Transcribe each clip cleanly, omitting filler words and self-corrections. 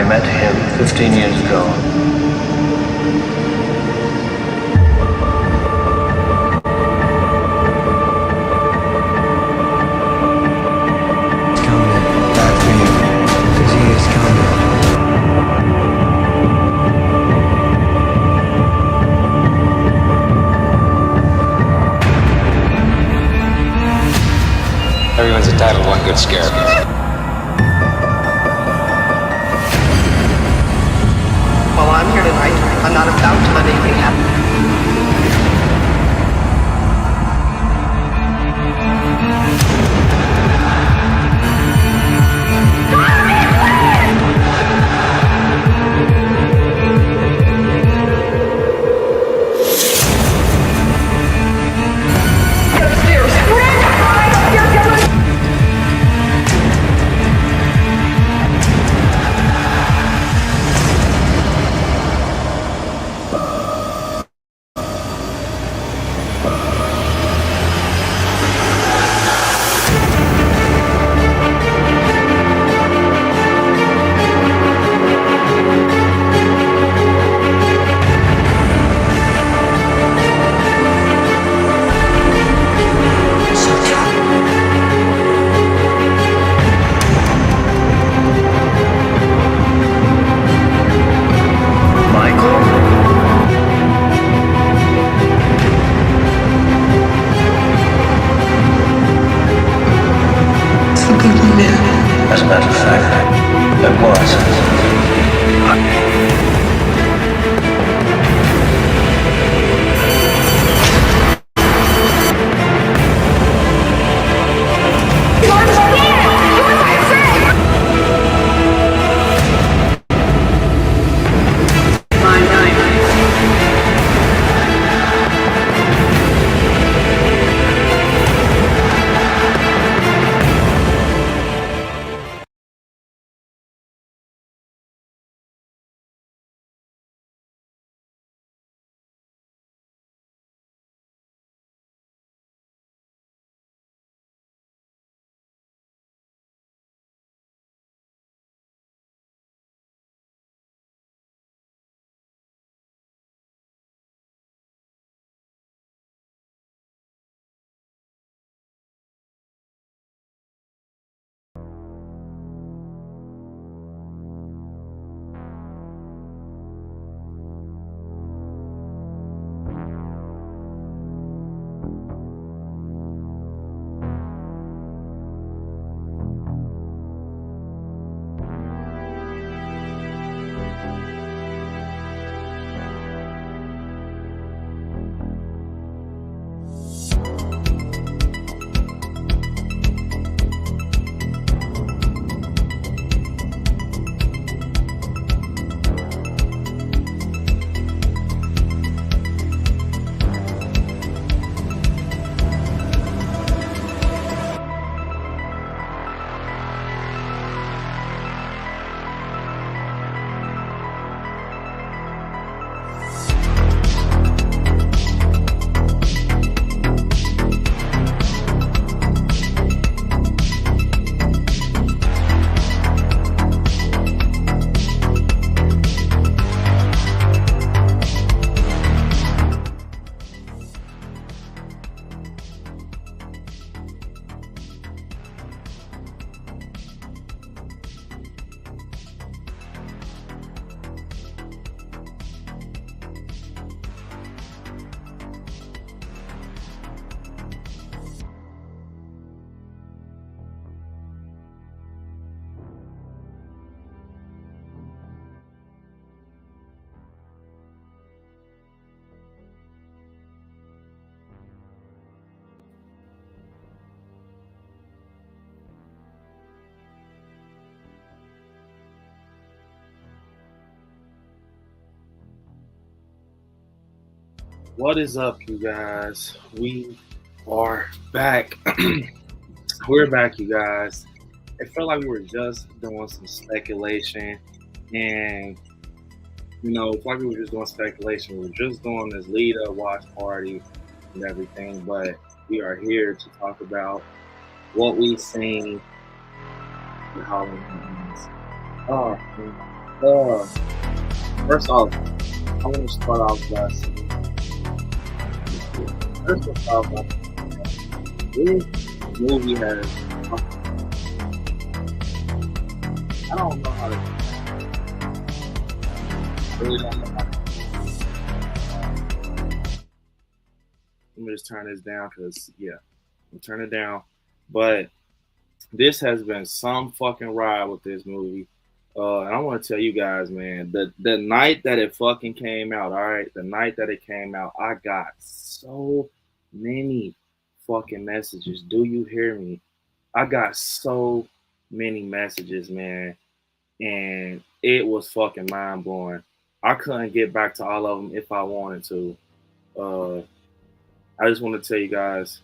I met him 15 years ago. Everyone's entitled to one good scare. Well, I'm here tonight. I'm not about to let anything happen. As a matter of fact, it was. What is up, you guys? We are back. We're back, you guys. It felt like we were just doing some speculation, and it's like we were just doing speculation. We were just doing this lead-up watch party and everything, but we are here to talk about what we've seen with Halloween. First off, I want to start off by saying, first off, this movie has, I don't know how to, really don't know how to. Let me just turn this down because, yeah, I'm turn it down. But this has been some fucking ride with this movie. And I want to tell you guys, man, the night that it fucking came out, all right, the night that it came out, I got so many fucking messages. Do you hear me? I got so many messages, man, and it was fucking mind blowing. I couldn't get back to all of them if I wanted to. Uh, I just want to tell you guys,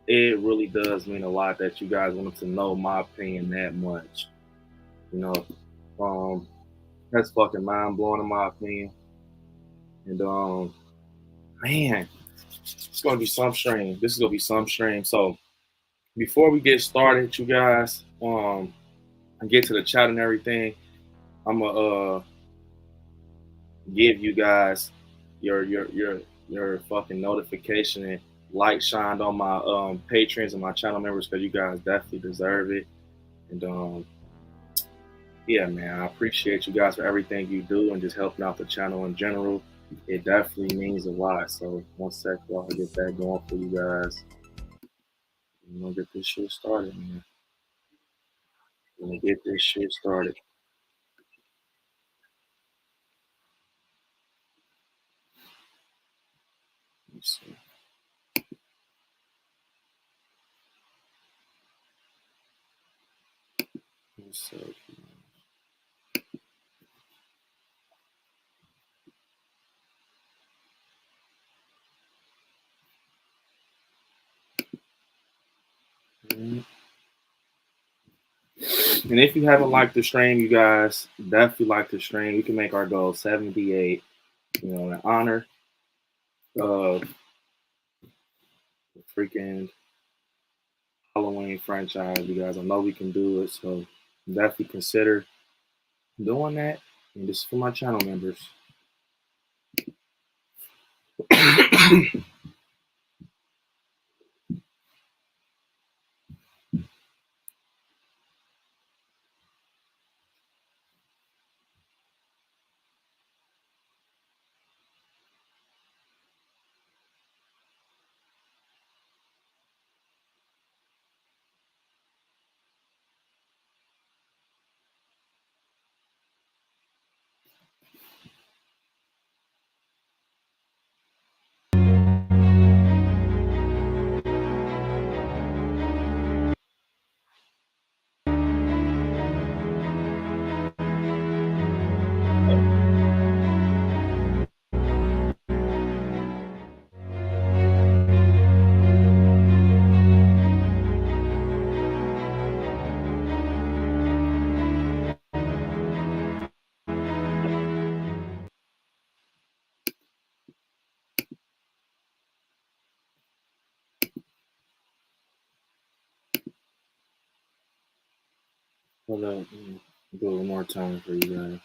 it really does mean a lot that you guys wanted to know my opinion that much. You know, that's fucking mind blowing in my opinion. And man, it's gonna be some stream. This is gonna be some stream. So before we get started, you guys, and get to the chat and everything, I'm gonna give you guys your fucking notification and light shined on my patrons and my channel members because you guys definitely deserve it. And yeah, man, I appreciate you guys for everything you do and just helping out the channel in general. It definitely means a lot. So one sec while I get that going for you guys. I'm gonna get this shit started, man. I'm gonna get this shit started. Let's see. One sec. And if you haven't liked the stream, you guys definitely like the stream. We can make our goal 78. You know, in honor of the freaking Halloween franchise. You guys, I know we can do it, so definitely consider doing that. And this is for my channel members. Hold up, do it one more time for you guys.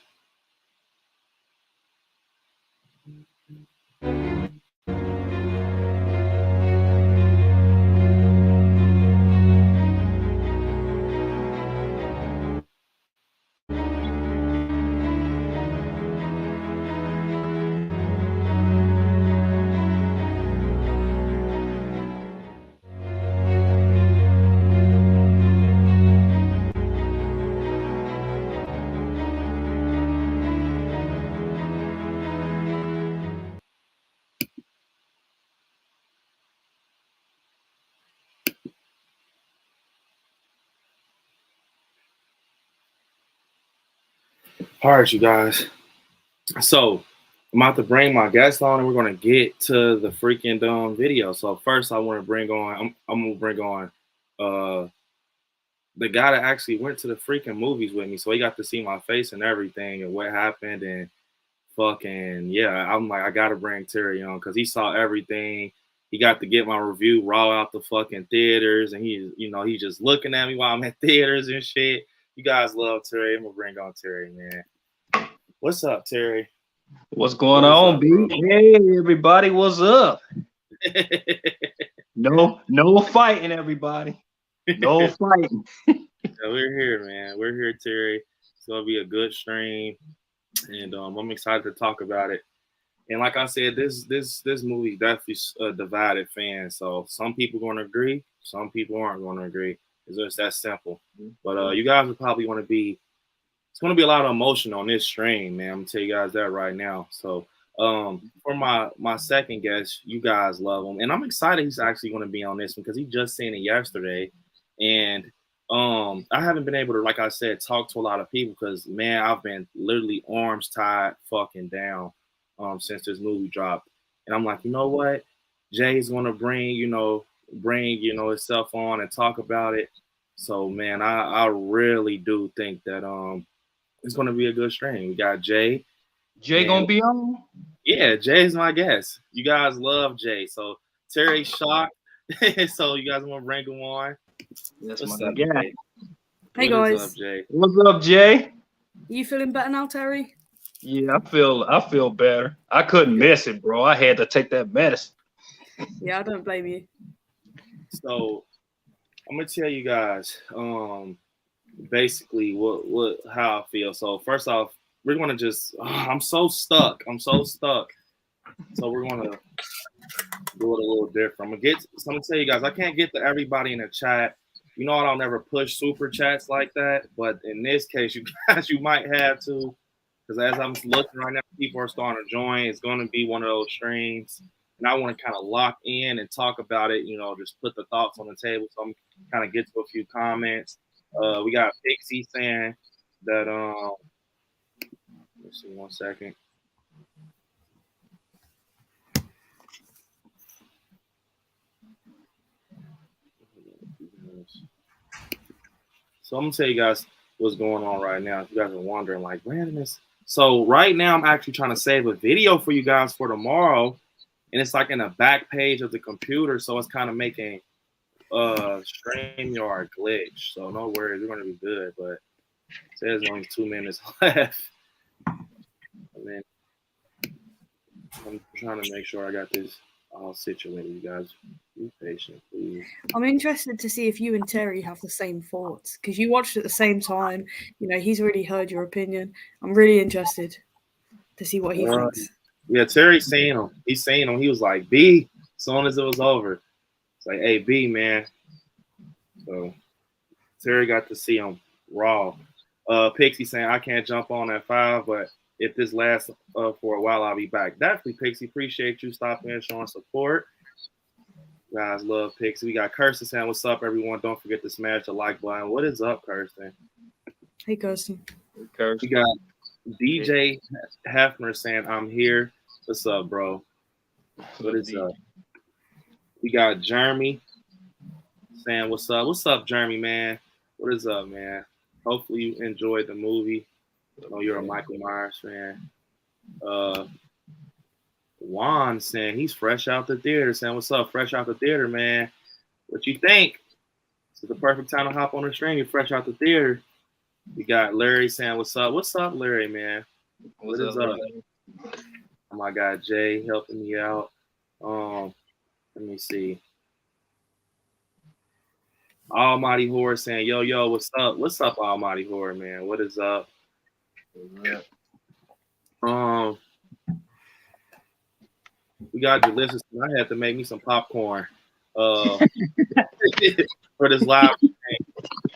All right, you guys. So I'm about to bring my guest on, and we're gonna get to the freaking video. So first, I want to bring on. I'm gonna bring on the guy that actually went to the freaking movies with me, so he got to see my face and everything and what happened and fucking yeah. I'm like, I gotta bring Terry on because he saw everything. He got to get my review raw out the fucking theaters, and he's just looking at me while I'm at theaters and shit. You guys love Terry. I'm gonna bring on Terry, man. What's up, Terry? What's going What is on, up, B? bro? Hey, everybody, what's up? No fighting, everybody. No fighting. Yeah, we're here, man. We're here, Terry. It's gonna be a good stream, and I'm excited to talk about it. And like I said, this movie definitely divided fans. So some people going to agree, some people aren't going to agree. It's just that simple. But you guys will probably want to be. It's going to be a lot of emotion on this stream, man. I'm gonna tell you guys that right now. So for my second guest, you guys love him, and I'm excited he's actually going to be on this one because he just seen it yesterday, and I haven't been able to, like I said, talk to a lot of people because man, I've been literally arms tied, fucking down since this movie dropped, and I'm like, you know what, Jay's going to bring himself on and talk about it. So man, I really do think that it's going to be a good stream. We got Jay. Jay gonna be on? Yeah, Jay's my guest. You guys love Jay. So Terry's shocked. So you guys want to bring him on? That's What's my up, guy. Jay? Hey What is guys, up, Jay? What's up, Jay? you feeling better now, Terry? Yeah, I feel better. I couldn't miss it, bro. I had to take that medicine. Yeah, I don't blame you. So I'm gonna tell you guys basically how I feel. So first off, we're gonna just I'm so stuck. So we're gonna do it a little different. I'm gonna tell you guys, I can't get to everybody in the chat. You know I don't ever push super chats like that, but in this case, you guys, you might have to, because as I'm looking right now, people are starting to join. It's going to be one of those streams, and I want to kind of lock in and talk about it. Just put the thoughts on the table. So I'm kind of get to a few comments. We got Pixie saying that. Let's see, 1 second. So I'm gonna tell you guys what's going on right now. If you guys are wondering, like, randomness. So right now I'm actually trying to save a video for you guys for tomorrow, and it's like in the back page of the computer, so it's kind of making StreamYard glitch. So no worries, we're gonna be good. But it says only 2 minutes left. And then I'm trying to make sure I got this all situated. You guys, be patient, please. I'm interested to see if you and Terry have the same thoughts because you watched at the same time. He's already heard your opinion. I'm really interested to see what he thinks. Yeah, Terry's saying him. He's saying him. He was like, B, as soon as it was over. It's like, hey, B, man. So Terry got to see him raw. Pixie saying, I can't jump on at 5, but if this lasts for a while, I'll be back. Definitely, Pixie. Appreciate you stopping and showing support. You guys love Pixie. We got Kirsten saying, what's up, everyone? Don't forget to smash the like button. What is up, Kirsten? Hey, Kirsten. We got DJ Hefner saying, I'm here. What's up, bro? What is up? We got Jeremy saying, what's up? What's up, Jeremy, man? What is up, man? Hopefully you enjoyed the movie. I know you're a Michael Myers fan. Juan saying he's fresh out the theater, saying, what's up, fresh out the theater, man? What you think? It's the perfect time to hop on the stream. You're fresh out the theater. We got Larry saying, what's up? What's up, Larry, man? What is up? Oh my God, Jay helping me out. Let me see. Almighty Horror saying, yo, what's up? What's up, Almighty Horror, man? What is up? We got delicious. I had to make me some popcorn for this live thing.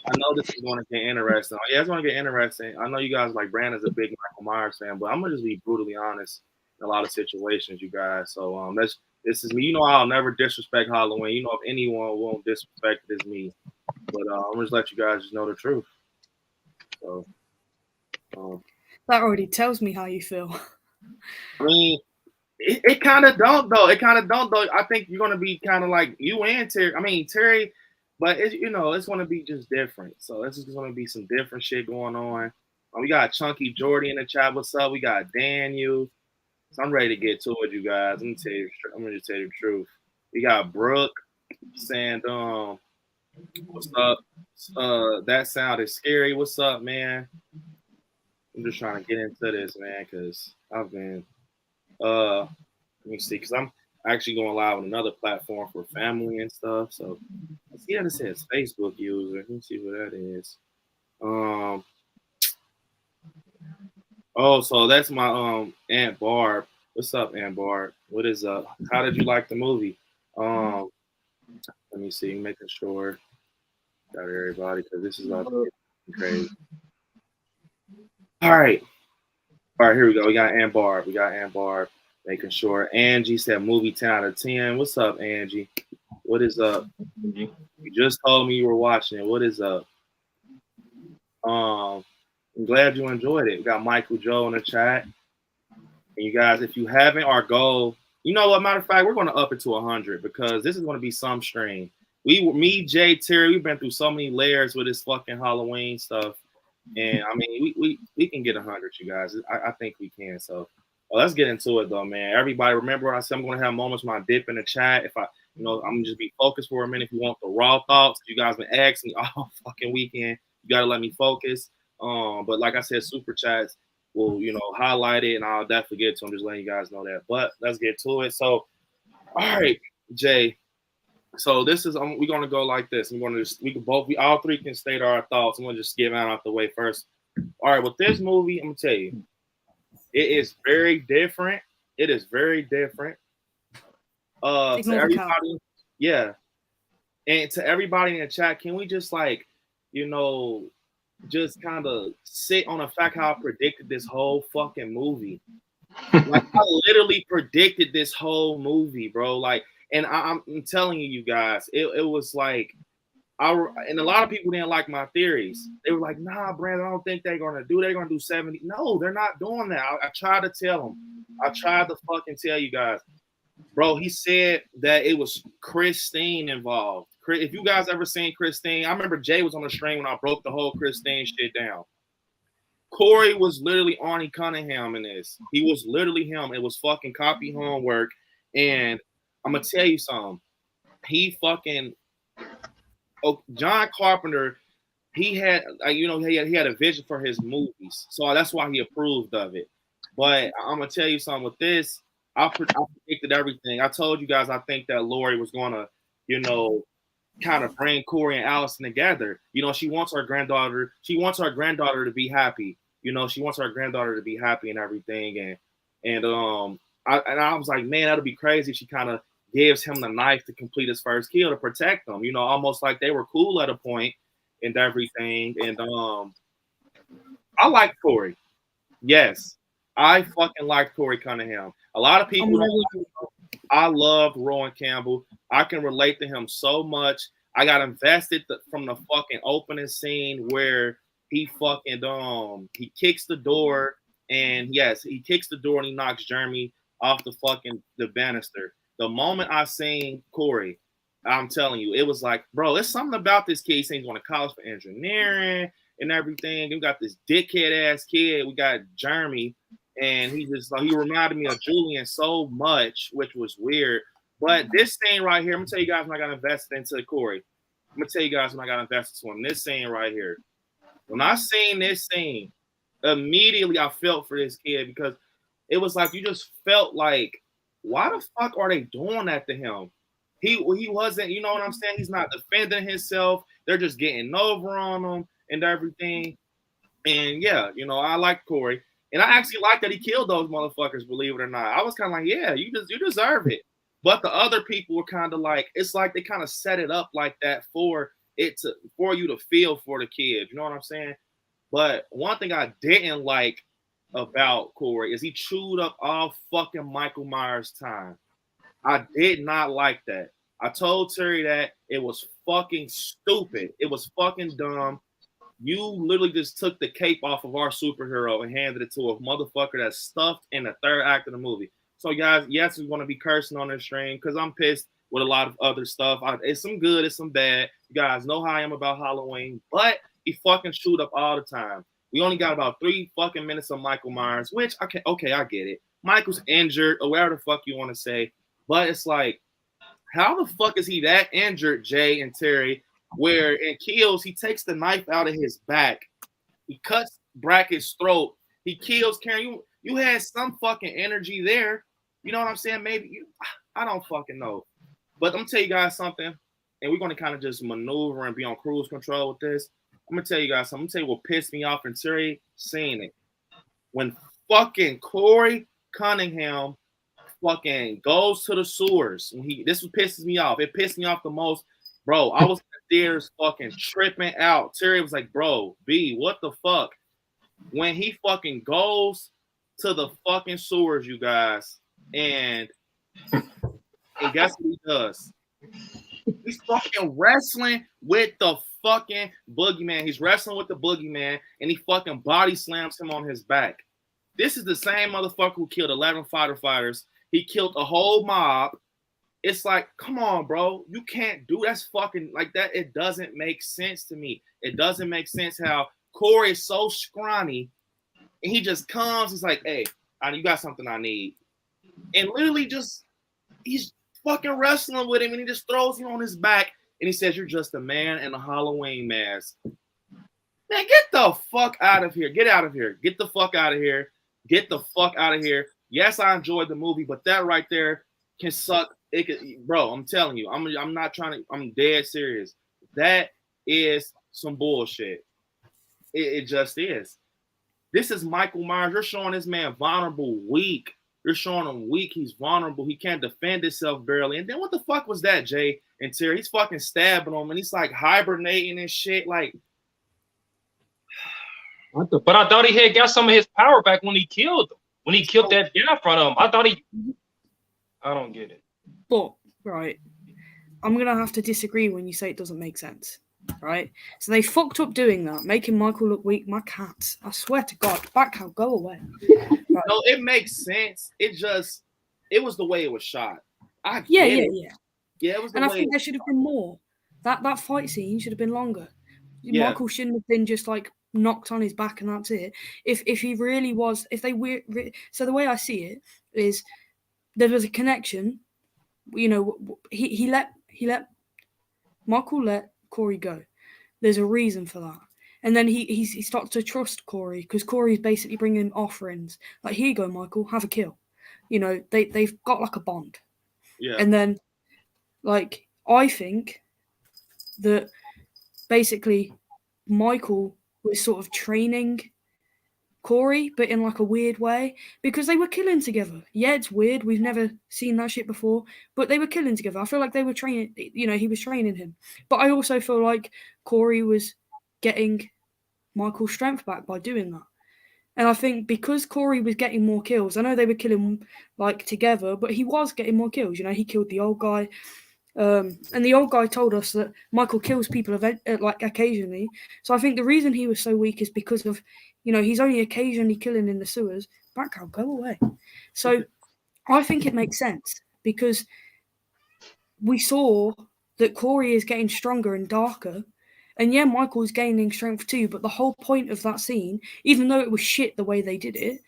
I know this is going to get interesting. Yeah, it's going to get interesting. I know you guys like Brandon's a big Michael Myers fan, but I'm gonna just be brutally honest in a lot of situations, you guys. So this is me. I'll never disrespect Halloween. If anyone won't disrespect it, it's me. But I'm gonna just let you guys just know the truth. So that already tells me how you feel. I mean, it kind of don't though. I think you're gonna be kind of like you and Terry. I mean Terry, but it's gonna be just different. So it's just gonna be some different shit going on. We got Chunky Jordy in the chat. What's up? We got Daniel. So I'm ready to get to it, you guys. I'm gonna just tell you the truth. We got Brooke saying, what's up? That sounded scary. What's up, man? I'm just trying to get into this, man, because I've been let me see, because I'm actually going live on another platform for family and stuff. So let's see how it says Facebook user. Let me see what that is. Oh, so that's my Aunt Barb. What's up, Aunt Barb? What is up? How did you like the movie? Let me see, making sure got everybody because this is all crazy. All right, here we go. We got Aunt Barb. Making sure. Angie said movie 10 out of 10. What's up, Angie? What is up? You just told me you were watching it. What is up? I'm glad you enjoyed it. We got Michael Joe in the chat. And you guys, if you haven't, our goal, you know what, matter of fact, we're going to up it to 100 because this is going to be some stream. Me, Jay, Terry, we've been through so many layers with this fucking Halloween stuff. And I mean, we can get 100, you guys. I think we can. So let's get into it though, man. Everybody remember what I said, I'm going to have moments when I dip in the chat. If I'm going to just be focused for a minute. If you want the raw thoughts, you guys been asking me all fucking weekend. You got to let me focus. But like I said, super chats will, highlight it, and I'll definitely get to them. Just letting you guys know that. But let's get to it. So, all right, Jay. So this is we're gonna go like this. We all three can state our thoughts. I'm gonna just get out the way first. All right, with this movie, I'm gonna tell you, it is very different. It is very different. To everybody, yeah, and to everybody in the chat, can we just just kind of sit on the fact how I predicted this whole fucking movie. Like I literally predicted this whole movie, bro. And I'm telling you guys, it was like, and a lot of people didn't like my theories. They were like, nah, Brandon, I don't think they're going to do 70. No, they're not doing that. I tried to tell them. I tried to fucking tell you guys. Bro, he said that it was Christine involved. If you guys ever seen Christine, I remember Jay was on the stream when I broke the whole Christine shit down. Corey was literally Arnie Cunningham in this. He was literally him. It was fucking copy homework. And I'm gonna tell you something. John Carpenter, he had he had a vision for his movies, so that's why he approved of it. But I'm gonna tell you something with this. I predicted everything. I told you guys I think that Lori was gonna, kind of bring Corey and Allison together. She wants her granddaughter. She wants her granddaughter to be happy. She wants her granddaughter to be happy and everything. And I was like, man, that'll be crazy if she kind of gives him the knife to complete his first kill to protect them, almost like they were cool at a point and everything. And I like Corey. Yes, I fucking like Corey Cunningham. A lot of people I love Rowan Campbell. I can relate to him so much. I got invested from the fucking opening scene where he fucking he kicks the door, and yes, he kicks the door and he knocks Jeremy off the banister. The moment I seen Corey, I'm telling you, it was like, bro, there's something about this kid. He's going to college for engineering and everything. We got this dickhead ass kid. We got Jeremy, and he reminded me of Julian so much, which was weird. But this scene right here, I'm gonna tell you guys when I got invested into Corey. I'm gonna tell you guys when I got invested to him. This scene right here. When I seen this scene, immediately I felt for this kid because it was like you just felt like, why the fuck are they doing that to him? He wasn't, you know what I'm saying? He's not defending himself. They're just getting over on him and everything. And yeah, I like Corey. And I actually like that he killed those motherfuckers, believe it or not. I was kind of like, yeah, you deserve it. But the other people were kind of like, it's like they kind of set it up like that for you to feel for the kid. You know what I'm saying? But one thing I didn't like about Corey is he chewed up all fucking Michael Myers' time. I did not like that. I told Terry that it was fucking stupid. It was fucking dumb. You literally just took the cape off of our superhero and handed it to a motherfucker that's stuffed in the third act of the movie. So, guys, yes, we want to be cursing on this stream because I'm pissed with a lot of other stuff. It's some good, it's some bad. You guys know how I am about Halloween, but he fucking shoot up all the time. We only got about 3 fucking minutes of Michael Myers, which, I get it. Michael's injured or whatever the fuck you want to say, but it's like, how the fuck is he that injured, Jay and Terry, where in Kills, he takes the knife out of his back, he cuts Brackett's throat, He kills Karen. You had some fucking energy there. You know what I'm saying? Maybe I don't fucking know. But I'm gonna tell you guys something, and we're gonna kind of just maneuver and be on cruise control with this. I'm gonna tell you guys something. I'm gonna tell you what pissed me off in Terry seeing it. When fucking Corey Cunningham fucking goes to the sewers. This pisses me off. It pissed me off the most. Bro, I was in the theaters fucking tripping out. Terry was like, bro, B, what the fuck? When he fucking goes to the fucking sewers, you guys, and guess what he does? He's fucking wrestling with the fucking boogeyman. He's wrestling with the boogeyman, and he fucking body slams him on his back. This is the same motherfucker who killed 11 firefighters. He killed a whole mob. It's like, come on, bro. You can't do that's fucking like that. It doesn't make sense to me. It doesn't make sense how Corey is so scrawny, and he just comes. He's like, hey, you got something I need. And literally just, he's fucking wrestling with him, and he just throws him on his back, and he says, you're just a man in a Halloween mask. Man, get the fuck out of here. Get out of here. Get the fuck out of here. Get the fuck out of here. Yes, I enjoyed the movie, but that right there can suck. It could, bro, I'm telling you, I'm not trying to, I'm dead serious. That is some bullshit. It just is. This is Michael Myers. You're showing this man vulnerable, weak. You're showing him weak. He's vulnerable. He can't defend himself barely. And then what the fuck was that, Jay and Terry? He's fucking stabbing him, and he's like hibernating and shit. Like, but I thought he had got some of his power back when he killed him. When he killed that guy in front of him, I don't get it. But, right, I'm going to have to disagree when you say it doesn't make sense, right? So they fucked up doing that, making Michael look weak. My cat, I swear to God, Batcat, go away. Right. No, it makes sense. It was the way it was shot. Yeah. Yeah, it was the way. And I think there should have been more. That fight scene should have been longer. Yeah. Michael shouldn't have been just like knocked on his back and that's it. If he really was, if they were, so the way I see it is there was a connection. You know, he let Michael let Corey go. There's a reason for that. And then he starts to trust Corey because Corey's basically bringing him offerings. Like, here you go, Michael, have a kill. You know, they've got like a bond. Yeah. And then, like, I think that basically Michael was sort of training Corey, but in like a weird way, because they were killing together. Yeah, it's weird. We've never seen that shit before, but they were killing together. I feel like they were training, you know, he was training him. But I also feel like Corey was getting Michael's strength back by doing that. And I think because Corey was getting more kills, I know they were killing like together, but he was getting more kills. You know, he killed the old guy. And the old guy told us that Michael kills people like occasionally. So I think the reason he was so weak is because of, you know, he's only occasionally killing in the sewers. Batcat, go away. So I think it makes sense because we saw that Corey is getting stronger and darker. And yeah, Michael's gaining strength too. But the whole point of that scene, even though it was shit the way they did it,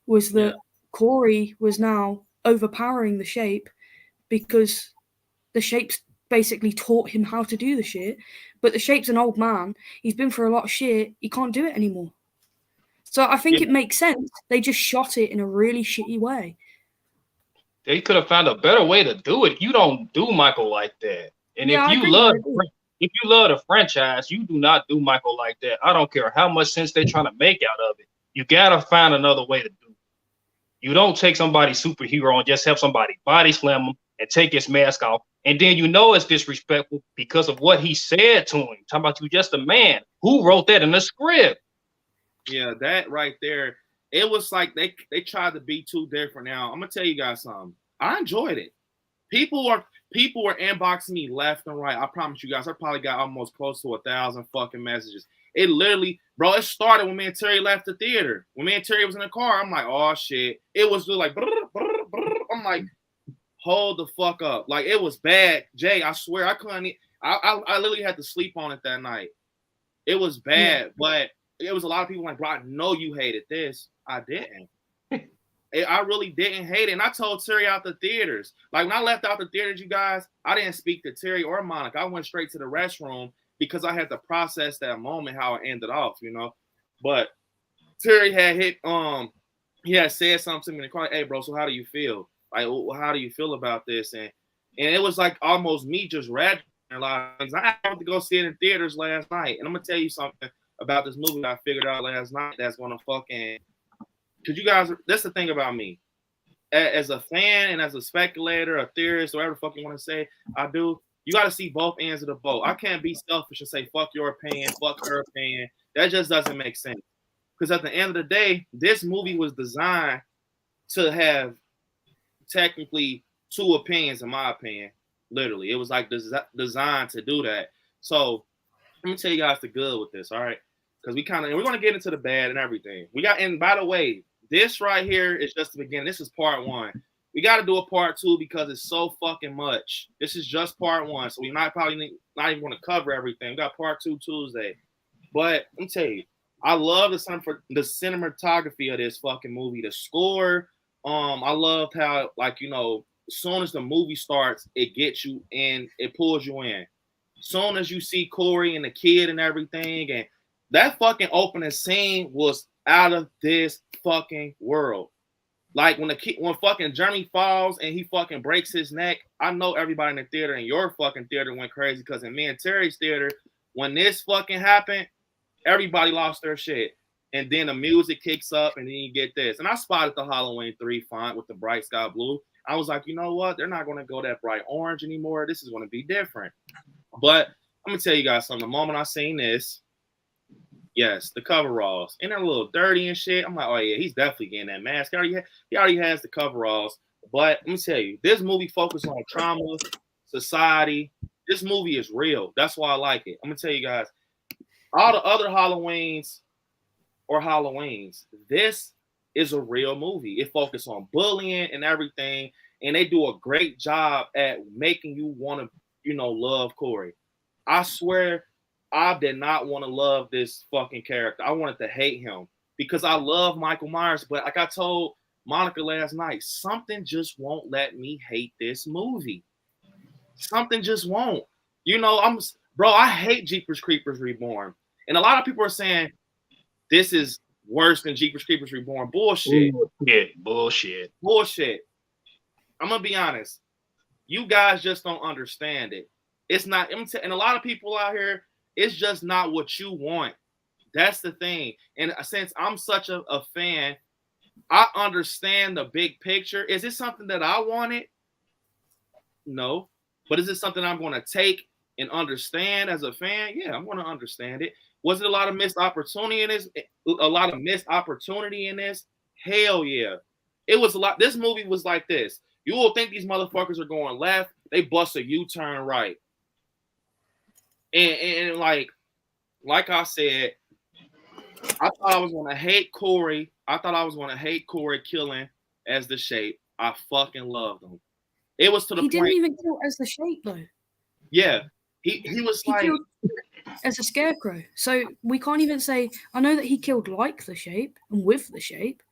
was that Corey was now overpowering the shape because the shape's basically taught him how to do the shit. But the shape's an old man. He's been through a lot of shit. He can't do it anymore. So I think it makes sense. They just shot it in a really shitty way. They could have found a better way to do it. You don't do Michael like that. And if you love the franchise, you do not do Michael like that. I don't care how much sense they're trying to make out of it. You gotta find another way to do it. You don't take somebody's superhero and just have somebody body slam him and take his mask off. And then you know it's disrespectful because of what he said to him. Talking about you just a man. Who wrote that in the script? Yeah, that right there. It was like they tried to be too different. Now, I'm gonna tell you guys something. I enjoyed it. People were inboxing me left and right. I promise you guys, I probably got almost close to 1,000 fucking messages. It literally, bro, it started when me and Terry left the theater. When me and Terry was in the car, I'm like, oh shit. It was just like, I'm like, hold the fuck up. Like, it was bad. Jay, I swear I couldn't. I literally had to sleep on it that night. It was bad, but it was a lot of people like, bro, I know you hated this. I didn't. I really didn't hate it. And I told Terry out the theaters. Like, when I left out the theaters, you guys, I didn't speak to Terry or Monica. I went straight to the restroom because I had to process that moment, how it ended off, you know. But Terry had hit he had said something to me in the car. Hey, bro, so how do you feel? Like, how do you feel about this? And it was like almost me just ratting a lot of things. I had to go see it in theaters last night, and I'm gonna tell you something about this movie that I figured out last night that's gonna fucking. Because you guys, that's the thing about me. As a fan and as a speculator, a theorist, whatever the fuck you want to say, I do. You got to see both ends of the boat. I can't be selfish and say fuck your opinion, fuck her opinion. That just doesn't make sense. Because at the end of the day, this movie was designed to have technically two opinions, in my opinion. Literally, it was like designed to do that. So let me tell you guys the good with this, all right? Because we're going to get into the bad and everything. And by the way, this right here is just the beginning. This is part one. We got to do a part two because it's so fucking much. This is just part one, so we might probably not even want to cover everything. We got part two Tuesday. But let me tell you, I love the cinematography of this fucking movie. The score, I loved how, like, you know, as soon as the movie starts, it gets you in, it pulls you in. As soon as you see Corey and the kid and everything, and that fucking opening scene was out of this fucking world. Like when fucking Jeremy falls and he fucking breaks his neck, I know everybody in the theater and your fucking theater went crazy because in me and Terry's theater, when this fucking happened, everybody lost their shit. And then the music kicks up and then you get this. And I spotted the Halloween 3 font with the bright sky blue. I was like, you know what? They're not going to go that bright orange anymore. This is going to be different. But I'm going to tell you guys something. The moment I seen this, yes, the coveralls. And they're a little dirty and shit. I'm like, oh, yeah, he's definitely getting that mask. He already has the coveralls. But let me tell you, this movie focuses on trauma, society. This movie is real. That's why I like it. I'm going to tell you guys, all the other Halloweens, this is a real movie. It focuses on bullying and everything. And they do a great job at making you want to, you know, love Corey. I swear, I did not want to love this fucking character. I wanted to hate him because I love Michael Myers. But like I told Monica last night, something just won't let me hate this movie. Something just won't. You know, I hate Jeepers Creepers Reborn. And a lot of people are saying this is worse than Jeepers Creepers Reborn. Bullshit. Bullshit. I'm going to be honest. You guys just don't understand it. It's not, and a lot of people out here, it's just not what you want. That's the thing. And since I'm such a fan, I understand the big picture. Is it something that I wanted? No. But is it something I'm going to take and understand as a fan? Yeah, I'm going to understand it. Was it a lot of missed opportunity in this? Hell yeah. It was a lot. This movie was like this. You will think these motherfuckers are going left. They bust a U-turn right. And like I said, I thought I was going to hate Corey. I thought I was going to hate Corey killing as the Shape. I fucking loved him. It was to the point. He didn't even kill as the Shape, though. Yeah. He was he like. Killed as a scarecrow. So we can't even say, I know that he killed like the Shape and with the Shape,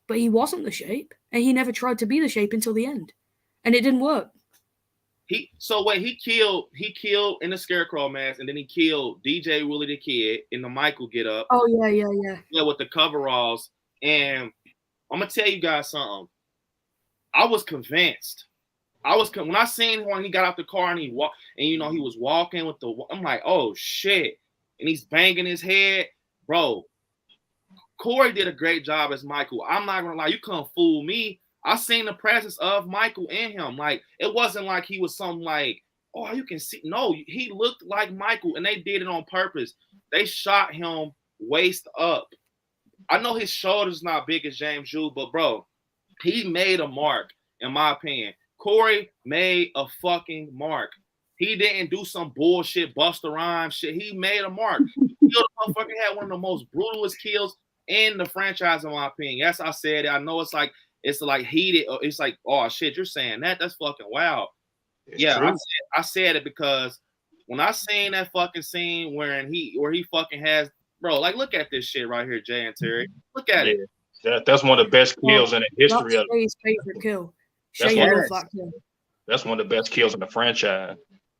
but he wasn't the Shape. And he never tried to be the Shape until the end. And it didn't work. He killed in the scarecrow mask, and then he killed DJ Willie the Kid in the Michael get up. Oh yeah. Yeah, with the coveralls. And I'm gonna tell you guys something. I was convinced. When I seen him when he got out the car and he walked, and you know he was walking with I'm like, oh shit, and he's banging his head, bro. Corey did a great job as Michael. I'm not gonna lie, you couldn't fool me. I seen the presence of Michael in him. Like, it wasn't like he was something like, oh, you can see. No, he looked like Michael, and they did it on purpose. They shot him waist up. I know his shoulder's not big as James Jude, but bro, he made a mark, in my opinion. Corey made a fucking mark. He didn't do some bullshit Busta Rhymes shit. He made a mark. He motherfucker had one of the most brutalest kills in the franchise, in my opinion. Yes, I said it. I know it's like heated. It's like, oh shit, you're saying that? That's fucking wild. It's true. I said it because when I seen that fucking scene where he fucking has, bro, like look at this shit right here, Jay and Terry. Look at it. That's one of the best kills in the history of Shay's favorite kill. That's one of the best kills in the franchise.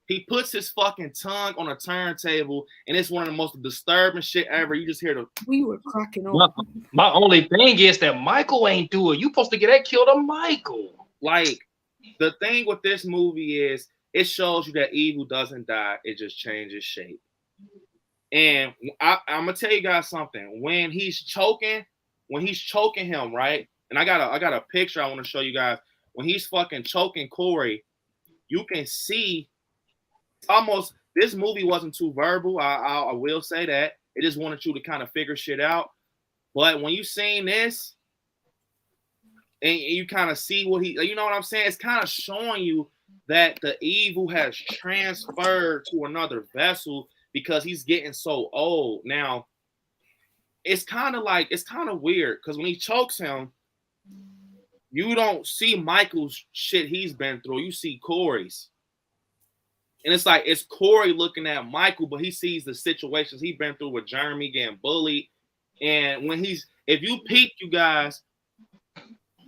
He puts his fucking tongue on a turntable, and it's one of the most disturbing shit ever. You just hear the. We were cracking up. My only thing is that Michael ain't do it. You supposed to get that killed to Michael. Like, the thing with this movie is it shows you that evil doesn't die; it just changes shape. And I'm gonna tell you guys something. When he's choking him, right? And I got a picture I want to show you guys. When he's fucking choking Corey, you can see. Almost this movie wasn't too verbal. I will say that it just wanted you to kind of figure shit out. But when you seen this and you kind of see what you know what I'm saying, it's kind of showing you that the evil has transferred to another vessel because he's getting so old. Now it's kind of weird because when he chokes him, you don't see Michael's shit he's been through. You see Corey's. And it's like, it's Corey looking at Michael, but he sees the situations he's been through with Jeremy getting bullied. And when if you peep, you guys,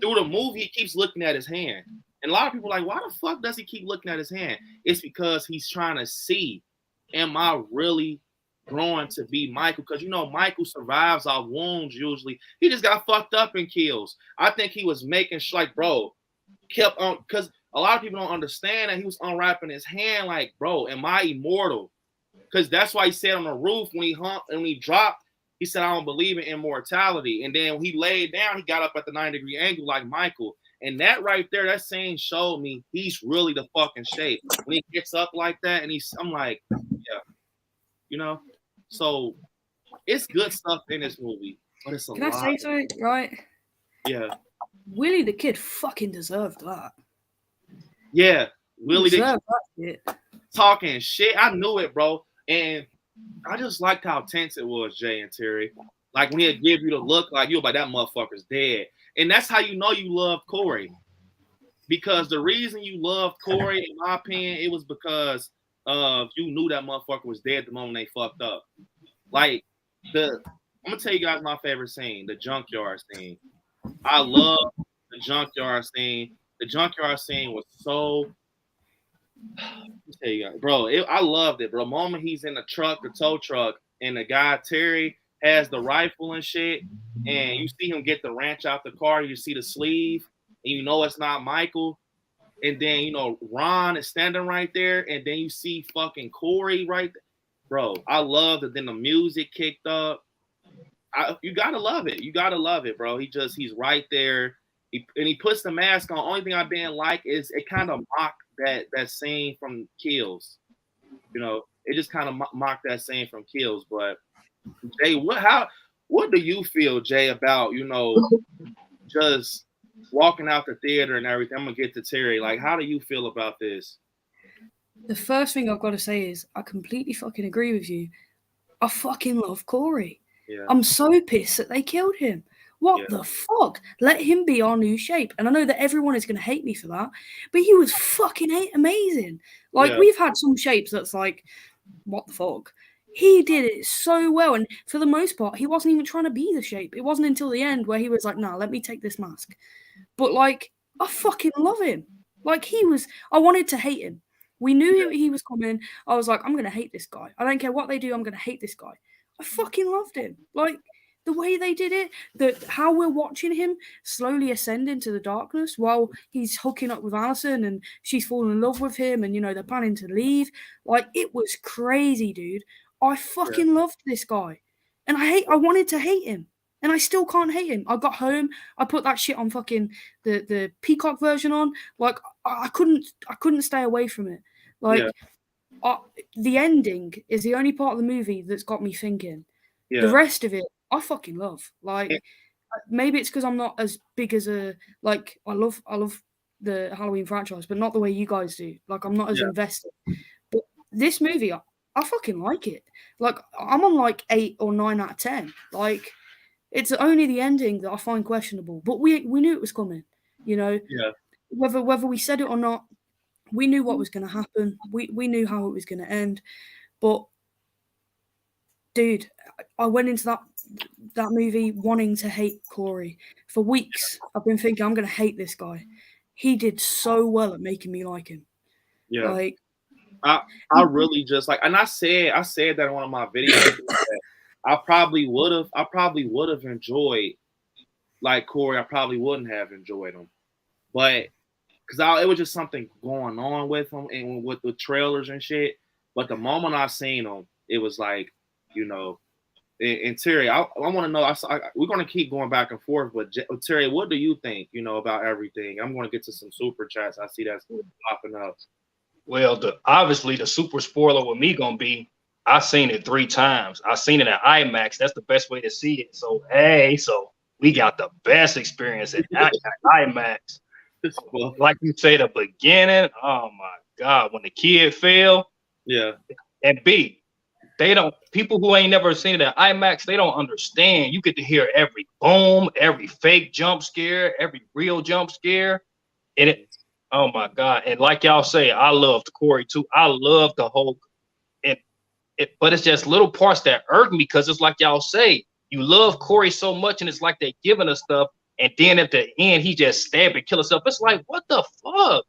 through the movie, he keeps looking at his hand. And a lot of people are like, why the fuck does he keep looking at his hand? It's because he's trying to see, am I really growing to be Michael? Because, you know, Michael survives our wounds usually. He just got fucked up and kills. I think he was making like, bro, kept on, because a lot of people don't understand that he was unwrapping his hand like, bro, am I immortal? Because that's why he said on the roof when he dropped, he said, I don't believe in immortality. And then when he laid down, he got up at the 90-degree angle like Michael. And that right there, that scene showed me he's really the fucking shape. When he gets up like that, and I'm like, yeah, you know? So it's good stuff in this movie, but it's a lot. Can I say something, right? Yeah. Willie the Kid fucking deserved that. Yeah, Willie deserved that shit. Talking shit. I knew it, bro. And I just liked how tense it was, Jay and Terry. Like when he'd give you the look like you, like that motherfucker's dead. And that's how you know you love Corey. Because the reason you loved Corey, in my opinion, it was because you knew that motherfucker was dead the moment they fucked up. Like I'm gonna tell you guys my favorite scene, the junkyard scene. I love the junkyard scene. The junkyard scene was so. Tell you guys, bro, I loved it, bro. The moment he's in the truck, the tow truck, and the guy Terry has the rifle and shit, and you see him get the wrench out the car, you see the sleeve, and you know it's not Michael. And then you know Ron is standing right there, and then you see fucking Corey right there. Bro, I love that. Then the music kicked up. You gotta love it. You gotta love it, bro. He's right there. He puts the mask on. Only thing I didn't like is it kind of mocked that scene from Kills. You know, it just kind of mocked that scene from Kills. But Jay, what do you feel, Jay, about, you know, just walking out the theater and everything? I'm gonna get to Terry. Like, how do you feel about this? The first thing I've got to say is I completely fucking agree with you. I fucking love Corey. Yeah. I'm so pissed that they killed him. What the fuck? Let him be our new shape. And I know that everyone is going to hate me for that, but he was fucking amazing. Like, we've had some shapes that's like, what the fuck? He did it so well. And for the most part, he wasn't even trying to be the shape. It wasn't until the end where he was like, nah, let me take this mask. But, like, I fucking love him. Like, I wanted to hate him. We knew he was coming. I was like, I'm going to hate this guy. I don't care what they do. I'm going to hate this guy. I fucking loved him. Like, the way they did it, how we're watching him slowly ascend into the darkness while he's hooking up with Allison and she's falling in love with him and, you know, they're planning to leave. Like, it was crazy, dude. I fucking loved this guy. And I wanted to hate him. And I still can't hate him. I got home, I put that shit on fucking the Peacock version on. Like, I couldn't stay away from it. Like, the ending is the only part of the movie that's got me thinking. Yeah. The rest of it, I fucking love. Like, maybe it's because I'm not as big as I love the Halloween franchise, but not the way you guys do. Like, I'm not as invested. But this movie, I fucking like it. Like, I'm on like 8 or 9 out of 10. Like, it's only the ending that I find questionable. But we knew it was coming. You know, whether we said it or not, we knew what was going to happen. We knew how it was going to end. But, dude, I went into that movie wanting to hate Corey. For weeks, I've been thinking, I'm going to hate this guy. He did so well at making me like him. Yeah. Like, I really just like, and I said that in one of my videos. That I probably would have enjoyed like Corey. I probably wouldn't have enjoyed him, but because it was just something going on with him and with the trailers and shit. But the moment I seen him, it was like, you know. And Terry, I want to know. We're going to keep going back and forth, but Terry, what do you think? You know, about everything. I'm going to get to some super chats. I see that's popping up. Well, obviously the super spoiler with me gonna be, I seen it 3 times. I seen it at IMAX. That's the best way to see it. So so we got the best experience at IMAX. Like you say, the beginning. Oh my God, when the kid fell. Yeah. And B, people who ain't never seen it at IMAX, they don't understand. You get to hear every boom, every fake jump scare, every real jump scare, and oh my God. And like y'all say, I loved Corey too. I love the whole but it's just little parts that irk me, because it's like y'all say, you love Corey so much, and it's like they giving us stuff, and then at the end he just stab and kill himself. It's like, what the fuck?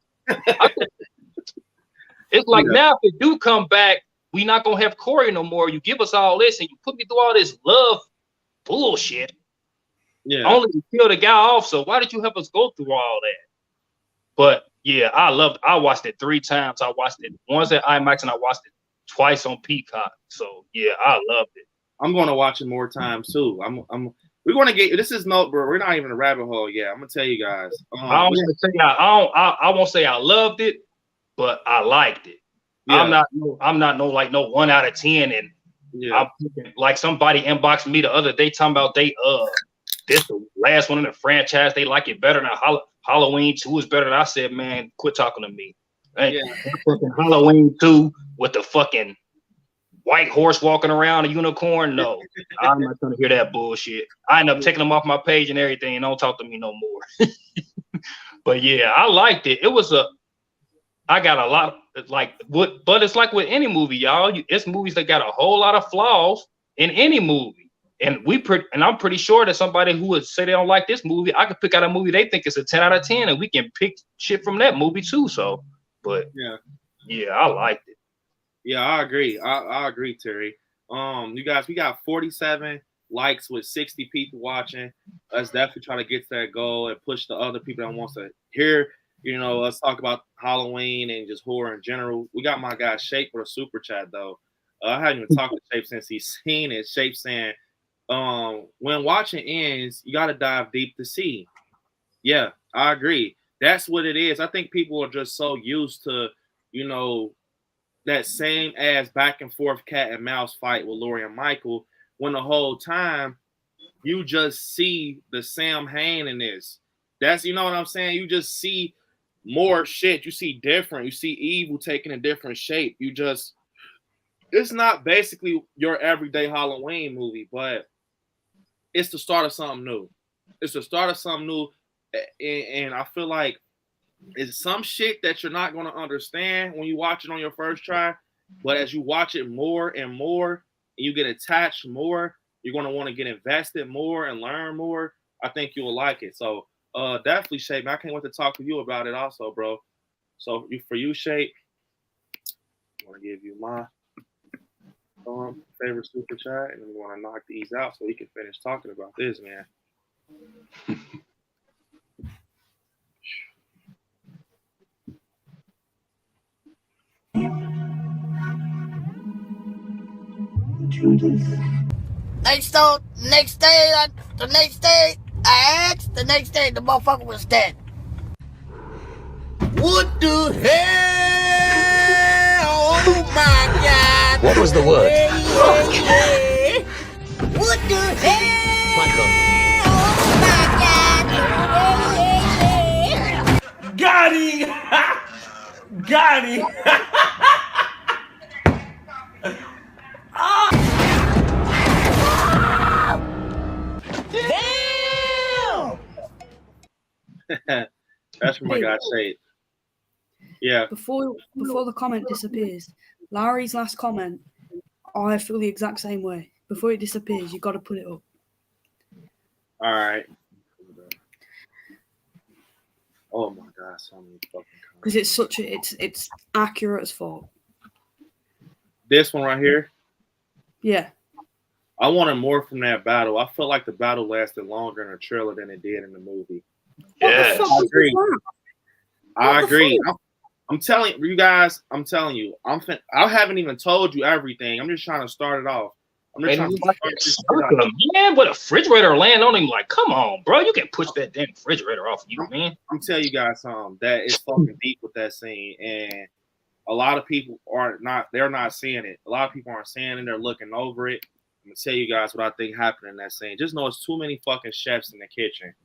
It's like, now if it do come back, we not gonna have Corey no more. You give us all this and you put me through all this love bullshit. Yeah. Only to kill the guy off. So why did you have us go through all that? But yeah, I watched it 3 times. I watched it once at IMAX and I watched it twice on Peacock. So yeah, I loved it. I'm going to watch it more times too. We're going to get, this is no, bro. We're not even a rabbit hole yet. I'm going to tell you guys. I won't say I loved it, but I liked it. Yeah. I'm not no 1 out of 10. And I'm thinking, like, somebody inboxed me the other day talking about this the last one in the franchise. They like it better than Halloween 2 is better. I said, man, quit talking to me. Hey, fucking Halloween 2 with the fucking white horse walking around, a unicorn. No, I'm not gonna hear that bullshit. I end up taking them off my page and everything, and don't talk to me no more. But yeah, I liked it. I got a lot of, but it's like with any movie, y'all. It's movies that got a whole lot of flaws in any movie. And I'm pretty sure that somebody who would say they don't like this movie, I could pick out a movie they think is a 10 out of 10, and we can pick shit from that movie too. So, but yeah, I liked it. Yeah, I agree. I agree, Terry. You guys, we got 47 likes with 60 people watching. Let's definitely try to get to that goal and push the other people that wants to hear, us talk about Halloween and just horror in general. We got my guy Shape for a super chat though. I haven't even talked to Shape since he's seen it. Shape saying, when watching ends, you got to dive deep to see. Yeah, I agree. That's what it is. I think people are just so used to, that same ass back and forth cat and mouse fight with Laurie and Michael, when the whole time you just see the Sam Hain in this. That's, you know what I'm saying? You just see more shit. You see different. You see evil taking a different shape. It's not basically your everyday Halloween movie, but it's the start of something new. It's the start of something new. And I feel like it's some shit that you're not going to understand when you watch it on your first try. But as you watch it more and more, and you get attached more, you're going to want to get invested more and learn more. I think you will like it. So definitely, Shape. I can't wait to talk to you about it also, bro. So for you, Shape, I want to give you my favorite super chat, and we want to knock these out so we can finish talking about this, man. Next day, the motherfucker was dead. What the hell? Oh my God. What was the word? Yeah. What the hell? Michael. Oh my God. Got him! Got him! Damn! That's from my guy Shape. Yeah. Before the comment disappears, Larry's last comment, I feel the exact same way. Before it disappears, you got to put it up. All right. Oh my God, so many fucking comments. Because it's accurate as fuck. This one right here. Yeah. I wanted more from that battle. I felt like the battle lasted longer in the trailer than it did in the movie. Yes. What the fuck I agree. was that? I What the agree. fuck? I'm telling you guys. I'm telling you. I haven't even told you everything. I'm just trying to start it off. I'm just And trying he to was like start a this shit circle, off. man, with a refrigerator laying on him. Like, come on, bro. You can push that damn refrigerator off you, man. I'm telling you guys something that is fucking deep with that scene, and a lot of people they're not seeing it. A lot of people aren't seeing it. They're looking over it. I'm gonna tell you guys what I think happened in that scene. Just know it's too many fucking chefs in the kitchen.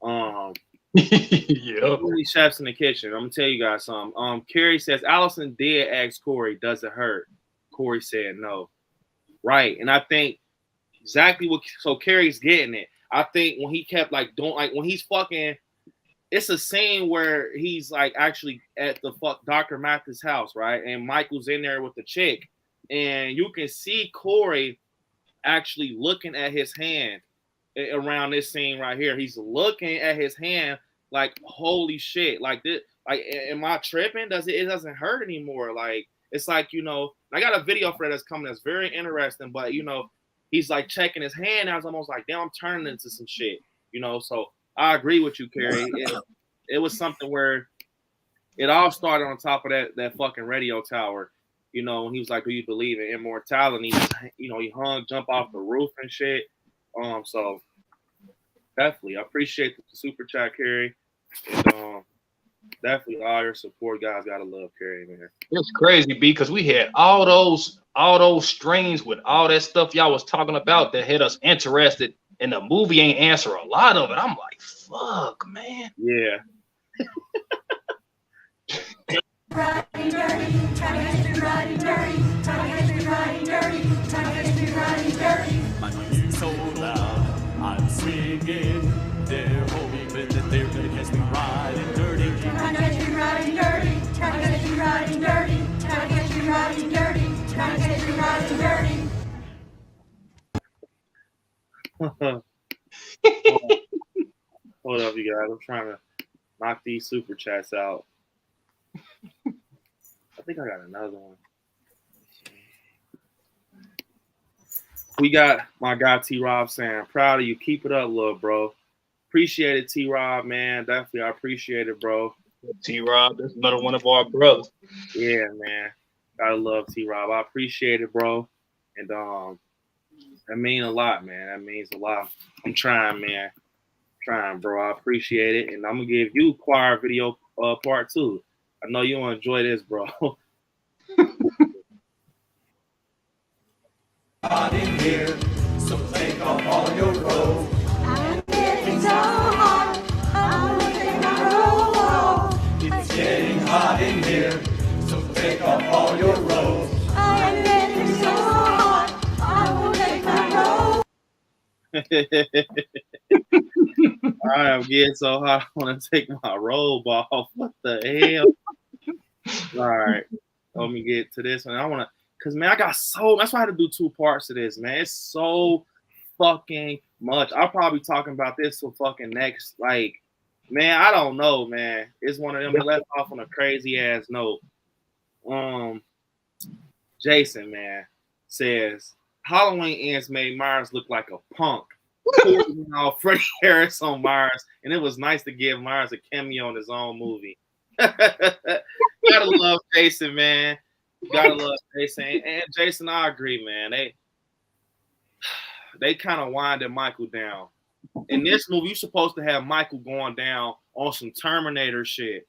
Yeah. Too many chefs in the kitchen. I'm gonna tell you guys something. Carrie says Allison did ask Corey, does it hurt? Corey said no. Right. And I think exactly what so Carrie's getting it. I think when he kept like doing like when he's fucking it's a scene where he's like actually at the Dr. Mathis' house, right? And Michael's in there with the chick, and you can see Corey actually looking at his hand around this scene right here. He's looking at his hand like, holy shit, like this, like, am I tripping? It doesn't hurt anymore? Like, it's like, you know, I got a video for it that's coming that's very interesting, but you know, he's like checking his hand. I was almost like, damn, I'm turning into some shit, you know. So I agree with you, Carrie. It was something where it all started on top of that fucking radio tower, you know. And he was like, "Do you believe in immortality?" You know, he jumped off the roof and shit. So definitely, I appreciate the super chat, Carrie. And, definitely all your support, guys. Gotta love Carrie, man. It's crazy, B, because we had all those streams with all that stuff y'all was talking about that had us interested, and the movie ain't answer a lot of it. I'm like, fuck, man. Yeah. Riding dirty, trying to get me riding dirty, trying to get me riding dirty, trying to get me riding dirty. My music's so loud, I'm swinging. They're hoping that they're gonna catch me riding dirty. Trying to get me riding dirty, trying to get me riding dirty, trying to get me riding dirty, trying to get me riding dirty. Hold up, you guys. I'm trying to knock these super chats out. I think I got another one. We got my guy T-Rob saying, proud of you. Keep it up, little bro. Appreciate it, T-Rob, man. Definitely, I appreciate it, bro. T-Rob, that's another one of our brothers. Yeah, man. Gotta love T-Rob. I appreciate it, bro. And that means a lot, man. That means a lot. I'm trying, man. Trying, bro. I appreciate it. And I'm gonna give you choir video part 2. I know you'll enjoy this, bro. Hot in here, so take off all your robes. I'm getting so hot, I'm gonna take my robe off. It's getting hot in here, so take off all your robes. I am getting so hot, I'm gonna take my robe. I am getting so hot. I want to take my robe off. What the hell? All right. Let me get to this one. I want to, because, man, that's why I had to do 2 parts of this, man. It's so fucking much. I'll probably be talking about this for fucking next, like, man, I don't know, man. It's one of them that left off on a crazy ass note. Jason, man, says Halloween ends made Myers look like a punk. You know, Freddie Harris on Myers, and it was nice to give Myers a cameo in his own movie. Gotta love Jason, man. Gotta love Jason. And Jason, I agree, man. They kind of winded Michael down. In this movie, you're supposed to have Michael going down on some Terminator shit.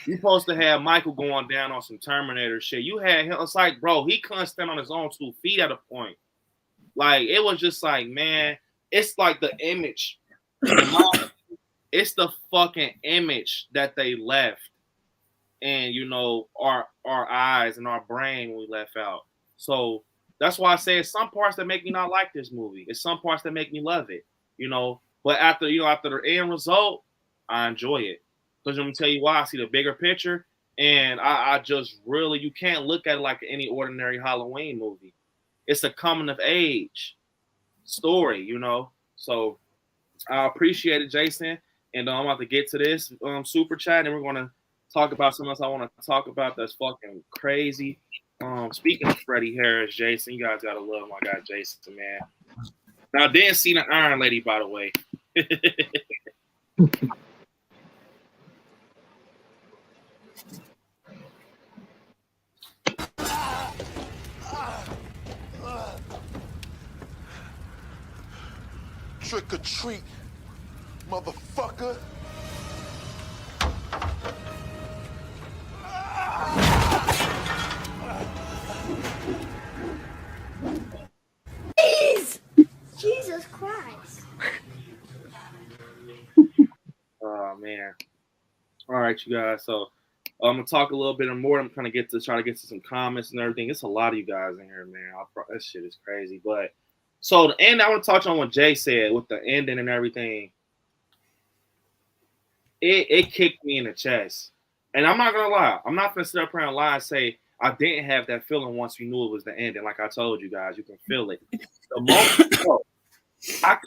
You're supposed to have Michael going down on some Terminator shit. You had him. It's like, bro, he couldn't stand on his own 2 feet at a point. Like, it was just like, man, it's like the image. It's the fucking image that they left. And, you know, our eyes and our brain we left out. So that's why I say it's some parts that make me not like this movie. It's some parts that make me love it, you know. But after the end result, I enjoy it. Because I'm going to tell you why. I see the bigger picture. And I just really, you can't look at it like any ordinary Halloween movie. It's a coming of age story, you know. So I appreciate it, Jason. And I'm about to get to this super chat, and we're going to talk about something else I want to talk about that's fucking crazy. Speaking of Freddie Harris, Jason, you guys gotta love my guy Jason, man. Now, I didn't see the Iron Lady, by the way. Trick or treat, motherfucker. Please! Jesus Christ. Oh man. All right, you guys. So I'm gonna talk a little bit more. I'm trying to try to get to some comments and everything. It's a lot of you guys in here, man. That shit is crazy. But so the end, I want to touch on what Jay said with the ending and everything. It kicked me in the chest. And I'm not gonna lie. I'm not gonna sit up here and lie and say I didn't have that feeling once we knew it was the ending. Like I told you guys, you can feel it. The moment,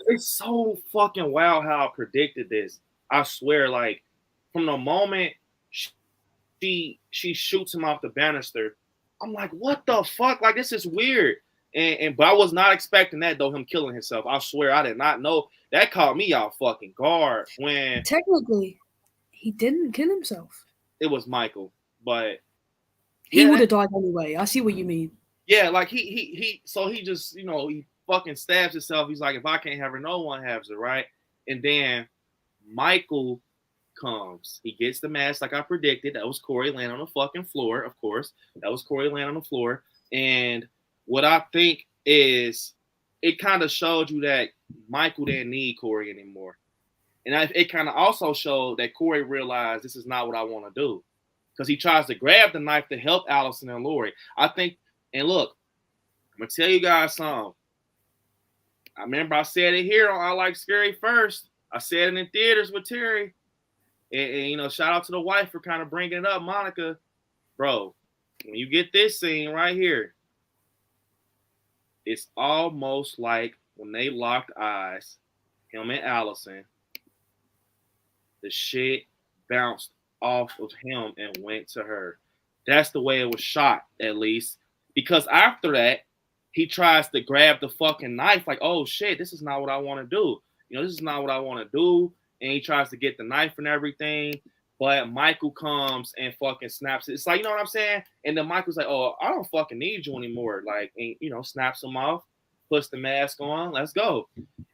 it's so fucking wild how I predicted this. I swear, like from the moment she shoots him off the banister, I'm like, what the fuck? Like this is weird. But I was not expecting that though, him killing himself. I swear I did not know. That caught me off fucking guard when technically he didn't kill himself. It was Michael, but he would have died anyway. I see what you mean. Yeah, like he just, he fucking stabs himself. He's like, if I can't have her, no one has her, right? And then Michael comes. He gets the mask like I predicted. That was Corey laying on the fucking floor, of course. That was Corey laying on the floor. And what I think is it kind of showed you that Michael didn't need Corey anymore. And it kind of also showed that Corey realized this is not what I want to do. Because he tries to grab the knife to help Allison and Lori. I think, and look, I'm going to tell you guys something. I remember I said it here on I Like Scary First. I said it in theaters with Terry. And shout out to the wife for kind of bringing it up, Monica. Bro, when you get this scene right here, it's almost like when they locked eyes, him and Allison, the shit bounced off of him and went to her. That's the way it was shot, at least. Because after that, he tries to grab the fucking knife like, oh shit, this is not what I want to do. This is not what I want to do. And he tries to get the knife and everything. But Michael comes and fucking snaps it. It's like, you know what I'm saying? And then Michael's like, oh, I don't fucking need you anymore. Like, and, snaps him off, puts the mask on, let's go.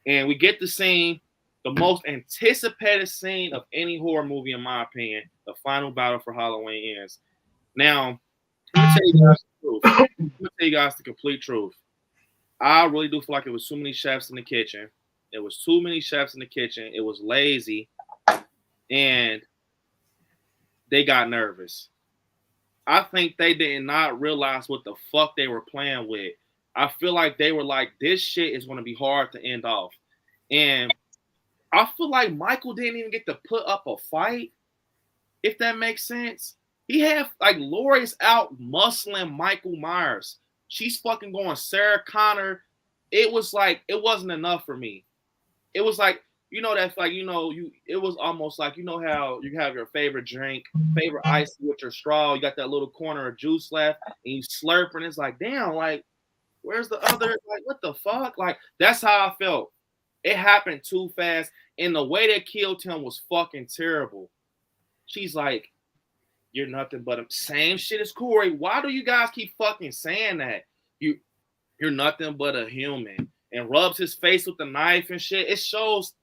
And we get the scene, the most anticipated scene of any horror movie, in my opinion, the final battle for Halloween Ends. Now, let me tell you guys the truth. Let me tell you guys the complete truth. I really do feel like it was too many chefs in the kitchen. It was too many chefs in the kitchen. It was lazy. And they got nervous. I think they did not realize what the fuck they were playing with. I feel like they were like, this shit is going to be hard to end off. And I feel like Michael didn't even get to put up a fight, if that makes sense. He had, like, Lori's out muscling Michael Myers. She's fucking going Sarah Connor. It was like, it wasn't enough for me. It was like, that's like, it was almost like, how you have your favorite drink, favorite ice with your straw. You got that little corner of juice left and you slurp and it's like, damn, like, where's the other? Like, what the fuck? Like, that's how I felt. It happened too fast. And the way they killed him was fucking terrible. She's like, you're nothing but a same shit as Corey. Why do you guys keep fucking saying that? You're nothing but a human. And rubs his face with the knife and shit. It shows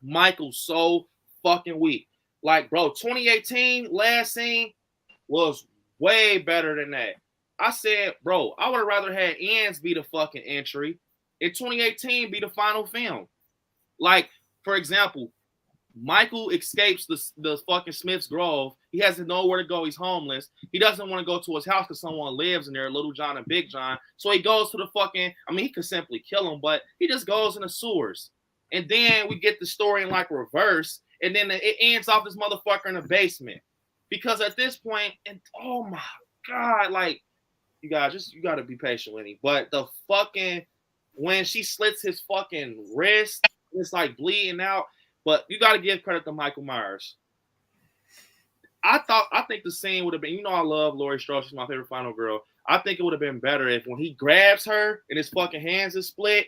Michael so fucking weak. Like, bro, 2018 last scene was way better than that. I said, bro, I would have rather had Ends be the fucking entry. In 2018 be the final film. Like, for example, Michael escapes the fucking Smith's Grove. He has nowhere to go. He's homeless. He doesn't want to go to his house because someone lives in there, Little John and Big John. So he goes to the fucking, he could simply kill him, but he just goes in the sewers. And then we get the story in like reverse. And then it ends off this motherfucker in the basement. Because at this point, and oh my God, like, you guys, you got to be patient with me. But the fucking, when she slits his fucking wrist, it's like bleeding out. But you got to give credit to Michael Myers. I think the scene would have been, I love Laurie Strode. She's my favorite final girl. I think it would have been better if when he grabs her and his fucking hands is split,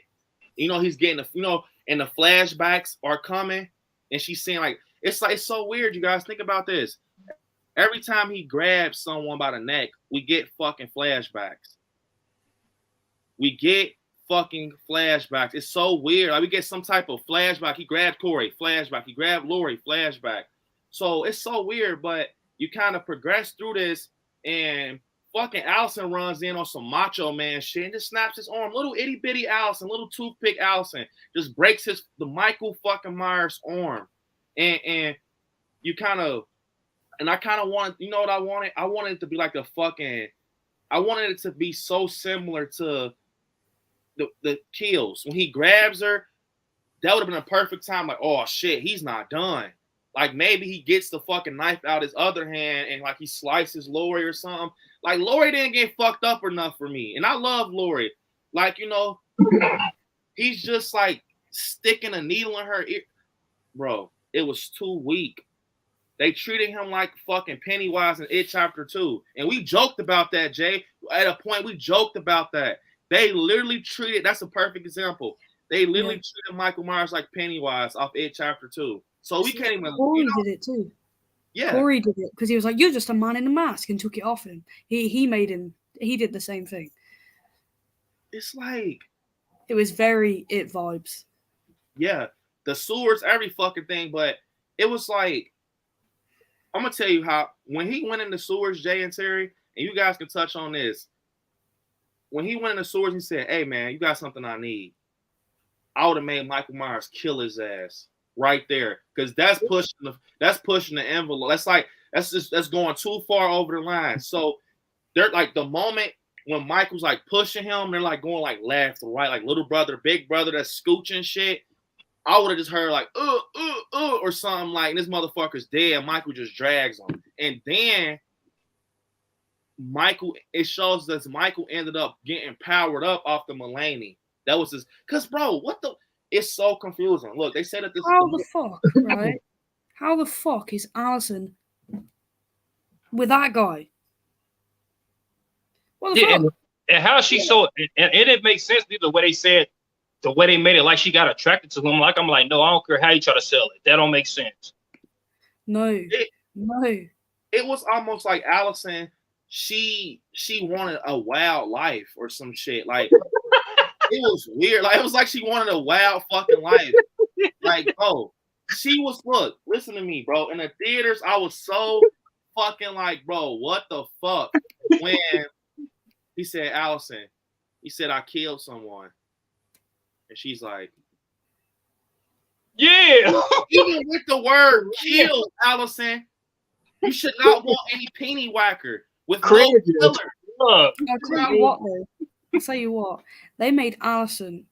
he's getting and the flashbacks are coming and she's seeing it's so weird, you guys. Think about this. Every time he grabs someone by the neck, we get fucking flashbacks. We get fucking flashbacks. It's so weird. Like we get some type of flashback. He grabbed Corey, flashback. He grabbed Lori, flashback. So it's so weird, but you kind of progress through this and fucking Allison runs in on some macho man shit and just snaps his arm. Little itty bitty Allison, little toothpick Allison just breaks the Michael fucking Myers arm. And you kind of, and I kind of wanted, you know what I wanted? I wanted it to be like I wanted it to be so similar to the kills. When he grabs her, that would have been a perfect time. Like, oh shit, he's not done. Like maybe he gets the fucking knife out his other hand and like he slices Lori or something. Like Lori didn't get fucked up enough for me. And I love Lori. Like, he's just like sticking a needle in her ear. Bro, it was too weak. They treated him like fucking Pennywise in It Chapter 2. And we joked about that, Jay. At a point, we joked about that. They literally treated, that's a perfect example. They literally treated Michael Myers like Pennywise off It Chapter 2. So we can't even. Corey did it too. Yeah. Corey did it because he was like, "You're just a man in a mask," and took it off him. He made him. He did the same thing. It's like it was very It vibes. Yeah, the swords, every fucking thing, but it was like I'm gonna tell you how when he went in the sewers, Jay and Terry, and you guys can touch on this. When he went in the sewers, he said, "Hey man, you got something I need." I would have made Michael Myers kill his ass right there, because that's pushing the envelope. That's going too far over the line. So they're like the moment when Michael's like pushing him, they're like going like left or right, like little brother, big brother that's scooching shit. I would have just heard like or something like, and this motherfucker's dead. Michael just drags him, and then it shows that Michael ended up getting powered up off the Mulaney. That was his, cause bro, it's so confusing. Look, they said that this. How the fuck, right? How the fuck is Allison with that guy? What the fuck? And how she so, and it makes sense the way they said, the way they made it, like she got attracted to him. Like I'm like, no, I don't care how you try to sell it. That don't make sense. No. It was almost like Allison. She wanted a wild life or some shit. Like it was weird. Like it was like she wanted a wild fucking life. Like, bro, look, listen to me, bro. In the theaters, I was so fucking like, bro, what the fuck? When he said, Allison, he said, I killed someone. And she's like, yeah. Even with the word kill, Allison, you should not want any penny whacker with no killer. I'll tell you what, they made Allison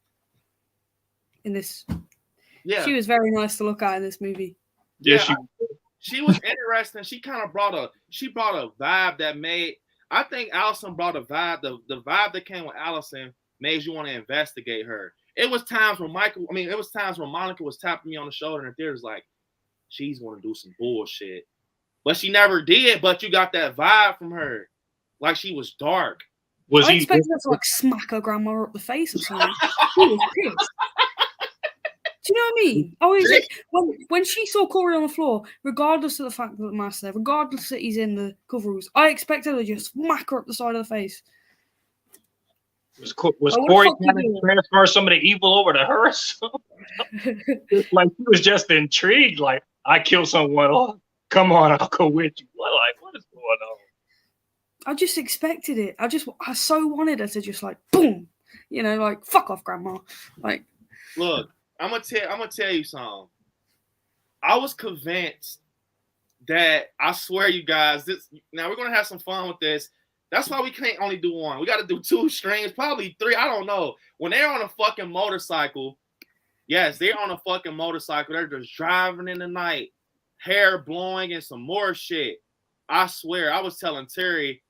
in this. Yeah, she was very nice to look at in this movie. Yeah, she was interesting. She kind of brought a vibe that made. I think Allison brought a vibe. The vibe that came with Allison made you want to investigate her. It was times when Monica was tapping me on the shoulder in the theater, like, she's going to do some bullshit. But she never did, but you got that vibe from her. Like she was dark. I expected her to like smack her grandma up the face or something. She was pissed. Do you know what I mean? I was like, when she saw Corey on the floor, regardless of the fact that the mask's there, regardless that he's in the coveralls, I expected her to just smack her up the side of the face. Was Corey trying to transfer some of the evil over to her? Like she was just intrigued. Like, I killed someone. Oh, come on, I'll go with you. What is going on? I just expected it. I so wanted her to just like boom, like fuck off, grandma. Like, look, I'm gonna tell you something. I was convinced that, I swear, you guys, now we're gonna have some fun with this. That's why we can't only do one. We got to do 2 streams, probably 3. I don't know. When they're on a fucking motorcycle, yes, they're on a fucking motorcycle. They're just driving in the night, hair blowing and some more shit. I swear, I was telling Terry,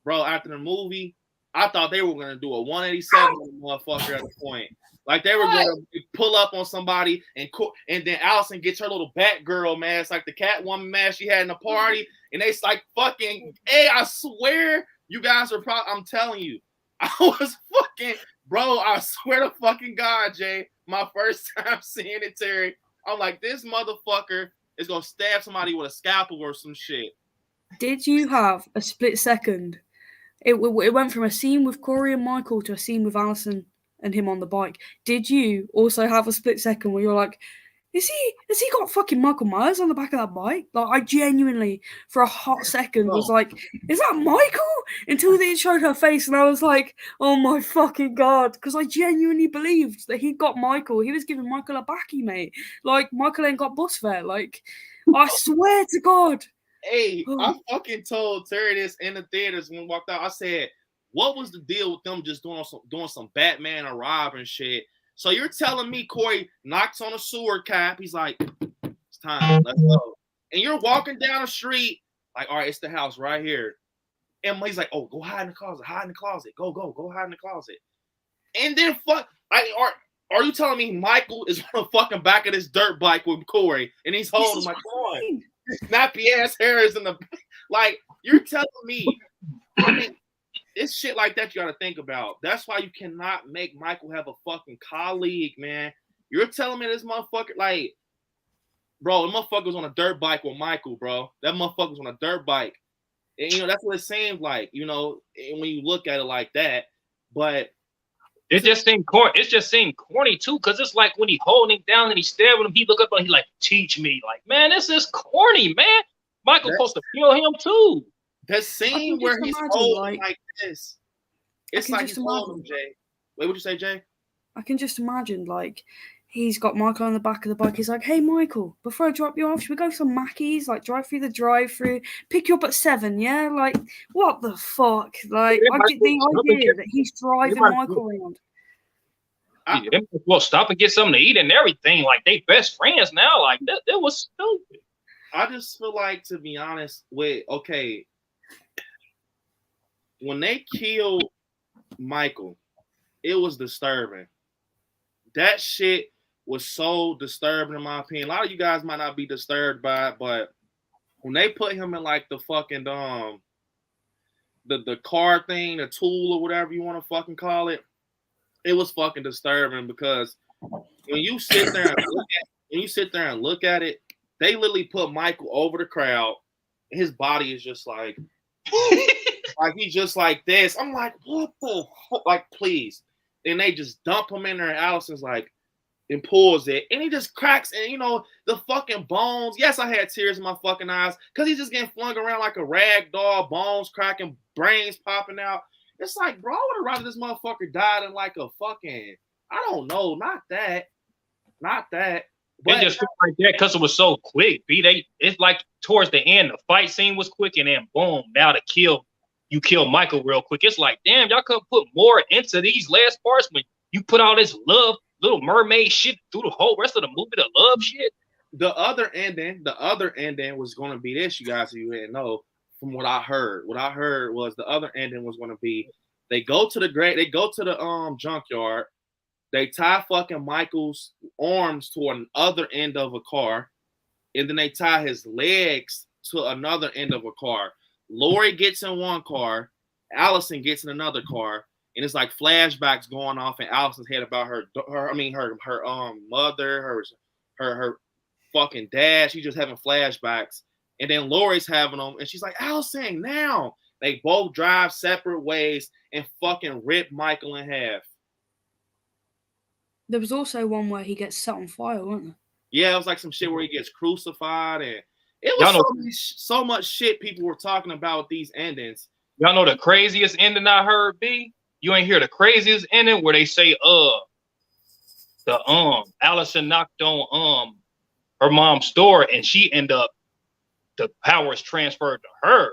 bro, after the movie, I thought they were going to do a 187 motherfucker at the point. Like they were going to pull up on somebody and then Allison gets her little Batgirl mask, like the Catwoman mask she had in the party, And it's like fucking, hey, I swear you guys are probably, I'm telling you, I was fucking, bro, I swear to fucking God, Jay, my first time seeing it, Terry, I'm like, this motherfucker is gonna stab somebody with a scalpel or some shit. Did you have a split second? It went from a scene with Corey and Michael to a scene with Allison and him on the bike. Did you also have a split second where you're like, has he got fucking Michael Myers on the back of that bike? Like, I genuinely, for a hot second, was like, is that Michael? Until they showed her face, and I was like, oh my fucking God. Because I genuinely believed that he'd got Michael. He was giving Michael a backy, mate. Like, Michael ain't got bus fare. Like, I swear to God. Hey, I fucking told Terry this in the theaters when we walked out. I said, what was the deal with them just doing some Batman or Robin shit? So you're telling me Corey knocks on a sewer cap. He's like, it's time. Let's go. And you're walking down the street like, all right, it's the house right here. And he's like, oh, go hide in the closet. Hide in the closet. Go hide in the closet. And then are you telling me Michael is on the fucking back of this dirt bike with Corey and he's holding my coin? Snappy ass hair is in the like. You're telling me, I mean, it's shit like that you got to think about. That's why you cannot make Michael have a fucking colleague, man. You're telling me this motherfucker, like, bro, the motherfucker was on a dirt bike with Michael, bro. That motherfucker was on a dirt bike, and that's what it seems like, when you look at it like that. But it just seemed corny. It's just seemed corny too, because it's like when he holding him down and he's stabbing him, he look up and he like, teach me. Like, man, this is corny, man. Michael's supposed to kill him too. The scene where he's holding like this, it's like he's holding him, Jay. Wait, what'd you say, Jay? I can just imagine, like, he's got Michael on the back of the bike. He's like, hey, Michael, before I drop you off, should we go to some Mackey's? Like, drive through the drive-through, pick you up at 7, yeah? Like, what the fuck? Like, I get the idea that he's driving Michael around. Well, stop and get something to eat and everything. Like, they best friends now. Like, that was stupid. I just feel like, to be honest, when they killed Michael, it was disturbing. That shit was so disturbing in my opinion. A lot of you guys might not be disturbed by it, but when they put him in like the fucking the car thing, the tool or whatever you want to fucking call it, it was fucking disturbing because when you sit there and look at it, they literally put Michael over the crowd. And his body is just like, like he's just like this. I'm like, what the fuck? Like, please. And they just dump him in there, and Allison's like, and pulls it, and he just cracks, and the fucking bones. Yes, I had tears in my fucking eyes because he's just getting flung around like a rag doll, bones cracking, brains popping out. It's like, bro, I would have rather this motherfucker died in like a fucking, I don't know, not that. It just felt like that because it was so quick. It's like towards the end, the fight scene was quick, and then boom, now you kill Michael real quick. It's like, damn, y'all couldn't put more into these last parts when you put all this love, Little Mermaid shit through the whole rest of the movie, the love shit. The other ending was going to be this, you guys, if you didn't know, from what I heard. What I heard was the other ending was going to be they go to the junkyard. They tie fucking Michael's arms to another end of a car, and then they tie his legs to another end of a car. Lori gets in one car, Allison gets in another car, and it's like flashbacks going off in Allison's head about her mother, her fucking dad. She's just having flashbacks, and then Lori's having them, and she's like, Allison, now. They both drive separate ways and fucking rip Michael in half. There was also one where he gets set on fire, wasn't there? Yeah, it was like some shit where he gets crucified, and it was so much shit people were talking about with these endings. Y'all know the craziest ending I heard be? You ain't hear the craziest ending where they say Allison knocked on her mom's door and she end up the powers transferred to her.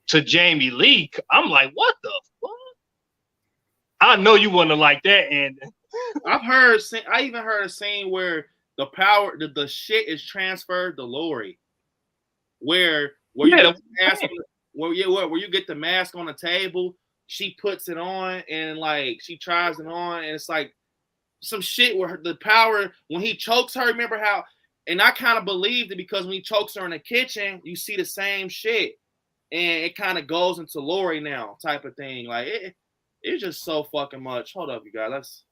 To Jamie Lee. I'm like, what the fuck? I know you wouldn't have liked that ending. I even heard a scene where the power, the shit is transferred to Lori, where you get the mask where you get the mask on the table, she puts it on and like she tries it on, and it's like some shit where the power when he chokes her. Remember how And I kind of believed it because when he chokes her in the kitchen, you see the same shit. And it kind of goes into Lori now type of thing. Like, it's just so fucking much. Hold up, you guys.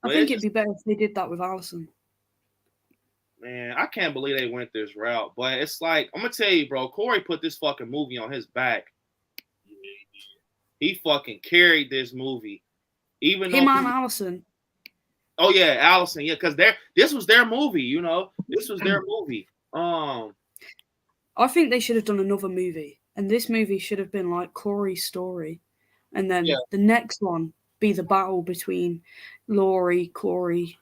I think it'd be better if they did that with Allison. Man, I can't believe they went this route. But it's like, I'm going to tell you, bro, Corey put this fucking movie on his back. He fucking carried this movie. Even him and Allison. Oh yeah, Allison. Yeah, because this was their movie. You know, this was their movie. I think they should have done another movie, and this movie should have been like Corey's story, and then the next one be the battle between Laurie, Corey,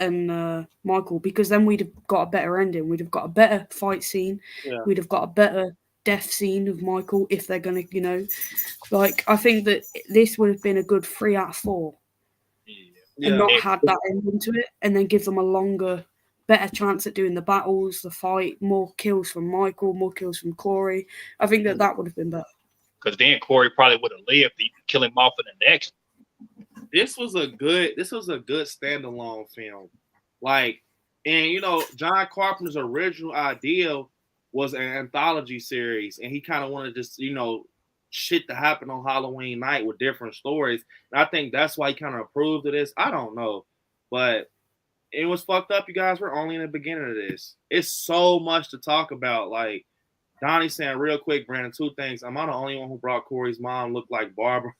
and Michael, because then we'd have got a better ending. We'd have got a better fight scene. Yeah. We'd have got a better death scene of Michael if they're gonna, like, I think that this would have been a good 3 out of 4. And not had that ending to it, and then give them a longer, better chance at doing the battles, the fight, more kills from Michael, more kills from Corey. I think that would have been better. Because then Corey probably would have lived to kill him off in the next. This was a good standalone film. Like, and John Carpenter's original idea was an anthology series, and he kind of wanted just, shit to happen on Halloween night with different stories. And I think that's why he kind of approved of this. I don't know. But it was fucked up, you guys. We're only in the beginning of this. It's so much to talk about. Like, Donnie saying real quick, Brandon, 2 things. Am I the only one who brought Corey's mom look like Barbara?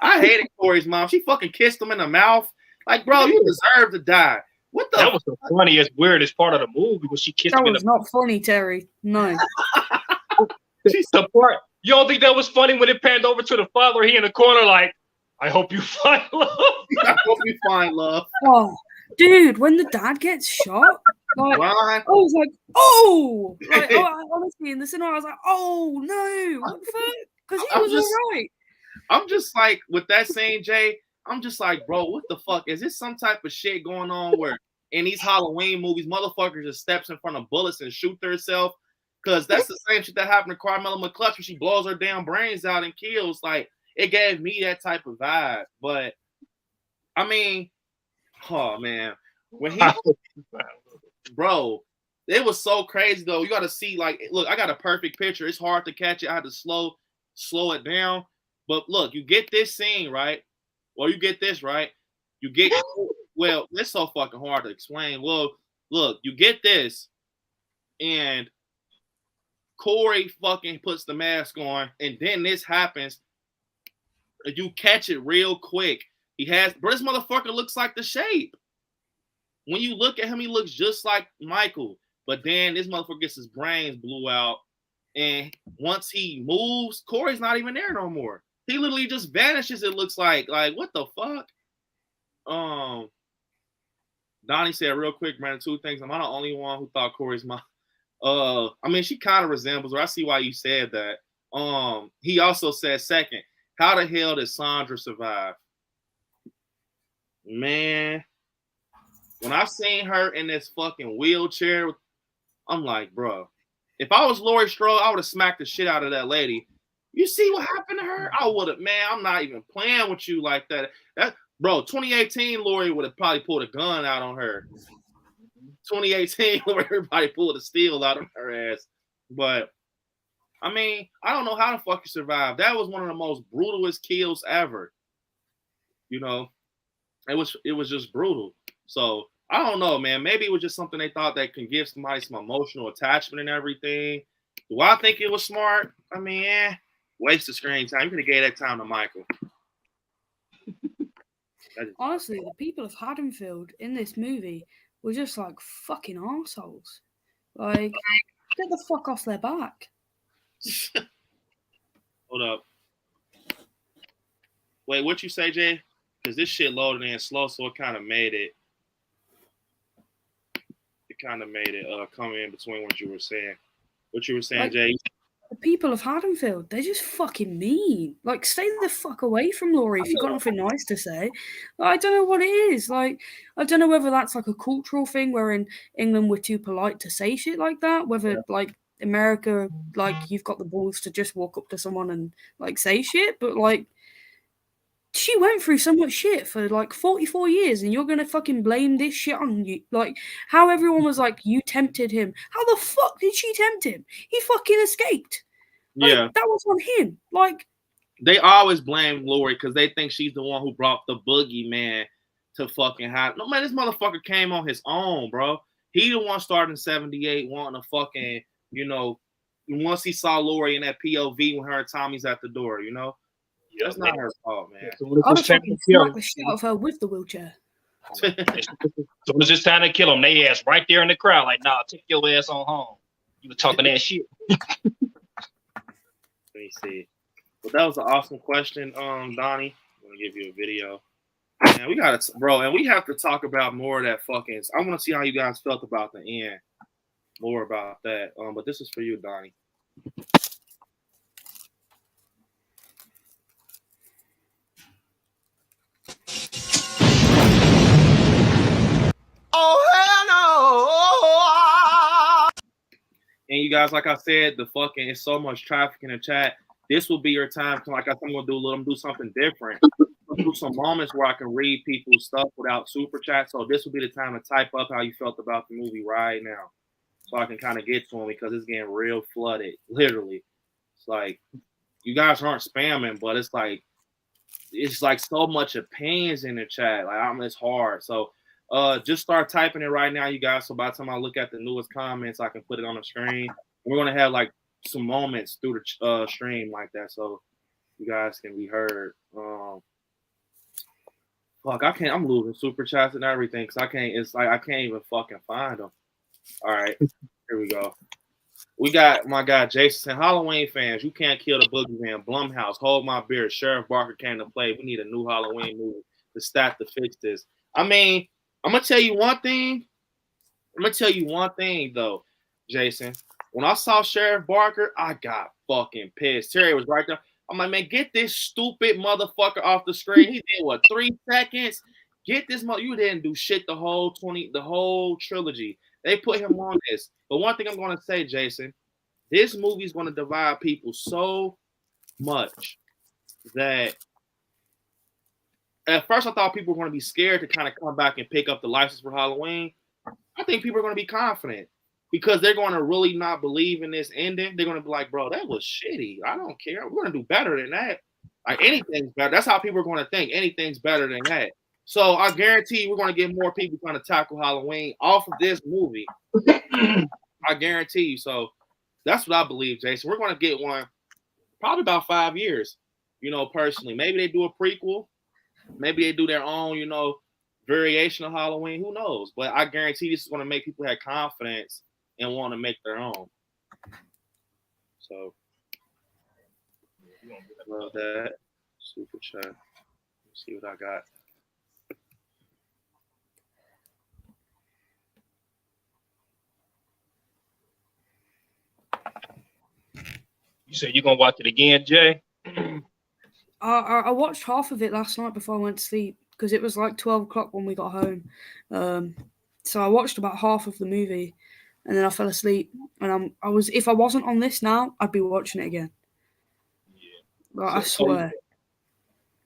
I hated Corey's mom. She fucking kissed him in the mouth. Like, bro, you deserve to die. What the? That was the funniest, weirdest part of the movie when she kissed him in the mouth. That was not funny, Terry. No. The part. You don't think that was funny when it panned over to the father? He in the corner like, I hope you find love. I hope you find love. Oh, dude, when the dad gets shot, like, I was like, oh! Like, honestly, in the cinema, I was like, oh, no. What the fuck? Because he was all right. I'm just like, with that scene, Jay, I'm just like, bro, what the fuck? Is this some type of shit going on where in these Halloween movies, motherfuckers just steps in front of bullets and shoot herself? Because that's the same shit that happened to Carmela McClutch when she blows her damn brains out and kills. Like, it gave me that type of vibe. But, I mean, oh, man. When he, bro, it was so crazy, though. You got to see, like, look, I got a perfect picture. It's hard to catch it. I had to slow it down. But, look, you get this scene, right? Well, you get this, right? You get, well, it's so fucking hard to explain. Well, look, you get this, and Corey fucking puts the mask on, and then this happens. You catch it real quick. But this motherfucker looks like the Shape. When you look at him, he looks just like Michael. But then this motherfucker gets his brains blew out, and once he moves, Corey's not even there no more. He literally just vanishes. It looks like what the fuck? Donnie said real quick, man, 2 things. Am I the only one who thought Corey's mom? I mean, she kind of resembles her. I see why you said that. He also said, second, how the hell did Sandra survive? Man, when I seen her in this fucking wheelchair, I'm like, bro, if I was Laurie Strode, I would have smacked the shit out of that lady. You see what happened to her? I would have, man, I'm not even playing with you like that. Bro, 2018, Laurie would have probably pulled a gun out on her. 2018, where everybody pulled a steel out of her ass. But, I mean, I don't know how the fuck you survived. That was one of the most brutalest kills ever. It was just brutal. So, I don't know, man. Maybe it was just something they thought that can give somebody some emotional attachment and everything. Do I think it was smart? I mean, waste of screen time. You could have gave that time to Michael. Honestly, the people of Haddonfield in this movie were just like fucking arseholes. Like, get the fuck off their back. Hold up. Wait, what you say, Jay? Because this shit loaded in slow, so it kind of made it. Come in between what you were saying. What you were saying, like, Jay? The people of Haddonfield, they're just fucking mean. Like, stay the fuck away from Laurie if you've got nothing nice to say. Like, I don't know what it is. Like, I don't know whether that's like a cultural thing where in England we're too polite to say shit like that. Whether like America, like, you've got the balls to just walk up to someone and like say shit. But like, she went through so much shit for like 44 years, and you're gonna fucking blame this shit on you? Like, how everyone was like, you tempted him. How the fuck did she tempt him? He fucking escaped. Like, Yeah. that was on him. Like, they always blame Lori because they think she's the one who brought the boogeyman to fucking hide. No, man, this motherfucker came on his own, bro. He the one started in 78 wanting to fucking, you know, once he saw Lori in that POV when her and Tommy's at the door, you know? That's not her fault, man. I would fucking smack the shit out of her with the wheelchair. So it's just time to kill him. They ass right there in the crowd, like, nah, take your ass on home. You were talking that shit. Let me see. But that was an awesome question, Donnie. I'm gonna give you a video. And we gotta, bro, and we have to talk about more of that fucking. I want to see how you guys felt about the end. More about that. But this is for you, Donnie. Oh, hell no! And you guys, like I said, the fucking, it's so much traffic in the chat. This will be your time to, like I said, I'm gonna do something different. Do some moments where I can read people's stuff without super chat. So this will be the time to type up how you felt about the movie right now, so I can kind of get to them because it's getting real flooded. Literally, it's like you guys aren't spamming, but it's like so much opinions in the chat. Like it's hard. So just start typing it right now, you guys. So by the time I look at the newest comments, I can put it on the screen. We're gonna have like some moments through the stream like that, so you guys can be heard. Fuck, I can't. I'm losing super chats and everything because I can't. It's like I can't even fucking find them. All right, here we go. We got my guy Jason saying, Halloween fans, you can't kill the boogeyman. Blumhouse, hold my beer. Sheriff Barker came to play. We need a new Halloween movie to start to fix this. I mean, I'm gonna tell you one thing. Though, Jason. When I saw Sheriff Barker, I got fucking pissed. Terry was right there. I'm like, man, get this stupid motherfucker off the screen. He did what, 3 seconds? Get this mother. You didn't do shit the whole trilogy. They put him on this. But one thing I'm gonna say, Jason, this movie's gonna divide people so much that at first I thought people were gonna be scared to kind of come back and pick up the license for Halloween. I think people are gonna be confident because they're gonna really not believe in this ending. They're gonna be like, bro, that was shitty. I don't care. We're gonna do better than that. Like anything's better. That's how people are gonna think. Anything's better than that. So I guarantee we're gonna get more people trying to tackle Halloween off of this movie. I guarantee you. So that's what I believe, Jason. We're gonna get one probably about 5 years. You know, personally, maybe they do a prequel. Maybe they do their own, you know, variation of Halloween. Who knows? But I guarantee this is gonna make people have confidence and want to make their own. So love that. Super chat. Let's see what I got. You said you're gonna watch it again, Jay? I watched half of it last night before I went to sleep because it was like 12 o'clock when we got home. So I watched about half of the movie and then I fell asleep. And if I wasn't on this now, I'd be watching it again. Yeah. Like, I swear.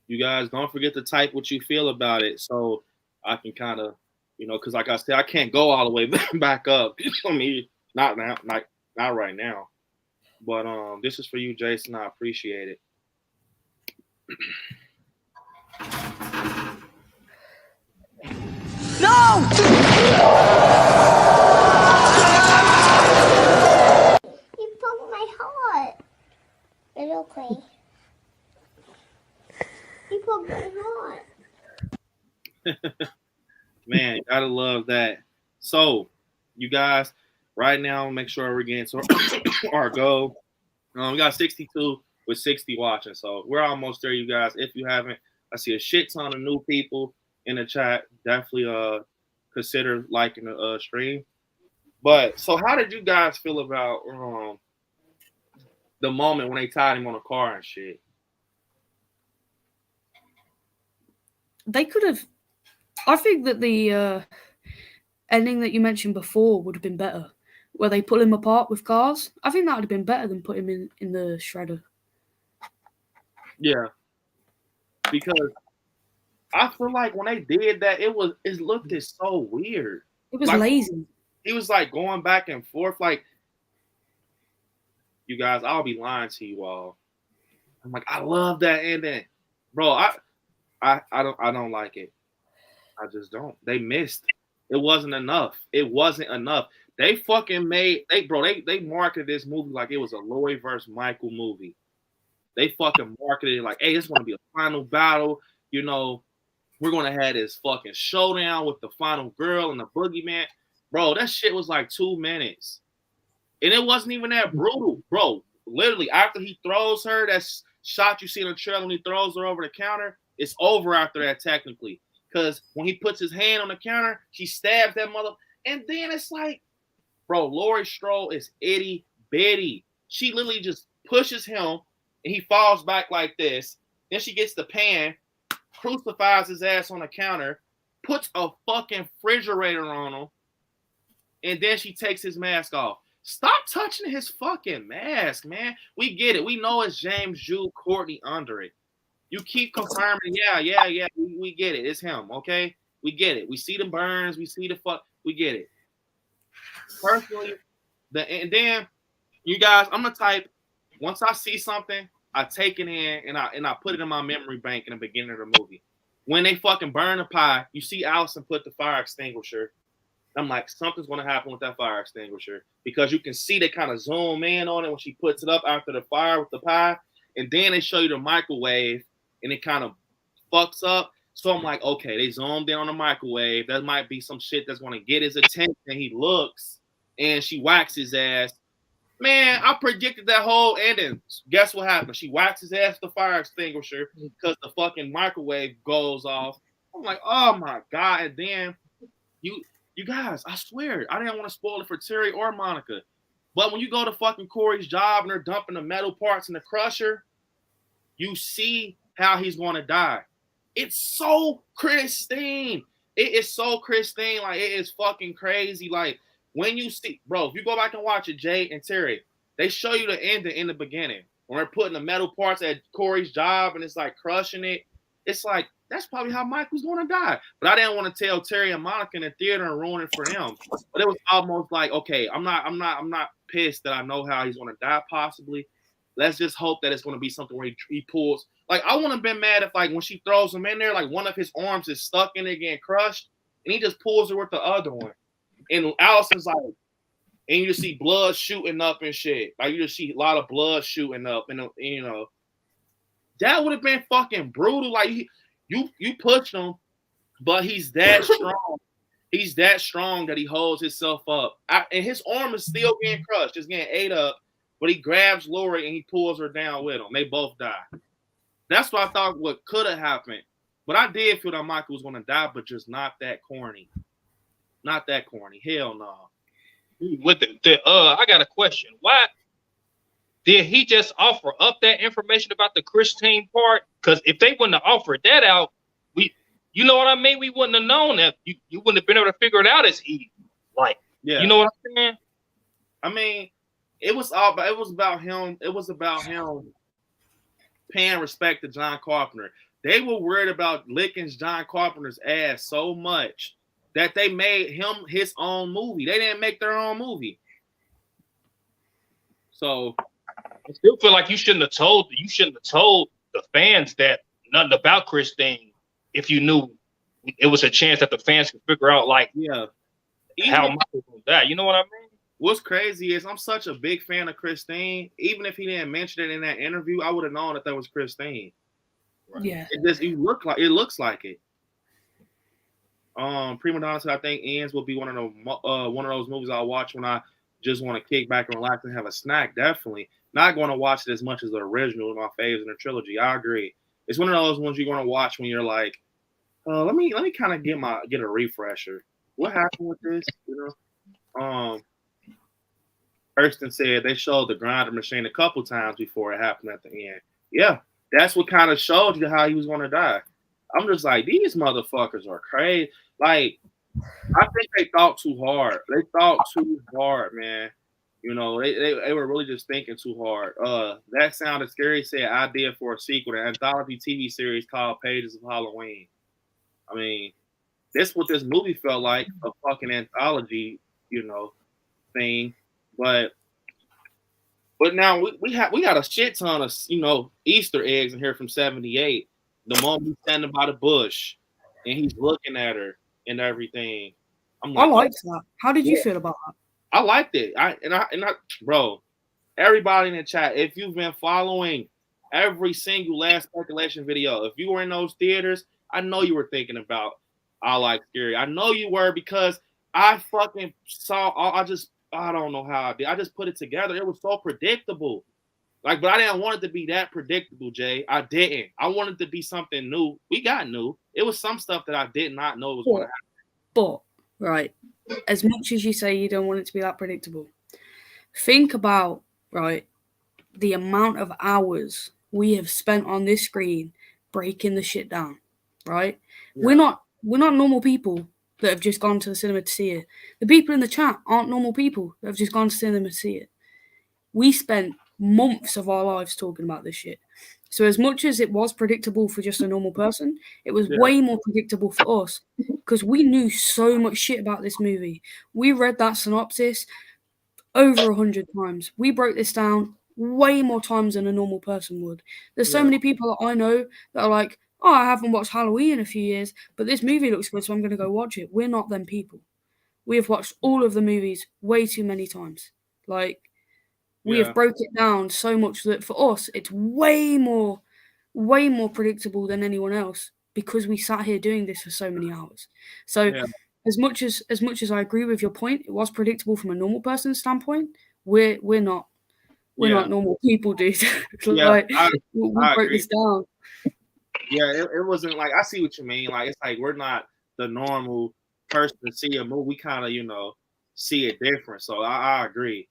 You guys don't forget to type what you feel about it, so I can kind of, you know, because like I said, I can't go all the way back up. I mean, not now, not right now. But this is for you, Jason. I appreciate it. No! You broke my heart. It's okay. You broke my heart. Man, gotta love that. So, you guys, right now, make sure we're getting to our goal. We got 62 with 60 watching, so we're almost there, you guys. If you haven't, I see a shit ton of new people in the chat. Definitely consider liking the stream. But so, how did you guys feel about the moment when they tied him on a car and shit? They could have. I think that the ending that you mentioned before would have been better, where they pull him apart with cars. I think that would have been better than put him in the shredder. Yeah, because I feel like when they did that, it looked so weird. It was like, lazy. He was like going back and forth. Like, you guys, I'll be lying to you all. I'm like, I love that ending, bro. I don't like it. I just don't. They missed. It wasn't enough. It wasn't enough. They fucking they marketed this movie like it was a Laurie versus Michael movie. They fucking marketed it like, hey, it's gonna be a final battle. You know, we're gonna have this fucking showdown with the final girl and the boogeyman. Bro, that shit was like 2 minutes. And it wasn't even that brutal, bro. Literally, after he throws her, that shot you see in the trailer when he throws her over the counter, it's over after that technically. Because when he puts his hand on the counter, she stabs that mother. And then it's like, bro, Laurie Strode is itty bitty. She literally just pushes him and he falls back like this. Then she gets the pan, crucifies his ass on the counter, puts a fucking refrigerator on him, and then she takes his mask off. Stop touching his fucking mask, man. We get it. We know it's James Jude Courtney under it. You keep confirming, yeah. We get it. It's him, okay? We get it. We see the burns. We see the fuck. We get it. Personally, and then you guys, I'm the type. Once I see something, I take it in and I put it in my memory bank in the beginning of the movie. When they fucking burn the pie, you see Allison put the fire extinguisher. I'm like, something's gonna happen with that fire extinguisher because you can see they kind of zoom in on it when she puts it up after the fire with the pie, and then they show you the microwave and it kind of fucks up. So I'm like, okay, they zoomed in on the microwave. That might be some shit that's gonna get his attention. He looks and she whacks his ass. Man, I predicted that whole ending. Guess what happened? She whacks his ass with the fire extinguisher because the fucking microwave goes off. I'm like, oh my God. And then you guys, I swear, I didn't want to spoil it for Terry or Monica. But when you go to fucking Corey's job and they're dumping the metal parts in the crusher, you see how he's going to die. It's so Christine. It is so Christine. Like, it is fucking crazy. Like, when you see, bro, if you go back and watch it, Jay and Terry, they show you the ending in the beginning. When they're putting the metal parts at Corey's job and it's like crushing it. It's like, that's probably how Mike was going to die. But I didn't want to tell Terry and Monica in the theater and ruin it for him. But it was almost like, okay, I'm not pissed that I know how he's going to die possibly. Let's just hope that it's going to be something where he pulls. Like, I wouldn't have been mad if, like, when she throws him in there, like, one of his arms is stuck in it getting crushed, and he just pulls her with the other one. And Allison's like, and you just see blood shooting up and shit. Like, you just see a lot of blood shooting up, and you know, that would have been fucking brutal. Like, you pushed him, but he's that strong. He's that strong that he holds himself up. And his arm is still getting crushed, just getting ate up. But he grabs Lori and he pulls her down with him. They both die. That's what I thought what could have happened. But I did feel that Michael was going to die, but just not that corny. Not that corny. Hell no. With I got a question. Why did he just offer up that information about the Christine part? Because if they wouldn't have offered that out, you know what I mean? We wouldn't have known that. You wouldn't have been able to figure it out as easy. Like, yeah. You know what I'm saying? I mean, it was about him. It was about him paying respect to John Carpenter. They were worried about licking John Carpenter's ass so much that they made him his own movie. They didn't make their own movie. So I still feel like you shouldn't have told the fans that nothing about Christine if you knew it was a chance that the fans could figure out, like, how Michael was gonna die. You know what I mean? What's crazy is I'm such a big fan of Christine. Even if he didn't mention it in that interview, I would have known that was Christine. Right. Yeah. It looks like it. Prima Donna said, I think Ends will be one of those movies I'll watch when I just want to kick back and relax and have a snack. Definitely not going to watch it as much as the original, my faves in the trilogy. I agree. It's one of those ones you're going to watch when you're like, let me kind of get a refresher. What happened with this? You know, Hurston said they showed the grinder machine a couple times before it happened at the end. Yeah, that's what kind of showed you how he was going to die. I'm just like, these motherfuckers are crazy. Like, I think they thought too hard. They thought too hard, man. You know, they were really just thinking too hard. That sounded scary. Said idea for a sequel, an anthology TV series called Pages of Halloween. I mean, that's what this movie felt like, a fucking anthology, thing. But now we got a shit ton of Easter eggs in here from '78. The moment he's standing by the bush and he's looking at her and everything. I'm I like, liked that. How did you feel about that? I liked it. Bro, everybody in the chat, if you've been following every single last speculation video, if you were in those theaters, I know you were thinking about I Like Scary. I know you were because I fucking saw. I don't know how I did. I just put it together. It was so predictable. But I didn't want it to be that predictable, Jay. I didn't. I wanted it to be something new. We got new. It was some stuff that I did not know was going to happen. But, right, as much as you say you don't want it to be that predictable, think about, right, the amount of hours we have spent on this screen breaking the shit down, right? Yeah. We're not normal people that have just gone to the cinema to see it. The people in the chat aren't normal people that have just gone to cinema to see it. We spent months of our lives talking about this shit. So as much as it was predictable for just a normal person, it was way more predictable for us because we knew so much shit about this movie. We read that synopsis over 100 times. We broke this down way more times than a normal person would. There's so many people that I know that are like, oh, I haven't watched Halloween in a few years, but this movie looks good, so I'm going to go watch it. We're not them people. We have watched all of the movies way too many times. We have broke it down so much that for us, it's way more predictable than anyone else because we sat here doing this for so many hours. So as much as I agree with your point, it was predictable from a normal person's standpoint. We're not normal people, dude. We broke this down. Yeah, it wasn't like I see what you mean. It's like we're not the normal person to see a movie. We kind of see it different. So I agree.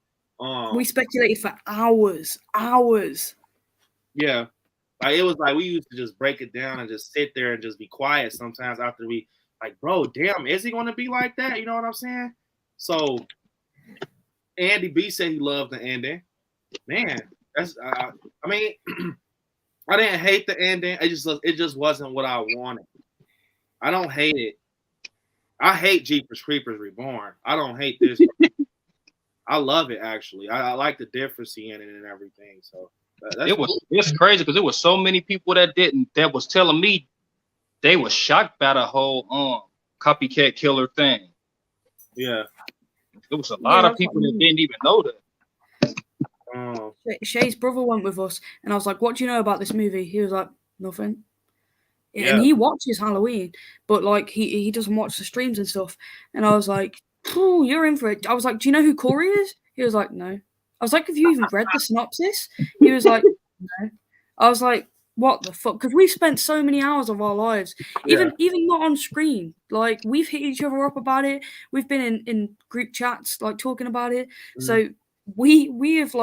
We speculated for hours. Yeah, it was like we used to just break it down and just sit there and just be quiet sometimes after we bro, damn, is he going to be like that? You know what I'm saying? So Andy B said he loved the ending. Man, that's I mean, I didn't hate the ending. It just wasn't what I wanted. I don't hate it. I hate Jeepers Creepers Reborn. I don't hate this. I love it actually. I like the difference in it and everything. So it's crazy because there was so many people that was telling me they were shocked by the whole copycat killer thing. Yeah, there was a lot of people that didn't even know that. Shay's brother went with us, and I was like, "What do you know about this movie?" He was like, "Nothing." Yeah. And he watches Halloween, but he doesn't watch the streams and stuff. And I was like, "You're in for it." I was like, "Do you know who Corey is?" He was like, "No." I was like, "Have you even read the synopsis?" He was like, "No." I was like, "What the fuck?" Because we've spent so many hours of our lives, even not on screen. We've hit each other up about it. We've been in group chats talking about it. So we have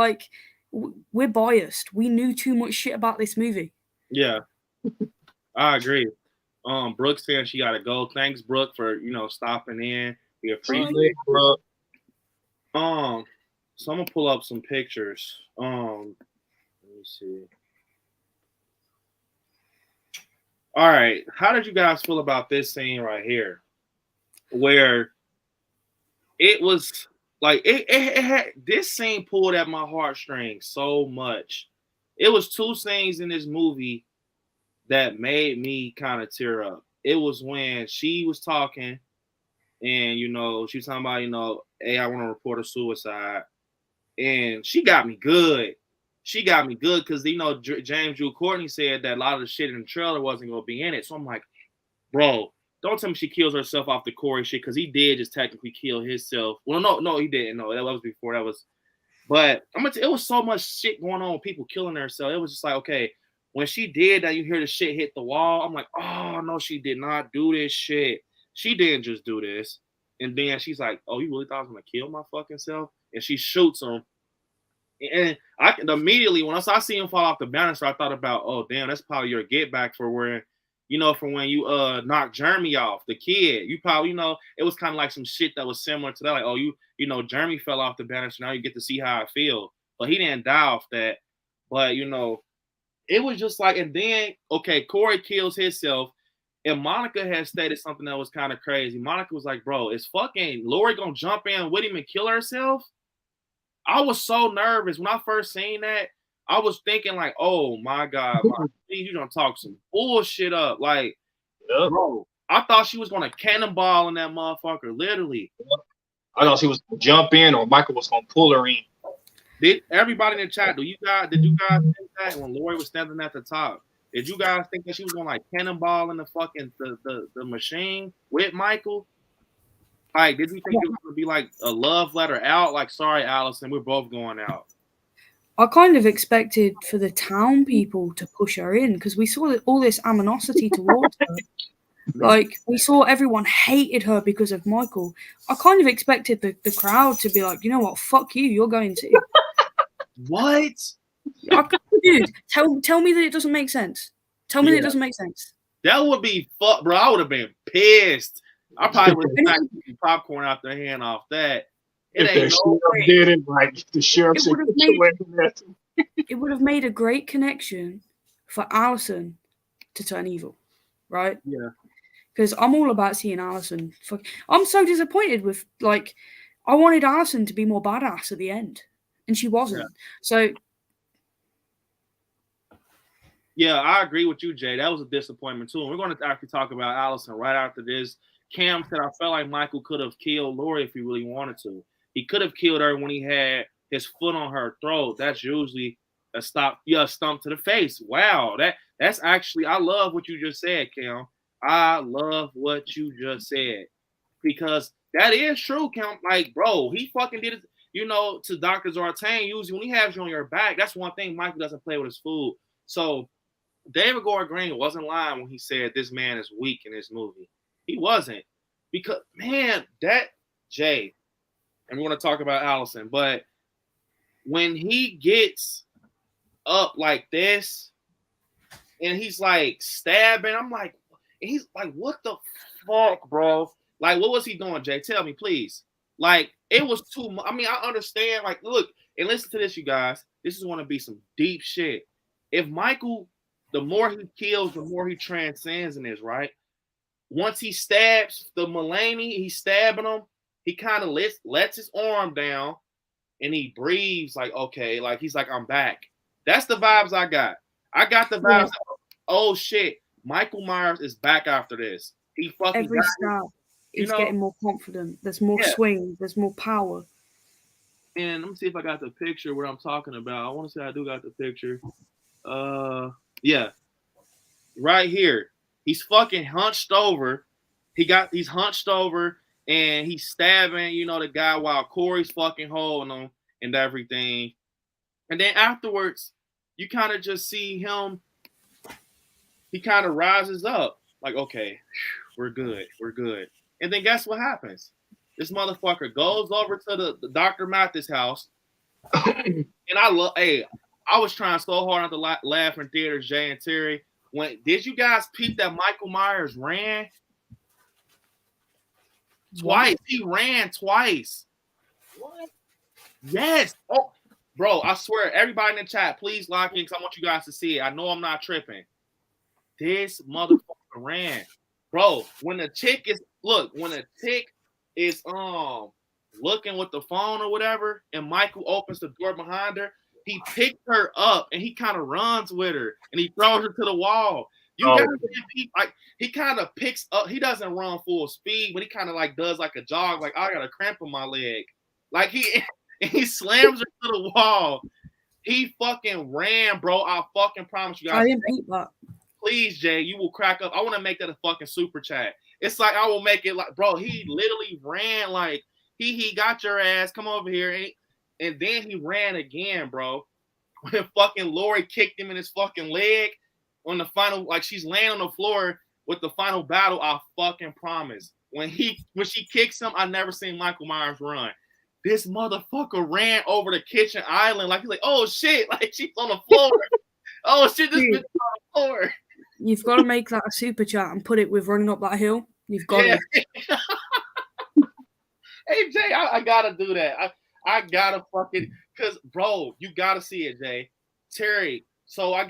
we're biased. We knew too much shit about this movie. Yeah, I agree. Brooke said she gotta go. Thanks, Brooke, for stopping in. We appreciate it, Brooke. So I'm gonna pull up some pictures. Let me see. All right, how did you guys feel about this scene right here, where it was it had this scene pulled at my heartstrings so much. It was two scenes in this movie that made me kind of tear up. It was when she was talking and, she was talking about, hey, I want to report a suicide. And she got me good. She got me good because, James Drew Courtney said that a lot of the shit in the trailer wasn't going to be in it. So I'm like, bro, don't tell me she kills herself off the Corey shit because he did just technically kill himself. Well, no, he didn't. No, that was before. But it was so much shit going on with people killing themselves. It was just like, okay, when she did that, you hear the shit hit the wall. I'm like, oh, no, she did not do this shit. She didn't just do this. And then she's like, oh, you really thought I was going to kill my fucking self? And she shoots him. And I immediately, when I see him fall off the banister, I thought about, oh, damn, that's probably your get back for where, for when you knocked Jeremy off, the kid. You probably, it was kind of like some shit that was similar to that. Like, oh, Jeremy fell off the banister. Now you get to see how I feel. But he didn't die off that. But, it was just like, and then, okay, Corey kills himself. And Monica had stated something that was kind of crazy. Monica was like, bro, is fucking Lori gonna jump in with him and kill herself? I was so nervous when I first seen that. I was thinking like, oh my God, you gonna talk some bullshit up. Like, bro, I thought she was gonna cannonball in that motherfucker, literally. I thought she was gonna jump in or Michael was gonna pull her in. Did everybody in the chat, did you guys think that when Lori was standing at the top? Did you guys think that she was gonna like cannonball in the fucking the machine with Michael? Like, did you think it was gonna be like a love letter out? Like, sorry, Allison, we're both going out. I kind of expected for the town people to push her in because we saw all this animosity towards her. Like, we saw everyone hated her because of Michael. I kind of expected the crowd to be like, you know what, fuck you, you're going to. What? Dude, tell me that it doesn't make sense. Tell me that it doesn't make sense. That would be fuck, bro. I would have been pissed. I probably would have knocked popcorn out their hand off that. If the sheriff did it, like the sheriff said, it would have made a great connection for Allison to turn evil, right? Yeah. Because I'm all about seeing Allison. I'm so disappointed with, like, I wanted Allison to be more badass at the end, and she wasn't. Yeah. So. Yeah, I agree with you, Jay. That was a disappointment too. And we're going to actually talk about Allison right after this. Cam said, I felt like Michael could have killed Lori if he really wanted to. He could have killed her when he had his foot on her throat. That's usually a stump to the face. Wow, that's actually, I love what you just said, Cam. I love what you just said because that is true, Cam. Like, bro, he fucking did it. You know, to Dr. Zartan, usually when he has you on your back, that's one thing Michael doesn't play with his food. So David Gordon Green wasn't lying when he said this man is weak in this movie. He wasn't. Because, man, that Jay, and we're going to talk about Allison, but when he gets up like this and he's like stabbing, I'm like, he's like, what the fuck, bro? Like, what was he doing, Jay? Tell me, please. Like, it was too much. I mean, I understand. Like, look, and listen to this, you guys. This is going to be some deep shit. If Michael, the more he kills, the more he transcends in this, right? Once he stabs the Mulaney, he's stabbing him. He kind of lets his arm down and he breathes like, okay, like he's like, I'm back. That's the vibes I got. I got the vibes. Yeah. Oh shit, Michael Myers is back after this. He fucking every stab. He's getting more confident. There's more swing. There's more power. And let me see if I got the picture where I'm talking about. I want to say I do got the picture. Yeah, right here. He's fucking hunched over. He's hunched over and he's stabbing, you know, the guy while Corey's fucking holding him and everything. And then afterwards, you kind of just see him. He kind of rises up like, okay, we're good. We're good. And then guess what happens? This motherfucker goes over to the Dr. Mathis house. And I was trying so hard not to laugh in theaters, Jay and Terry. Did you guys peep that Michael Myers ran? Twice. He ran twice. What? Yes. Oh, bro, I swear, everybody in the chat, please lock in because I want you guys to see it. I know I'm not tripping. This motherfucker ran. Bro, when the chick is looking with the phone or whatever, and Michael opens the door behind her, he picks her up and he kind of runs with her and he throws her to the wall. He kind of picks up. He doesn't run full speed, but he kind of like does like a jog. Like, I got a cramp in my leg. Like he slams her to the wall. He fucking ran, bro. I fucking promise you guys. I didn't peep that. Please, Jay, you will crack up. I want to make that a fucking super chat. It's like I will make it like, bro. He literally ran like he got your ass. Come over here. And then he ran again, bro. When fucking Lori kicked him in his fucking leg on the final, like she's laying on the floor with the final battle, I fucking promise. When she kicks him, I never seen Michael Myers run. This motherfucker ran over the kitchen island like he's like, oh shit, like she's on the floor. Oh shit, this bitch is on the floor. You've got to make that a super chat and put it with running up that hill. You've got to. Hey Jay, I gotta do that. I gotta fucking, cause bro, you gotta see it, Jay. Terry. So I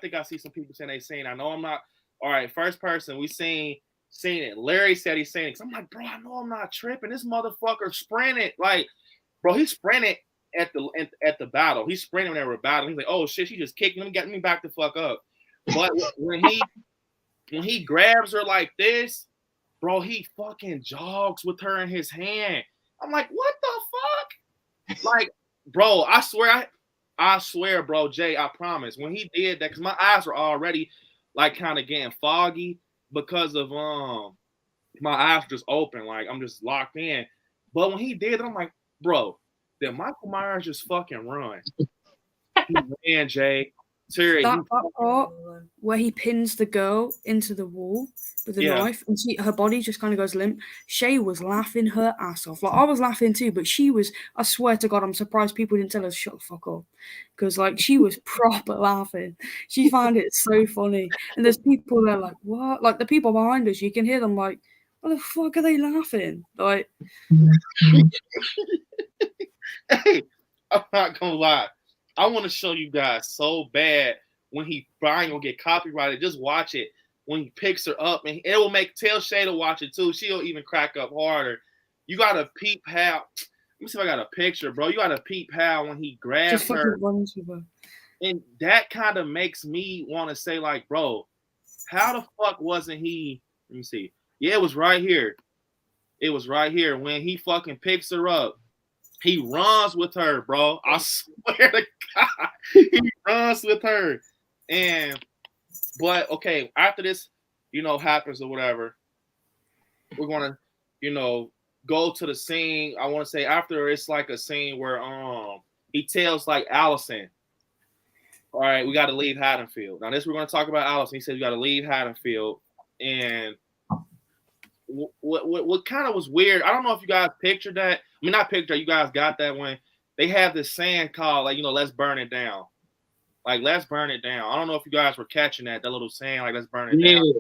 think I see some people saying they seen. I know I'm not all right, first person, we seen it. Larry said he seen it. I'm like, bro, I know I'm not tripping. This motherfucker sprinted. Like, bro, he sprinted at the battle. He sprinted when they were battling. He's like, oh shit, she just kicked me. Get me back the fuck up. But when he grabs her like this, bro, he fucking jogs with her in his hand. I'm like, what the fuck? Like, bro, I swear, bro, Jay, I promise. When he did that, because my eyes were already like kind of getting foggy because of my eyes just open, like I'm just locked in. But when he did it, I'm like, bro, did Michael Myers just fucking run? He ran, Jay. Terry, that part where he pins the girl into the wall with the knife and her body just kind of goes limp. Shay was laughing her ass off. Like, I was laughing too, but she was, I swear to God, I'm surprised people didn't tell her shut the fuck up, because like she was proper laughing. She found it so funny. And there's people that are like, what? Like the people behind us, you can hear them like, what the fuck are they laughing? Like, hey, I'm not gonna lie. I want to show you guys so bad when he finally gonna get copyrighted. Just watch it when he picks her up, and it will tell Shay to watch it too. She'll even crack up harder. You gotta peep how. Let me see if I got a picture, bro. You gotta peep how when he grabs her, and that kind of makes me want to say, like, bro, how the fuck wasn't he? Let me see. Yeah, it was right here. It was right here when he fucking picks her up. He runs with her, bro. I swear to God, he runs with her. But okay, after this, happens or whatever, we're gonna, go to the scene. I want to say after it's like a scene where he tells like Allison, all right, we got to leave Haddonfield. Now this we're gonna talk about Allison. He says we got to leave Haddonfield, and what kind of was weird, I don't know if you guys pictured that. I mean, not picture, you guys got that when they have this saying called, like, let's burn it down. Like, let's burn it down. I don't know if you guys were catching that little saying, like, let's burn it down.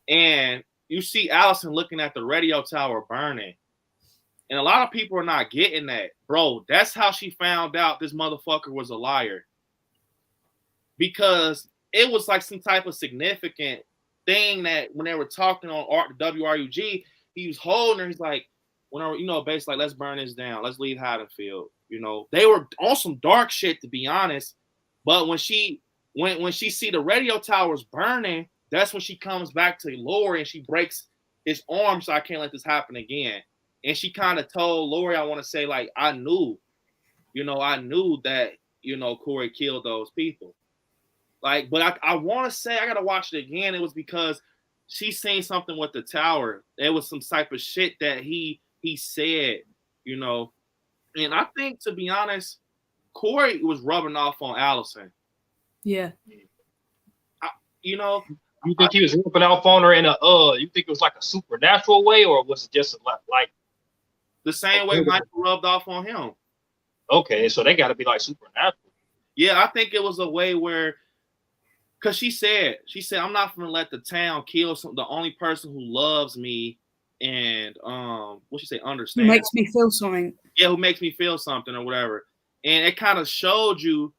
And you see Allison looking at the radio tower burning. And a lot of people are not getting that. Bro, that's how she found out this motherfucker was a liar. Because it was like some type of significant thing that when they were talking on WRUG, he was holding her. He's like, basically like, let's burn this down. Let's leave Haddonfield. They were on some dark shit, to be honest. But when she see the radio towers burning, that's when she comes back to Lori and she breaks his arm. So I can't let this happen again. And she kind of told Lori, I want to say, like, I knew that, Corey killed those people. Like, but I want to say, I got to watch it again. It was because she seen something with the tower. There was some type of shit that he said, And I think, to be honest, Corey was rubbing off on Allison. Yeah. You think he was rubbing off on her in you think it was like a supernatural way, or was it just like the same way Michael rubbed off on him? Okay, so they got to be like supernatural. Yeah, I think it was a way where, because she said, I'm not going to let the town kill the only person who loves me and what she say, understand. Who makes me feel something. Yeah, who makes me feel something or whatever. And it kind of showed you,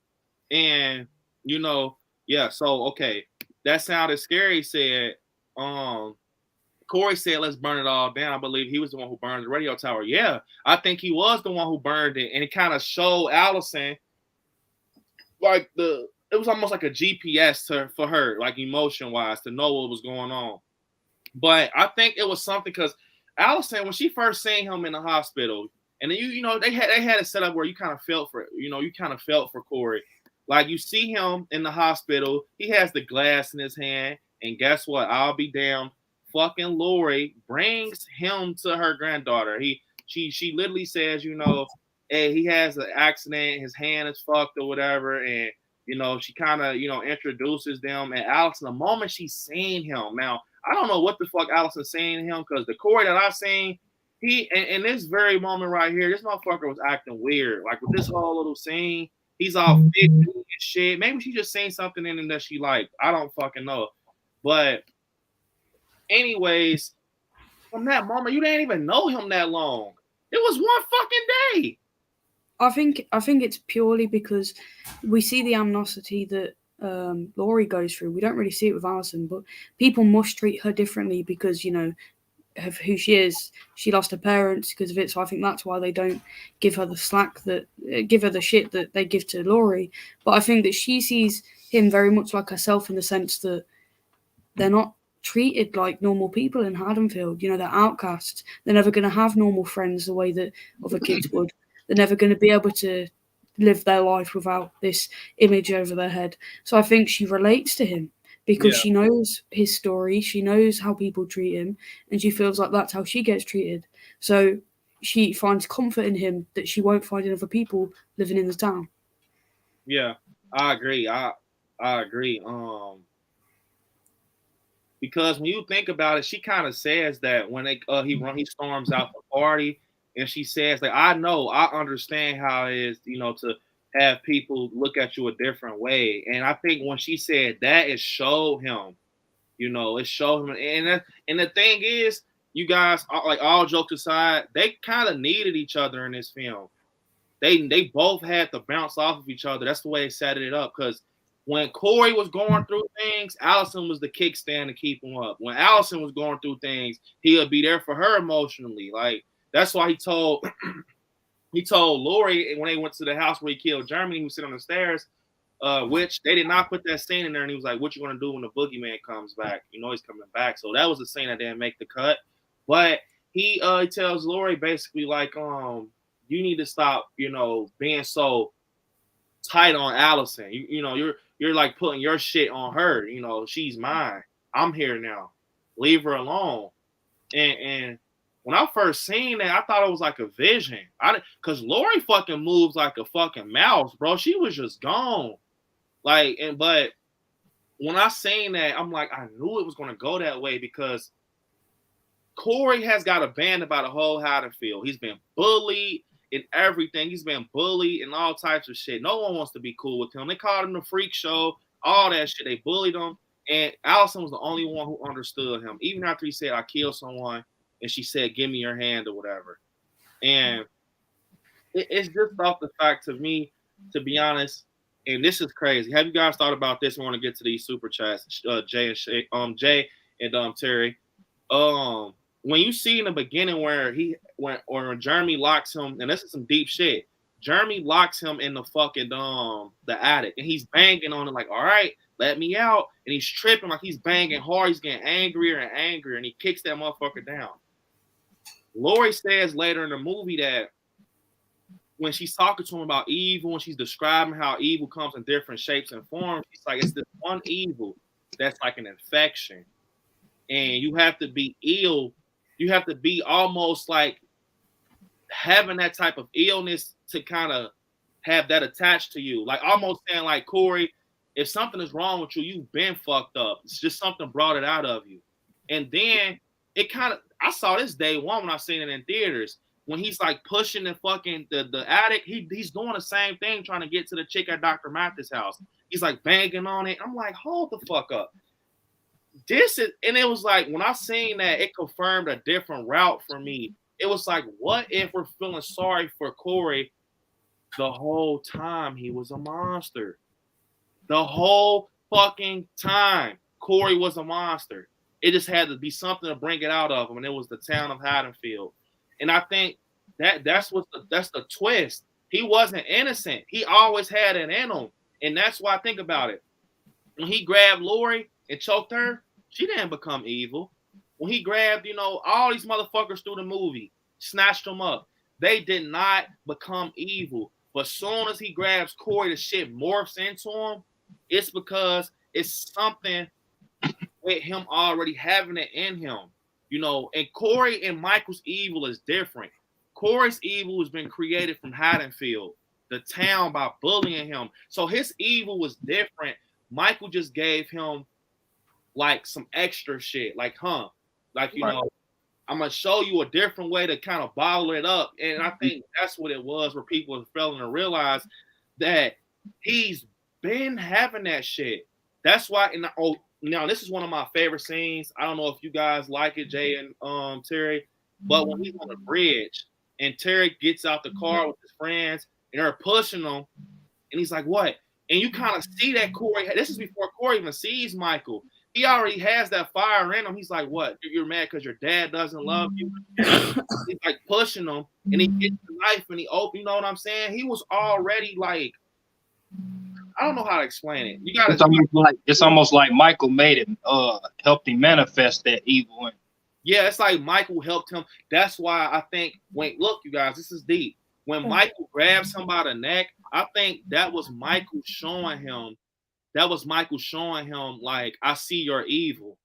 and yeah, so okay, that sounded scary. Said Corey said, let's burn it all down. I believe he was the one who burned the radio tower. Yeah, I think he was the one who burned it, and it kind of showed Allison like it was almost like a GPS for her, like emotion wise, to know what was going on. But I think it was something because Allison, when she first seen him in the hospital, and then they had it set up where you kind of felt for Corey. Like, you see him in the hospital, he has the glass in his hand, and guess what? I'll be damned. Fucking Lori brings him to her granddaughter. She literally says, hey, he has an accident, his hand is fucked or whatever, and she kind of introduces them. And Allison, the moment she's seen him, now I don't know what the fuck Allison's saying to him, because the Corey that I seen, he in this very moment right here, this motherfucker was acting weird. Like, with this whole little scene, he's all big and shit. Maybe she just seen something in him that she liked. I don't fucking know. But anyways, from that moment, you didn't even know him that long. It was one fucking day. I think it's purely because we see the animosity that Laurie goes through. We don't really see it with Allison, but people must treat her differently because, you know, of who she is. She lost her parents because of it, so I think that's why they don't give her the slack that give her the shit that they give to Laurie. But I think that she sees him very much like herself in the sense that they're not treated like normal people in Haddonfield. You know, they're outcasts. They're never going to have normal friends the way that other kids would. They're never going to be able to live their life without this image over their head. So I think she relates to him because she knows his story, she knows how people treat him, and she feels like that's how she gets treated. So she finds comfort in him that she won't find in other people living in the town. Yeah, I agree. I agree. Because when you think about it, she kind of says that when he storms out the party, and she says like, I understand how it is, you know, to have people look at you a different way. And I think when she said that, it showed him, you know, and the thing is, you guys, like all jokes aside, they kind of needed each other in this film. They both had to bounce off of each other. That's the way they set it up. Because when Corey was going through things, Allison was the kickstand to keep him up. When Allison was going through things, he would be there for her emotionally. Like that's why he told Lori when they went to the house where he killed Jeremy, he was sitting on the stairs, which they did not put that scene in there. And he was like, "What you gonna do when the boogeyman comes back? You know he's coming back." So that was a scene that didn't make the cut. But he tells Lori basically like, you need to stop, you know, being so tight on Allison. You know, you're like putting your shit on her. You know, she's mine. I'm here now. Leave her alone. And when I first seen that, I thought it was like a vision. Cause Lori fucking moves like a fucking mouse, bro. She was just gone. But when I seen that, I'm like, I knew it was gonna go that way because Corey has got abandoned by the whole Haddonfield. He's been bullied and everything. He's been bullied and all types of shit. No one wants to be cool with him. They called him the freak show, all that shit. They bullied him. And Allison was the only one who understood him. Even after he said, I killed someone, and she said, give me your hand or whatever. And it's just off the fact to me, to be honest, and this is crazy. Have you guys thought about this? I want to get to these super chats, Jay and Terry. When you see in the beginning when Jeremy locks him, and this is some deep shit. Jeremy locks him in the fucking the attic, and he's banging on it like, all right, let me out. And he's tripping like he's banging hard. He's getting angrier and angrier, and he kicks that motherfucker down. Lori says later in the movie that when she's talking to him about evil and she's describing how evil comes in different shapes and forms, she's like, it's this one evil that's like an infection. And you have to be ill. You have to be almost like having that type of illness to kind of have that attached to you. Like almost saying like, Corey, if something is wrong with you, you've been fucked up. It's just something brought it out of you. And then it kind of, I saw this day one when I seen it in theaters. When he's like pushing the fucking the attic, he's doing the same thing trying to get to the chick at Dr. Mathis' house. He's like banging on it. I'm like, hold the fuck up. And it was like when I seen that, it confirmed a different route for me. It was like, what if we're feeling sorry for Corey the whole time he was a monster? The whole fucking time Corey was a monster. It just had to be something to bring it out of him, and it was the town of Haddonfield. And I think that's the twist. He wasn't innocent. He always had it in him, and that's why I think about it. When he grabbed Lori and choked her, she didn't become evil. When he grabbed, all these motherfuckers through the movie, snatched them up, they did not become evil. But soon as he grabs Corey, the shit morphs into him. It's because it's something with him already having it in him. And Corey and Michael's evil is different. Corey's evil has been created from Haddonfield, the town, by bullying him. So his evil was different. Michael just gave him like some extra shit, like, I'm gonna show you a different way to kind of bottle it up. And I think that's what it was, where people are failing to realize that he's been having that shit. That's why. Now this is one of my favorite scenes. I don't know if you guys like it, Jay and Terry, but when he's on the bridge and Terry gets out the car with his friends and they're pushing him, and he's like, "What? And you kind of see that Corey, this is before Corey even sees Michael. He already has that fire in him. He's like, what? You're mad because your dad doesn't love you? He's like pushing him, and he gets the knife and he open. You know what I'm saying? He was already like, I don't know how to explain it. You got it's almost like Michael made it, helped him manifest that evil. Yeah, it's like Michael helped him. That's why I think look, you guys, this is deep. When Michael grabs him by the neck, I think that was Michael showing him. That was Michael showing him, like, I see your evil.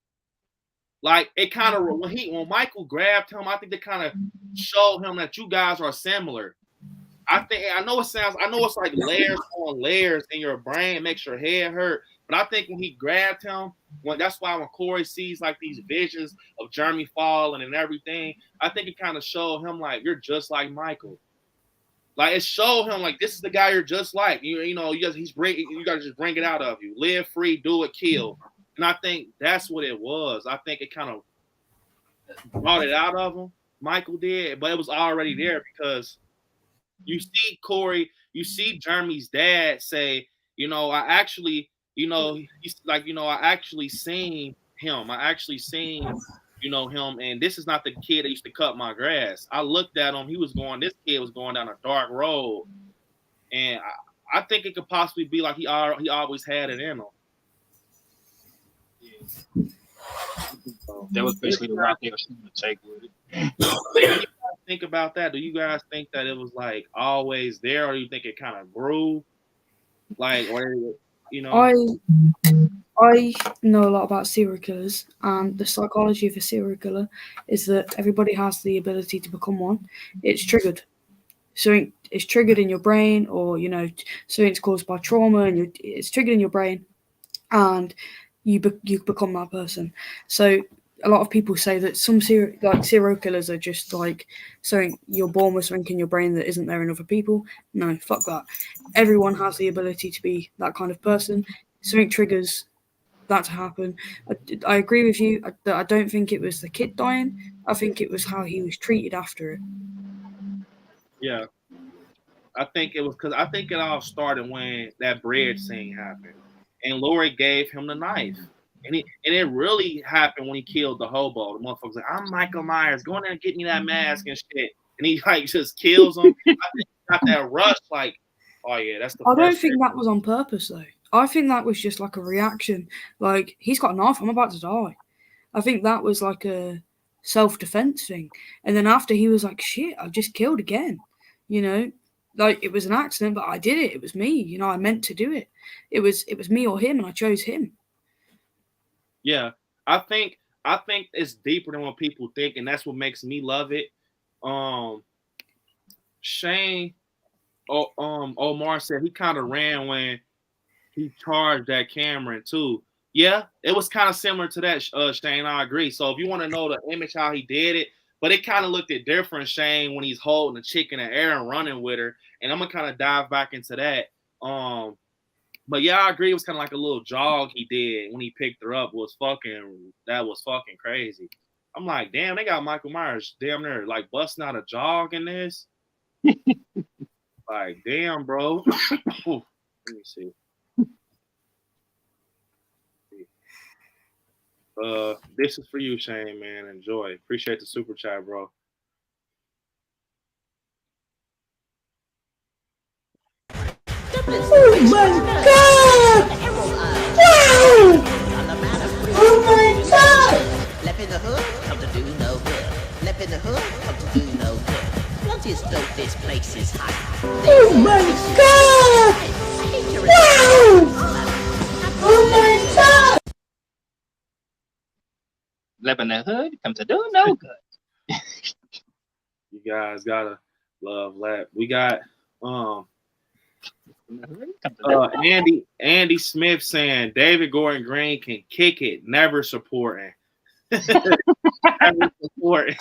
Like, it kind of when Michael grabbed him, I think they kind of showed him that you guys are similar. I know it's like layers on layers in your brain, makes your head hurt. But I think when he grabbed him, that's why when Corey sees like these visions of Jeremy falling and everything, I think it kind of showed him like, you're just like Michael. Like, it showed him like, this is the guy you're just like. You gotta just bring it out of you. Live free, do it, kill. And I think that's what it was. I think it kind of brought it out of him. Michael did, but it was already there because you see Corey, you see Jeremy's dad say, I actually, he's like, I actually seen him. I actually seen, him, and this is not the kid that used to cut my grass. I looked at him. This kid was going down a dark road. And I think it could possibly be like he always had it in him. That was basically the route they were trying to take with it. Think about that. Do you guys think that it was like always there, or do you think it kind of grew? Like, or I know a lot about serial killers, and the psychology of a serial killer is that everybody has the ability to become one. It's triggered. So it's triggered in your brain, or something's caused by trauma, and it's triggered in your brain, and you become that person. So a lot of people say that some serial killers are just like something you're born with, something in your brain that isn't there in other people. No, fuck that. Everyone has the ability to be that kind of person. Something triggers that to happen. I agree with you that I don't think it was the kid dying. I think it was how he was treated after it. Yeah. I think it was because I think it all started when that bread scene happened. And Lori gave him the knife. And it really happened when he killed the hobo. The motherfucker's like, I'm Michael Myers. Go in there and get me that mask and shit. And he like just kills him. I think he got that rush, like, oh yeah, that's the I don't think that was on purpose though. I think that was just like a reaction. Like, he's got a knife, I'm about to die. I think that was like a self-defense thing. And then after, he was like, shit, I've just killed again. Like, it was an accident, but I did it. It was me. I meant to do it. It was me or him, and I chose him. Yeah, I think it's deeper than what people think, and that's what makes me love it. Shane, Omar said he kind of ran when he charged that Cameron too. Yeah, it was kind of similar to that, Shane. I agree. So if you want to know the image how he did it, but it kind of looked at different, Shane, when he's holding the chick in the air and running with her, and I'm gonna kind of dive back into that. But yeah, I agree. It was kind of like a little jog he did when he picked her up. That was fucking crazy. I'm like, damn, they got Michael Myers damn near like busting out a jog in this. Like, damn, bro. Let me see. This is for you, Shane, man. Enjoy. Appreciate the super chat, bro. Oh my god! Wow! Oh my god! Left in the hood, come to do no good. Left in the hood, come to do no good. Once it's dope, this place is hot. Oh my god! Wow! Oh my god! Left in the hood, come to do no good. You guys gotta love Lap. We got Andy Smith saying David Gordon Green can kick it, never supporting. Never supporting.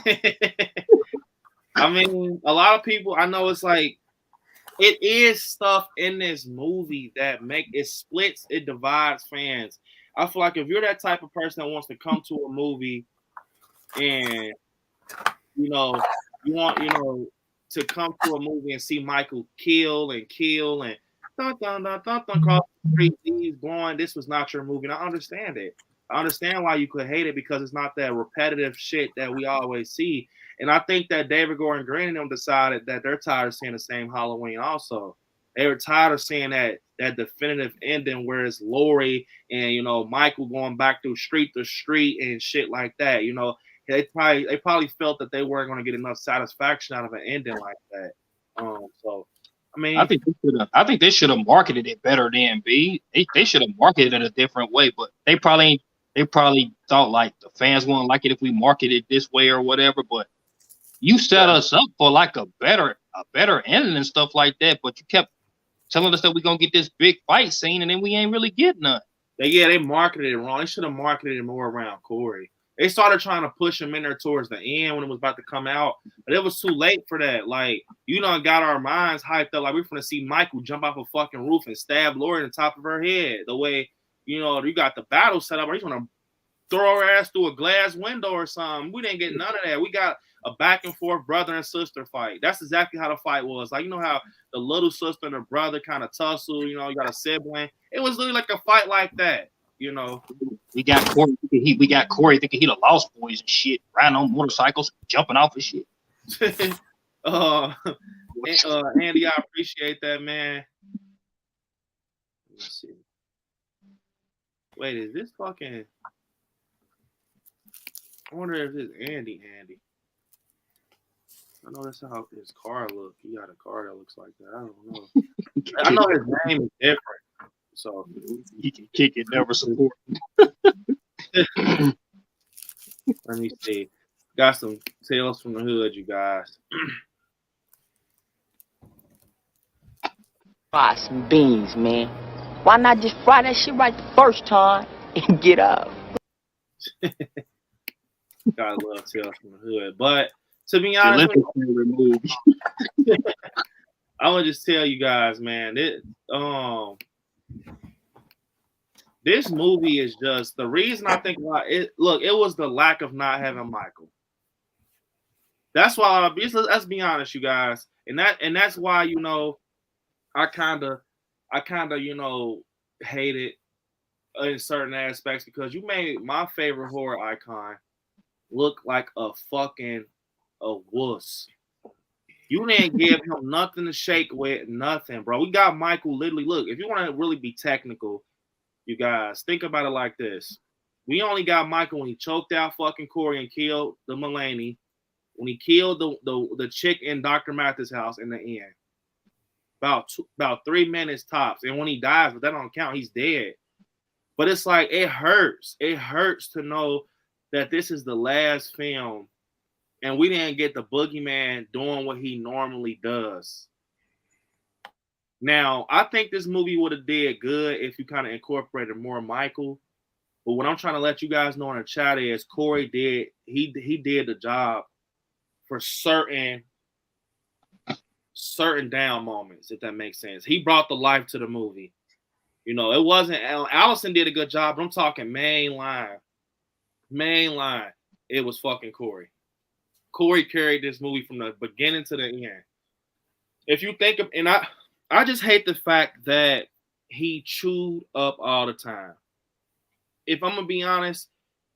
I mean, a lot of people, I know it's like, it is stuff in this movie that it divides fans. I feel like if you're that type of person that wants to come to a movie and you want to come to a movie and see Michael kill and across the street, these blowing. This was not your movie. And I understand it. I understand why you could hate it because it's not that repetitive shit that we always see. And I think that David Gordon Green and them decided that they're tired of seeing the same Halloween also. They were tired of seeing that definitive ending where it's Laurie and Michael going back through street to street and shit like that. They probably felt that they weren't going to get enough satisfaction out of an ending like that. So I mean, I think they should have marketed it better than B. They should have marketed it a different way, but they probably thought like the fans wouldn't like it if we market it this way or whatever. But you set us up for like a better ending and stuff like that. But you kept telling us that we're gonna get this big fight scene, and then we ain't really getting none. They marketed it wrong. They should have marketed it more around Corey. They started trying to push him in there towards the end when it was about to come out, but it was too late for that. Like, got our minds hyped up. Like, we're going to see Michael jump off a fucking roof and stab Lori in the top of her head. The way, you got the battle set up, or he's going to throw her ass through a glass window or something. We didn't get none of that. We got a back and forth brother and sister fight. That's exactly how the fight was. Like, how the little sister and the brother kind of tussle, you got a sibling. It was literally like a fight like that. We got Corey thinking he the Lost Boys and shit, riding on motorcycles, jumping off and shit. Andy, I appreciate that, man. Let's see. Wait, is this fucking? I wonder if it's Andy. I know that's how his car looks. He got a car that looks like that. I don't know. I know his name is different. So he can kick it, never support. Let me see. Got some Tales from the Hood, you guys. Fry some beans, man. Why not just fry that shit right the first time and get up? Gotta love Tales from the Hood. But to be honest, I'm gonna just tell you guys, man, this movie is just the reason I think about it. Look, it was the lack of not having Michael. That's why. Let's be honest, you guys, and that's why I kind of hate it in certain aspects because you made my favorite horror icon look like a wuss. You didn't give him nothing to shake with, nothing, bro. We got Michael literally. Look, if you want to really be technical, you guys, think about it like this. We only got Michael when he choked out fucking Corey and killed the Mulaney, when he killed the chick in Dr. Mathis' house in the end. About 3 minutes tops. And when he dies, but that don't count, he's dead. But it's like, it hurts. It hurts to know that this is the last film and we didn't get the boogeyman doing what he normally does. Now, I think this movie would have did good if you kind of incorporated more Michael. But what I'm trying to let you guys know in the chat is Corey did the job for certain down moments, if that makes sense. He brought the life to the movie. It wasn't Allison did a good job, but I'm talking main line. It was fucking Corey. Corey carried this movie from the beginning to the end. If you think of, and I just hate the fact that he chewed up all the time. If I'm gonna be honest,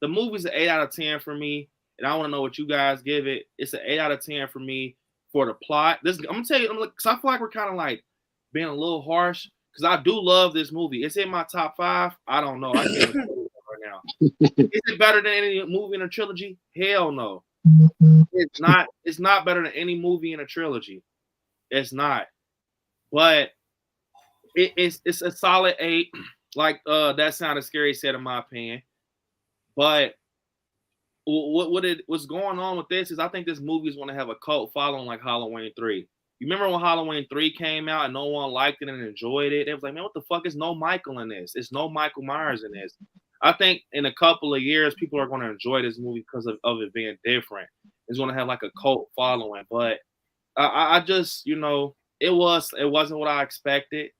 the movie's an 8 out of 10 for me, and I want to know what you guys give it. It's an 8 out of 10 for me for the plot. I'm gonna tell you, because I feel like we're kind of like being a little harsh, because I do love this movie. It's in my top 5. I don't know. I can't right now. Is it better than any movie in a trilogy? Hell no. It's not. It's not better than any movie in a trilogy. It's not. But it's a solid 8. Like That Sounded Scary said, in my opinion. But what's going on with this is I think this movie is going to have a cult following like Halloween 3. You remember when Halloween 3 came out and no one liked it and enjoyed it? It was like, man, what the fuck? Is no Michael in this? It's no Michael Myers in this. I think in a couple of years, people are going to enjoy this movie because of it being different. It's going to have like a cult following. But I just, it wasn't what I expected.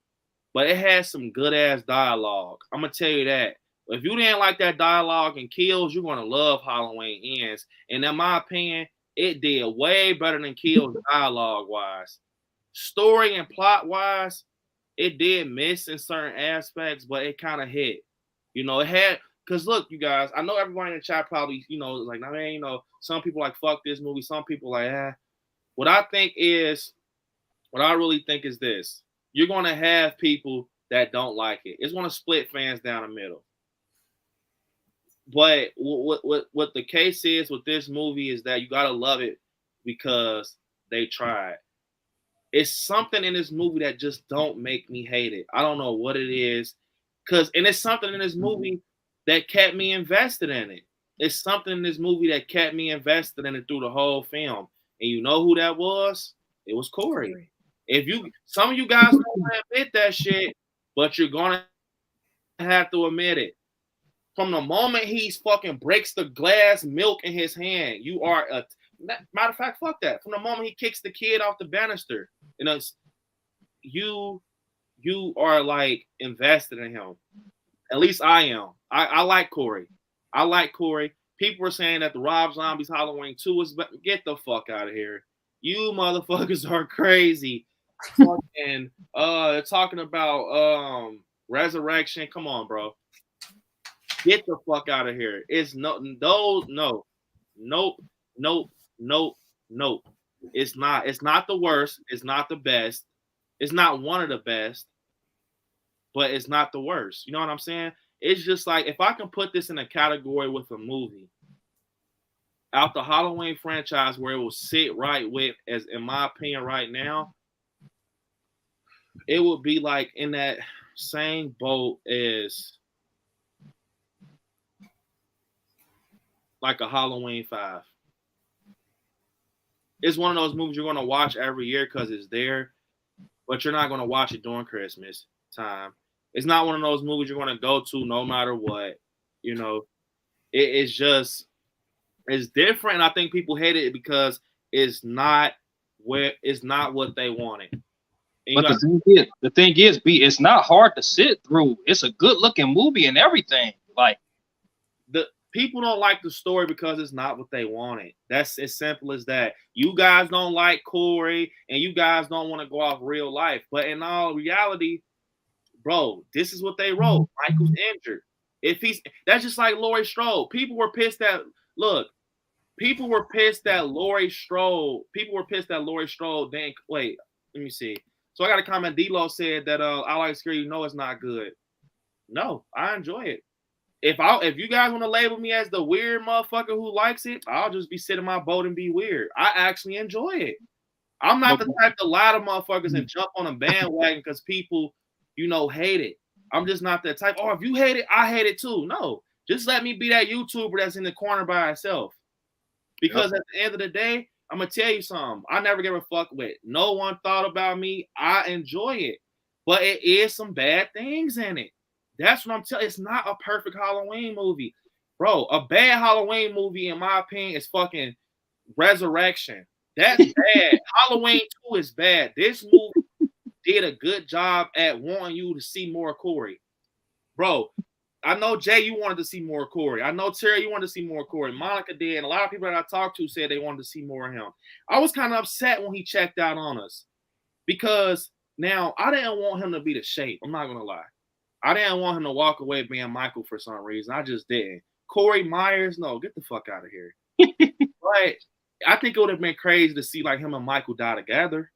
But it had some good-ass dialogue. I'm going to tell you that. If you didn't like that dialogue and kills, you're going to love Halloween Ends. And in my opinion, it did way better than kills dialogue-wise. Story and plot-wise, it did miss in certain aspects, but it kind of hit. You know, it had because look, you guys, I know everybody in the chat probably, you know, like, I mean, you know, some people like fuck this movie, some people like, What I really think is this: you're gonna have people that don't like it. It's gonna split fans down the middle. But what the case is with this movie is that you gotta love it because they tried. It's something in this movie that just don't make me hate it. I don't know what it is, and it's something in this movie that kept me invested in it. It's something in this movie that kept me invested in it through the whole film. And you know who that was? It was Corey. Some of you guys don't want to admit that shit, but you're gonna have to admit it. From the moment he fucking breaks the glass milk in his hand, you are a matter of fact, fuck that. From the moment he kicks the kid off the banister, you know, you are like invested in him. At least I am. I like Corey. I like Corey. People were saying that the Rob Zombie's Halloween 2 is get the fuck out of here. You motherfuckers are crazy. Fucking talking about Resurrection. Come on, bro. Get the fuck out of here. It's nope. It's not. It's not the worst. It's not the best. It's not one of the best, but it's not the worst. You know what I'm saying? It's just like, if I can put this in a category with a movie out the Halloween franchise where it will sit right with, as in my opinion right now, it would be like in that same boat as like a Halloween 5. It's one of those movies you're going to watch every year because it's there, but you're not going to watch it during Christmas time. It's not one of those movies you're going to go to no matter what. You know, it's different. And I think people hate it because it's not what they wanted. But the thing is, B, it's not hard to sit through. It's a good looking movie and everything. Like, the people don't like the story because it's not what they wanted. That's as simple as that. You guys don't like Corey and you guys don't want to go off real life. But in all reality, bro, this is what they wrote. Michael's injured. That's just like Laurie Strode. People were pissed that Laurie Strode didn't wait. Let me see. So I got a comment. D-Lo said that I like Scary, you know it's not good. No, I enjoy it. If you guys want to label me as the weird motherfucker who likes it, I'll just be sitting in my boat and be weird. I actually enjoy it. I'm not the type to lie to motherfuckers and jump on a bandwagon because people, you know, hate it. I'm just not that type. Oh, if you hate it, I hate it too. No, just let me be that YouTuber that's in the corner by herself. Because at the end of the day, I'm gonna tell you something. I never give a fuck with. No one thought about me. I enjoy it, but it is some bad things in it. That's what I'm telling. It's not a perfect Halloween movie, bro. A bad Halloween movie, in my opinion, is fucking Resurrection. That's bad. Halloween 2 is bad. This movie did a good job at wanting you to see more Corey, bro. I know Jay, you wanted to see more Corey. I know Terry, you wanted to see more Corey. Monica did, and a lot of people that I talked to said they wanted to see more of him. I was kind of upset when he checked out on us because now I didn't want him to be the shape. I'm not gonna lie. I didn't want him to walk away being Michael for some reason. I just didn't. Corey Myers, no, get the fuck out of here. But I think it would have been crazy to see like him and Michael die together.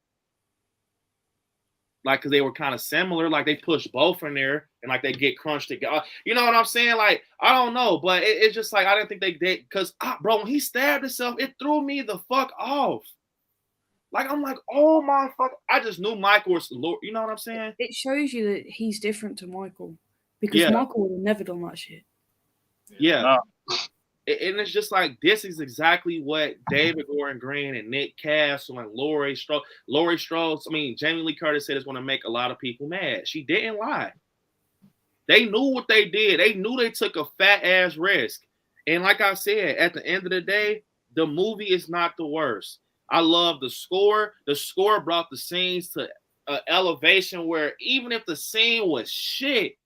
Like, because they were kind of similar. Like, they pushed both in there and like they get crunched together. You know what I'm saying? Like, I don't know. But it's just like, I didn't think they did. Because, bro, when he stabbed himself, it threw me the fuck off. Like, I'm like, oh my fuck. I just knew Michael was, you know what I'm saying? It shows you that he's different to Michael. Because Michael would have never done that shit. Yeah. And it's just like, this is exactly what David Gordon Green and Nick Castle and Laurie Strode, Jamie Lee Curtis said it's going to make a lot of people mad. She didn't lie. They knew what they did. They knew they took a fat ass risk. And like I said, at the end of the day, the movie is not the worst. I love the score. The score brought the scenes to an elevation where even if the scene was shit,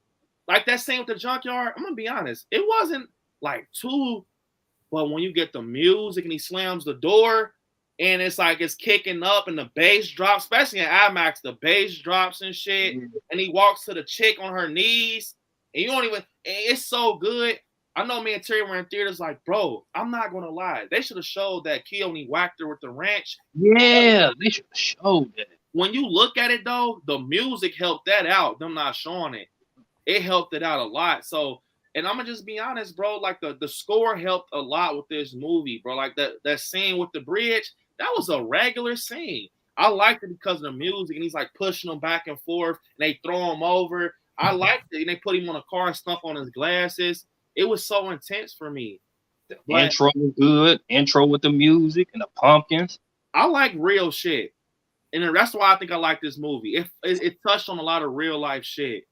like that scene with the junkyard, I'm going to be honest, it wasn't like too. But when you get the music and he slams the door and it's like it's kicking up and the bass drops, especially in IMAX, the bass drops and shit. And he walks to the chick on her knees, and you don't even. It's so good. I know me and Terry were in theaters like, bro, I'm not gonna lie. They should have showed that kill when he whacked her with the wrench. Yeah, they should have showed that. When you look at it though, the music helped that out. Them not showing it. It helped it out a lot. So, and I'm gonna just be honest, bro. Like the score helped a lot with this movie, bro. Like that scene with the bridge, that was a regular scene. I liked it because of the music, and he's like pushing them back and forth, and they throw him over. I liked it, and they put him on a car and stump on his glasses. It was so intense for me. The intro was good. Intro with the music and the pumpkins. I like real shit, and that's why I think I like this movie. It touched on a lot of real life shit.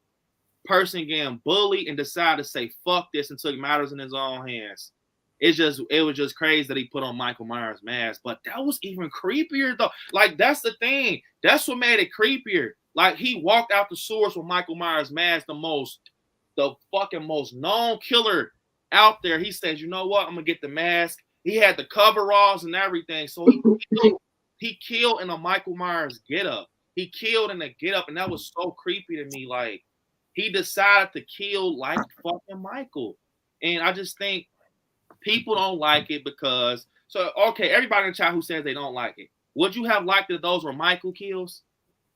Person getting bullied and decided to say fuck this and took matters in his own hands. It was just crazy that he put on Michael Myers' mask, but that was even creepier though. Like that's the thing. That's what made it creepier. Like he walked out the sewers with Michael Myers' mask, the fucking most known killer out there. He says, you know what? I'm gonna get the mask. He had the coveralls and everything. So he killed in a Michael Myers getup. He killed in a getup, and that was so creepy to me. Like he decided to kill like fucking Michael. And I just think people don't like it because okay, everybody in the chat who says they don't like it. Would you have liked it if those were Michael kills?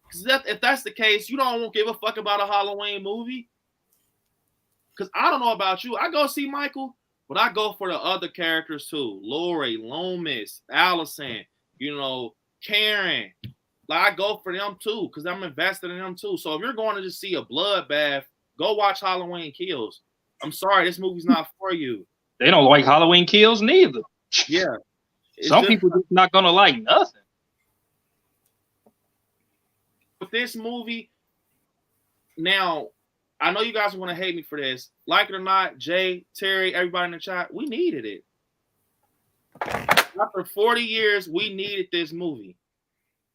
Because if that's the case, you don't give a fuck about a Halloween movie. Because I don't know about you. I go see Michael, but I go for the other characters too. Lori, Loomis, Allison, Karen. Like I go for them too because I'm invested in them too. So if you're going to just see a bloodbath, go watch Halloween Kills. I'm sorry, this movie's not for you. They don't like Halloween Kills neither. Yeah. Some people just not going to like nothing. With this movie, now, I know you guys are going to hate me for this. Like it or not, Jay, Terry, everybody in the chat, we needed it. After 40 years, we needed this movie.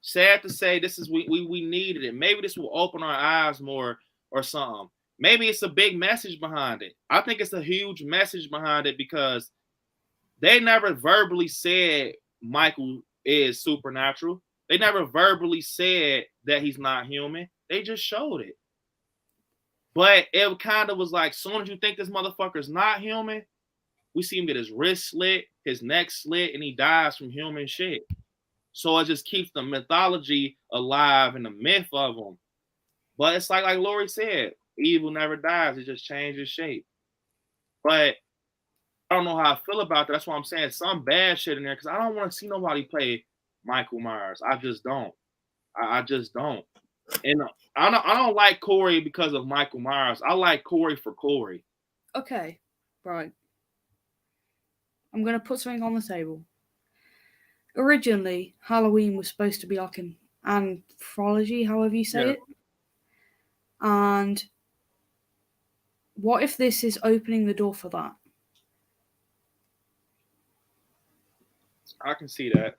Sad to say, we needed it. Maybe this will open our eyes more or something. Maybe it's a big message behind it. I think it's a huge message behind it because they never verbally said Michael is supernatural. They never verbally said that he's not human. They just showed it. But it kind of was like, soon as you think this motherfucker's not human, we see him get his wrist slit, his neck slit, and he dies from human shit. So it just keeps the mythology alive and the myth of him. But it's like Lori said, evil never dies. It just changes shape. But I don't know how I feel about that. That's why I'm saying some bad shit in there because I don't want to see nobody play Michael Myers. I just don't. I just don't. And I don't like Corey because of Michael Myers. I like Corey for Corey. Okay, right. I'm going to put something on the table. Originally, Halloween was supposed to be like an anthology, however you say it. And what if this is opening the door for that? I can see that.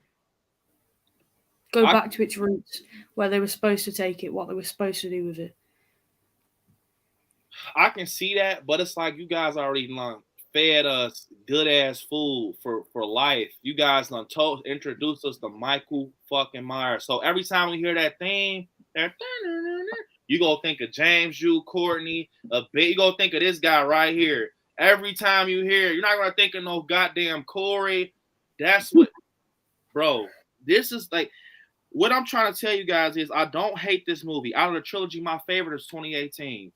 Go back to its roots, where they were supposed to take it, what they were supposed to do with it. I can see that, but it's like you guys already fed us good ass food for life. You guys introduced us to Michael fucking Myers. So every time we hear that theme, you gonna think of James, Jude, Courtney, you gonna think of this guy right here. Every time you hear, you're not gonna think of no goddamn Corey. That's what, bro. This is like. What I'm trying to tell you guys is I don't hate this movie. Out of the trilogy, my favorite is 2018.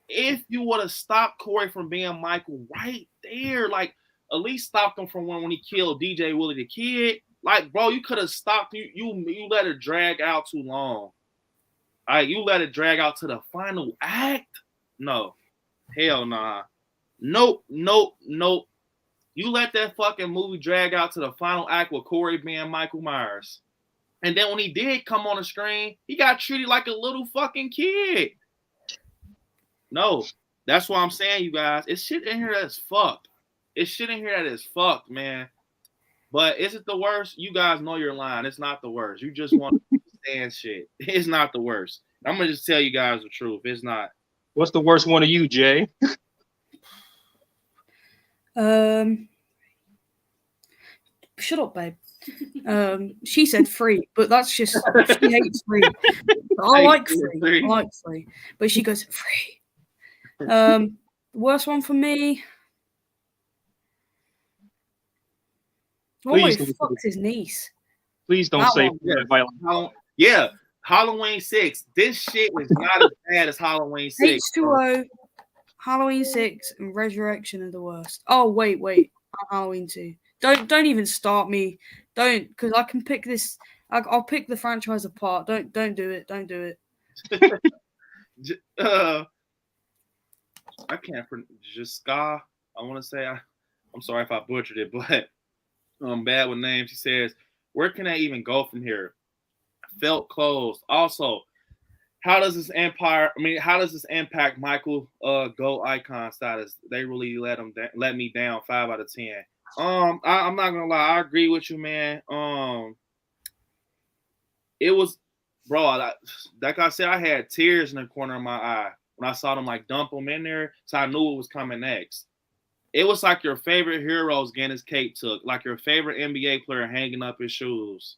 If you would have stopped Corey from being Michael right there, like at least stopped him from when he killed DJ Willie the Kid, like bro, you could have stopped. You let it drag out too long. All right, you let it drag out to the final act. No, hell nah. Nope. You let that fucking movie drag out to the final act with Corey being Michael Myers. And then when he did come on the screen, he got treated like a little fucking kid. No, that's what I'm saying, you guys. It's shit in here that's fucked. It's shit in here that is fucked, man. But is it the worst? You guys know you're lying. It's not the worst. You just want to stand shit. It's not the worst. I'm going to just tell you guys the truth. It's not. What's the worst one of you, Jay? Shut up, babe. She said free, but that's just she hates free. I like free. I like free, but she goes free. Worst one for me. Please Oh, fuck's his niece. Please don't That say one. Yeah, Halloween 6. This shit is not as bad as Halloween 6. H2O, Halloween 6, and Resurrection are the worst. Oh wait, Halloween 2. Don't even start me. Don't, because I can pick this. I'll pick the franchise apart. Don't do it. Don't do it. I can't pronounce Jiska. I want to say I'm sorry if I butchered it, but I'm bad with names. He says, "Where can I even go from here?" Felt closed. Also, how does this impact Michael Go icon status? They really let me down. 5 out of 10. I'm not gonna lie. I agree with you, man. It was, bro. Like I said, I had tears in the corner of my eye when I saw them like dump them in there, so I knew what was coming next. It was like your favorite heroes getting his cape took, like your favorite NBA player hanging up his shoes.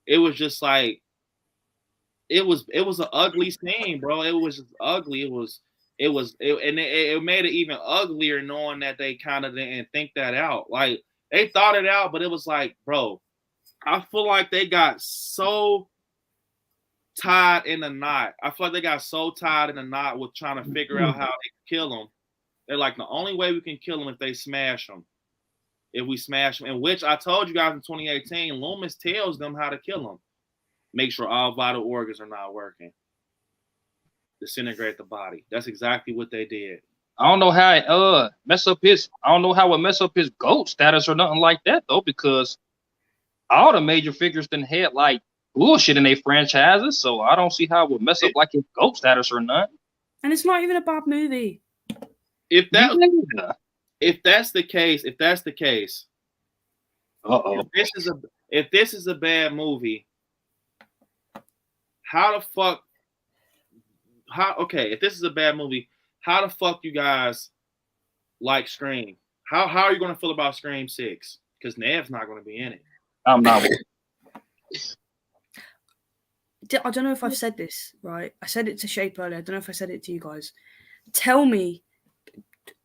It was just like, it was an ugly scene, bro. It was just ugly. It made it even uglier knowing that they kind of didn't think that out. Like, they thought it out, but it was like, bro, I feel like they got so tied in a knot. I feel like they got so tied in a knot with trying to figure out how they kill them. They're like, the only way we can kill them if they smash them. If we smash them, in which I told you guys in 2018, Loomis tells them how to kill them. Make sure all vital organs are not working. Disintegrate the body. That's exactly what they did. I don't know how it mess up his. I don't know how it mess up his GOAT status or nothing like that though, because all the major figures then had like bullshit in their franchises, so I don't see how it would mess up like his GOAT status or not. And it's not even a bad movie. If that's the case, if this is a bad movie, how the fuck? If this is a bad movie, how the fuck you guys like Scream? How are you gonna feel about Scream 6? Because Nev's not gonna be in it. I'm not. I don't know if I've said this right. I said it to Shape earlier. I don't know if I said it to you guys. Tell me,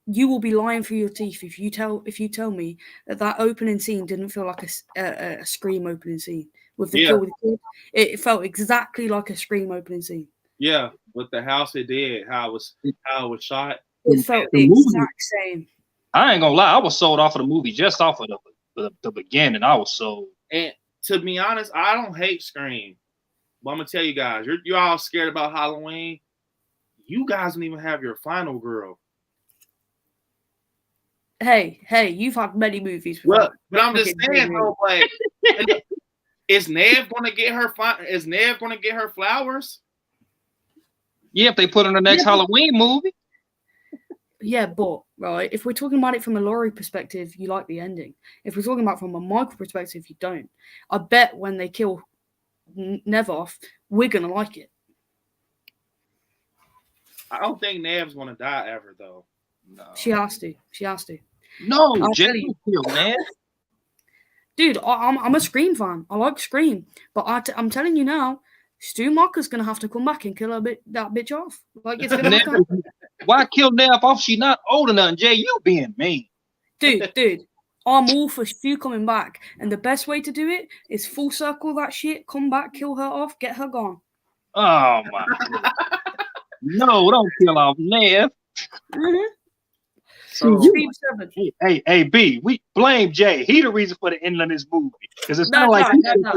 you will be lying through your teeth if you tell me that opening scene didn't feel like a Scream opening scene with the kill with the kid. It felt exactly like a Scream opening scene. Yeah, with the house it did, how it was shot. It felt the exact same. I ain't gonna lie, I was sold off of the movie just off of the beginning. I was sold. And to be honest, I don't hate Scream. But I'm gonna tell you guys, you're all scared about Halloween. You guys don't even have your final girl. Hey, you've had many movies. Well, but I'm just saying though, like, is Nev gonna get her flowers? Yeah, if they put in the next Halloween movie. Yeah, but right, if we're talking about it from a Laurie perspective, you like the ending. If we're talking about from a Michael perspective, you don't. I bet when they kill Nev off, we're gonna like it. I don't think Nev's gonna die ever, though. No. She has to. No, Jay, kill Nev. Dude, I'm a Scream fan. I like Scream, but I'm telling you now, Stu Macher's gonna have to come back and kill that bitch off. Like, it's gonna happen. Why kill Nev off? She not old enough, Jay. You being mean. Dude, I'm all for Stu coming back, and the best way to do it is full circle that shit, come back, kill her off, get her gone. Oh my God. No, don't kill off Nev. Mm-hmm. So, hey, B, we blame Jay. He the reason for the end of this movie. Because it's not like no.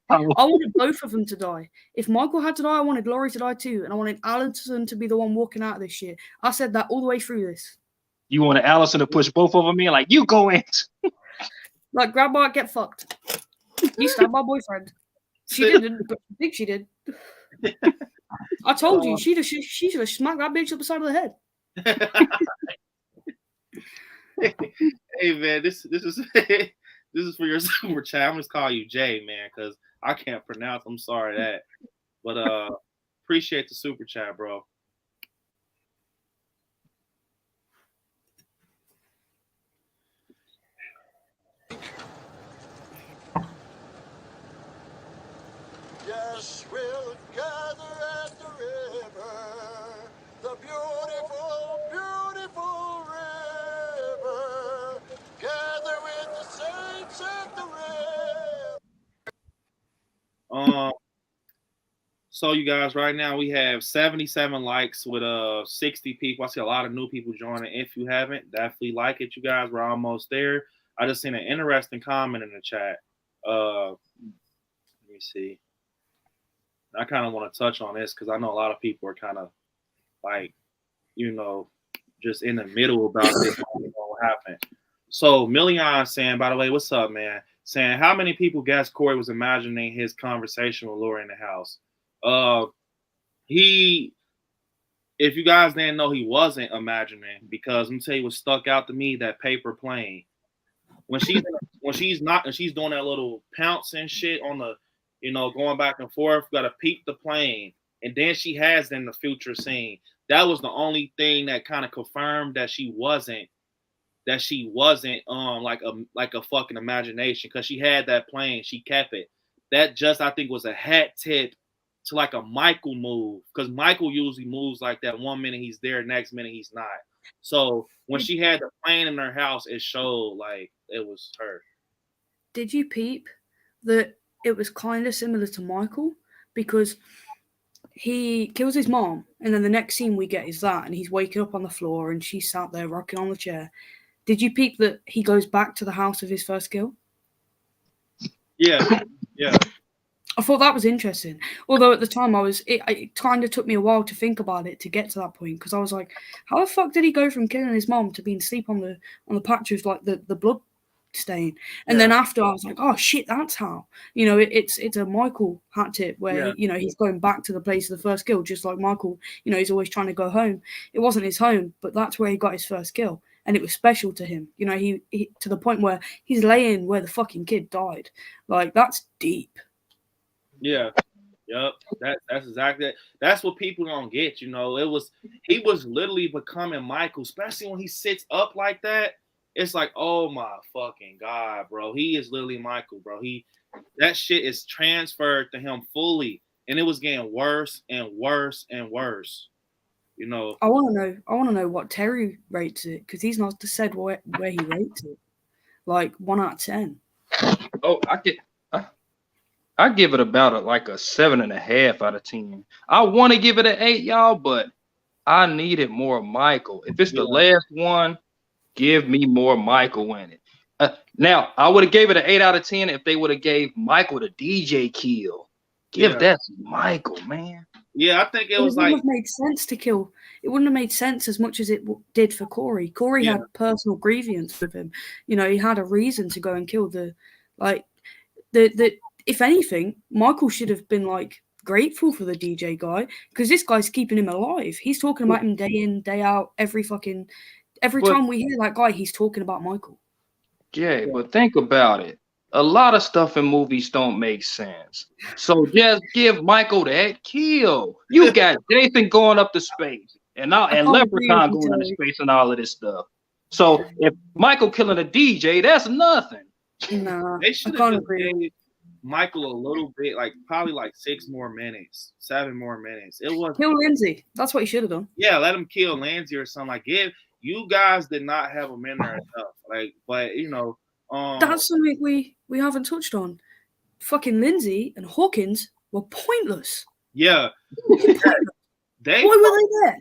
I wanted both of them to die. If Michael had to die, I wanted Laurie to die too, and I wanted Allison to be the one walking out of this shit. I said that all the way through this. You wanted Allison to push both of them in, like, you go in. Like, grab Mark, get fucked. You stabbed my boyfriend. She didn't, but I think she did. I told you, she should have smacked that bitch up the side of the head. Hey man, this is for your super chat. I'm just call you Jay, man, because I can't pronounce. I'm sorry that, but appreciate the super chat, bro. us will gather at the river, the beautiful, beautiful river. Gather with the saints at the river. So you guys, right now we have 77 likes with 60 people. I see a lot of new people joining. If you haven't, definitely like it, you guys. We're almost there. I just seen an interesting comment in the chat. Let me see. I kind of want to touch on this because I know a lot of people are kind of like, just in the middle about this. What happened? So Million saying, by the way, what's up, man? Saying, how many people guess Corey was imagining his conversation with Laura in the house? If you guys didn't know, he wasn't imagining, because let me tell you what stuck out to me, that paper plane. When she's doing that little pounce and shit on the, going back and forth, gotta peep the plane. And then she has in the future scene. That was the only thing that kind of confirmed that she wasn't like a fucking imagination, because she had that plane, she kept it. That just, I think, was a hat tip to like a Michael move, because Michael usually moves like that. 1 minute he's there, next minute he's not. So when she had the plane in her house, it showed like it was her. Did you peep that it was kind of similar to Michael? Because he kills his mom, and then the next scene we get is that, and he's waking up on the floor, and she's sat there rocking on the chair. Did you peep that he goes back to the house of his first kill? Yeah. I thought that was interesting. Although at the time it kind of took me a while to think about it to get to that point, because I was like, how the fuck did he go from killing his mom to being asleep on the patch of like the blood stain? And then after I was like, oh shit, that's how. It's a Michael hat tip where he's going back to the place of the first kill, just like Michael, he's always trying to go home. It wasn't his home, but that's where he got his first kill. And it was special to him. He to the point where he's laying where the fucking kid died. Like, that's deep. Yeah. Yep. That's exactly it. That's what people don't get, he was literally becoming Michael, especially when he sits up like that. It's like, oh my fucking God, bro. He is literally Michael, bro. That shit is transferred to him fully. And it was getting worse and worse and worse. I want to know what Terry rates it, because he's not said where he rates it. Like 1 out of 10. Oh, I give it about a 7.5 out of 10. I want to give it an 8, y'all, but I needed more Michael. If it's the last one, give me more Michael in it. Now, I would have gave it an 8 out of 10 if they would have gave Michael the DJ kill. Give that to Michael, man. Yeah, I think it wouldn't have made sense to kill. It wouldn't have made sense as much as it did for Corey. Corey had personal grievance with him. He had a reason to go and kill the if anything, Michael should have been grateful for the DJ guy, because this guy's keeping him alive. He's talking about him day in, day out, every time we hear that guy, he's talking about Michael. Yeah, but think about it. A lot of stuff in movies don't make sense. So just give Michael that kill. You got Jason going up to space and Leprechaun going into space and all of this stuff. So if Michael killing a DJ, that's nothing. Nah, they should have gave Michael a little bit, probably 6 more minutes, 7 more minutes. It was kill Lindsay. That's what he should have done. Yeah, let him kill Lindsay or something. You guys did not have him in there enough. But that's something we haven't touched on. Fucking Lindsay and Hawkins were pointless. Yeah. Why were they there?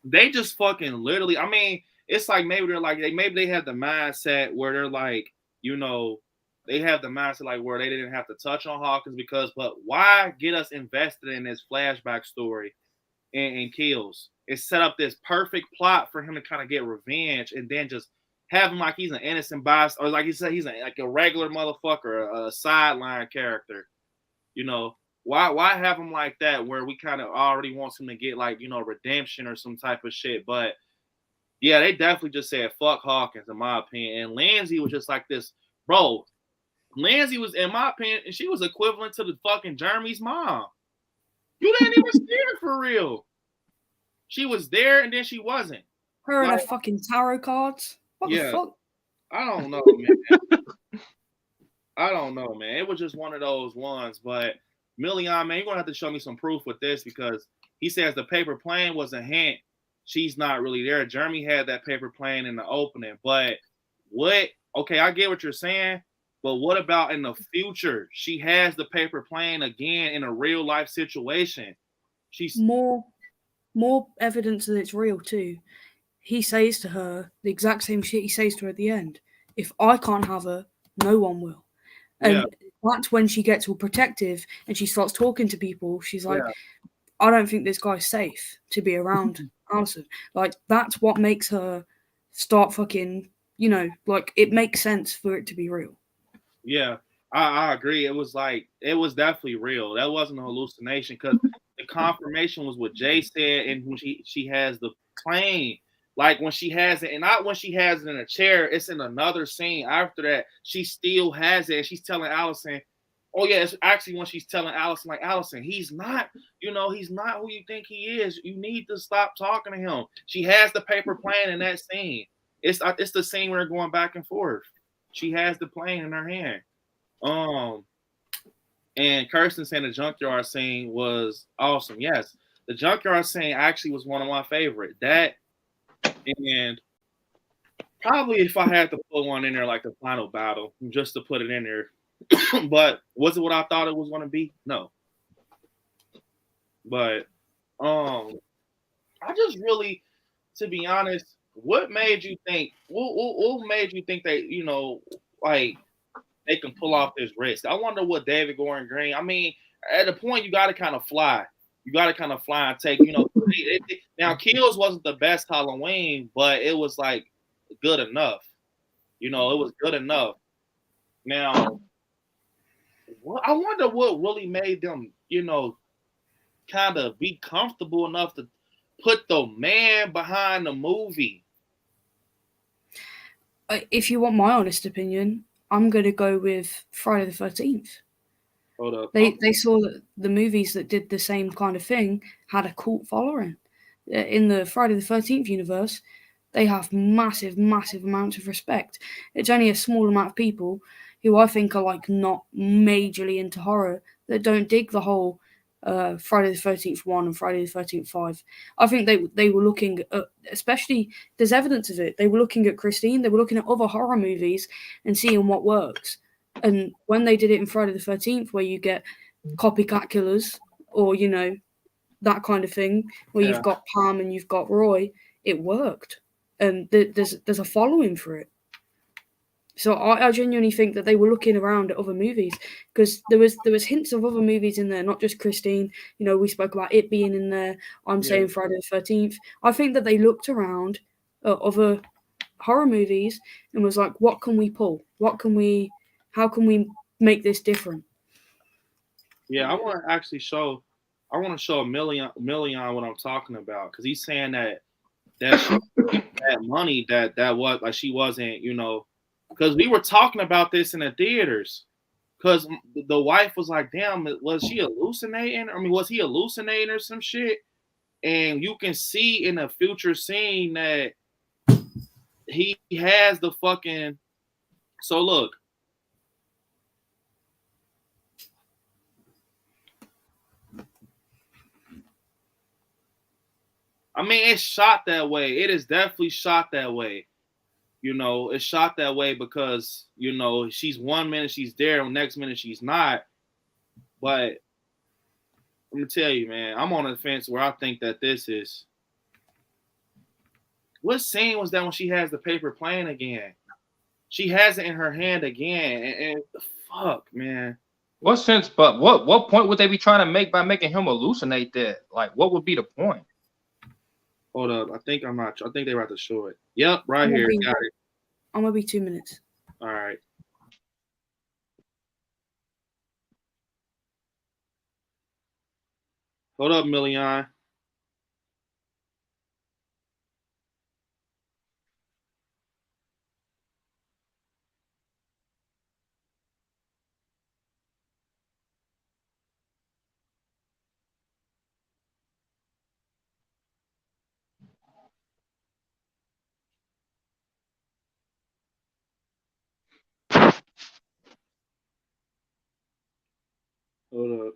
They just fucking literally. I mean, it's like maybe they have the mindset where they're they have the mindset where they didn't have to touch on Hawkins but why get us invested in this flashback story and kills? It set up this perfect plot for him to kind of get revenge, and then just have him like he's an innocent bystander, or like you said, he's a regular motherfucker, a sideline character. Why have him like that, where we kind of already want him to get redemption or some type of shit? But yeah, they definitely just said fuck Hawkins, in my opinion. And Lindsay was just like this, bro. Lindsay was, in my opinion, she was equivalent to the fucking Jeremy's mom. You didn't even see her for real. She was there and then she wasn't. Her and her fucking tarot cards. What the fuck? I don't know, man. I don't know, man. It was just one of those ones, but Million, man, you're gonna have to show me some proof with this because he says the paper plane was a hint. She's not really there. Jeremy had that paper plane in the opening, but what? Okay, I get what you're saying, but what about in the future? She has the paper plane again in a real life situation. She's more evidence that it's real too. He says to her the exact same shit he says to her at the end. If I can't have her, no one will. And that's when she gets all protective and she starts talking to people. She's like, I don't think this guy's safe to be around Allison. Like, that's what makes her start fucking, you know, like, it makes sense for it to be real. Yeah, I agree. It was definitely real. That wasn't a hallucination because the confirmation was what Jay said, and when she has the plane, like when she has it, and not when she has it in a chair. It's in another scene after that. She still has it, and she's telling Allison, "Oh yeah," it's actually when she's telling Allison, like, Allison, he's not, he's not who you think he is. You need to stop talking to him. She has the paper plane in that scene. It's the scene where they're going back and forth. She has the plane in her hand. And Kirsten saying the junkyard scene was awesome. Yes, the junkyard scene actually was one of my favorite. That, and probably if I had to put one in there, like the final battle, just to put it in there. But was it what I thought it was going to be? No. But I just really, to be honest, what made you think? What made you think that like they can pull off this risk? I wonder what David Gordon Green. I mean, at a point you got to kind of fly. You got to kind of fly and take. Now Kills wasn't the best Halloween, but it was like good enough. It was good enough. Now, I wonder what really made them, kind of be comfortable enough to put the man behind the movie. If you want my honest opinion, I'm going to go with Friday the 13th. Hold up. They saw that the movies that did the same kind of thing had a cult following. In the Friday the 13th universe, they have massive, massive amounts of respect. It's only a small amount of people who I think are like not majorly into horror that don't dig the whole Friday the 13th 1 and Friday the 13th 5. I think they were looking at, especially, there's evidence of it. They were looking at Christine, they were looking at other horror movies and seeing what works. And when they did it in Friday the 13th, where you get copycat killers or, that kind of thing, where you've got Pam and you've got Roy, it worked. And there's a following for it. So I genuinely think that they were looking around at other movies because there was hints of other movies in there, not just Christine. We spoke about it being in there. I'm saying Friday the 13th. I think that they looked around at other horror movies and was like, what can we pull? How can we make this different? Yeah, I want to show a million what I'm talking about because he's saying that money that was like she wasn't, because we were talking about this in the theaters because the wife was like, damn, was she hallucinating? I mean, was he hallucinating or some shit? And you can see in a future scene that he has the fucking. So look. I mean, it's shot that way. It is definitely shot that way. It's shot that way because, she's 1 minute she's there, and next minute she's not. But let me tell you, man, I'm on the fence where I think that this is. What scene was that when she has the paper plane again? She has it in her hand again. And fuck, man. What sense? But what point would they be trying to make by making him hallucinate that? Like, what would be the point? Hold up. I think they were at the show it. Yep, right here. Got it. I'm going to be 2 minutes. All right. Hold up, Million. Hold up.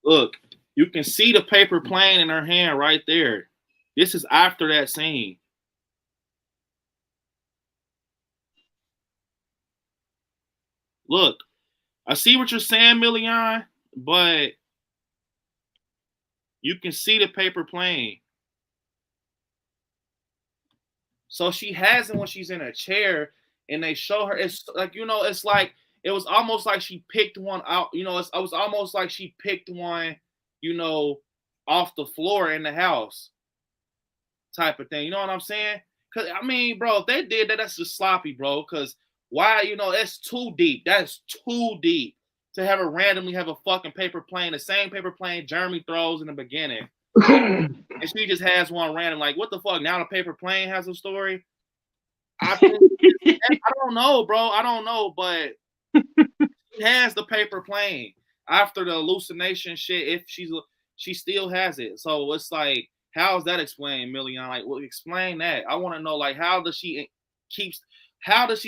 Look, you can see the paper plane in her hand right there. This is after that scene. Look, I see what you're saying, Million, but you can see the paper plane. So she has it when she's in a chair, and they show her. It's like, you know, it's like it was almost like she picked one out. You know, it was almost like she picked one, you know, off the floor in the house, type of thing. You know what I'm saying? Because I mean, bro, if they did that, that's just sloppy, bro. Because why? You know, that's too deep. That's too deep to have her randomly have a fucking paper plane, the same paper plane Jeremy throws in the beginning. And she just has one random, like, what the fuck? Now the paper plane has a story. I don't know, bro. I don't know, but she has the paper plane after the hallucination shit. If she still has it, so it's like, how is that explained, Million? Like, well, explain that. I want to know, like, how does she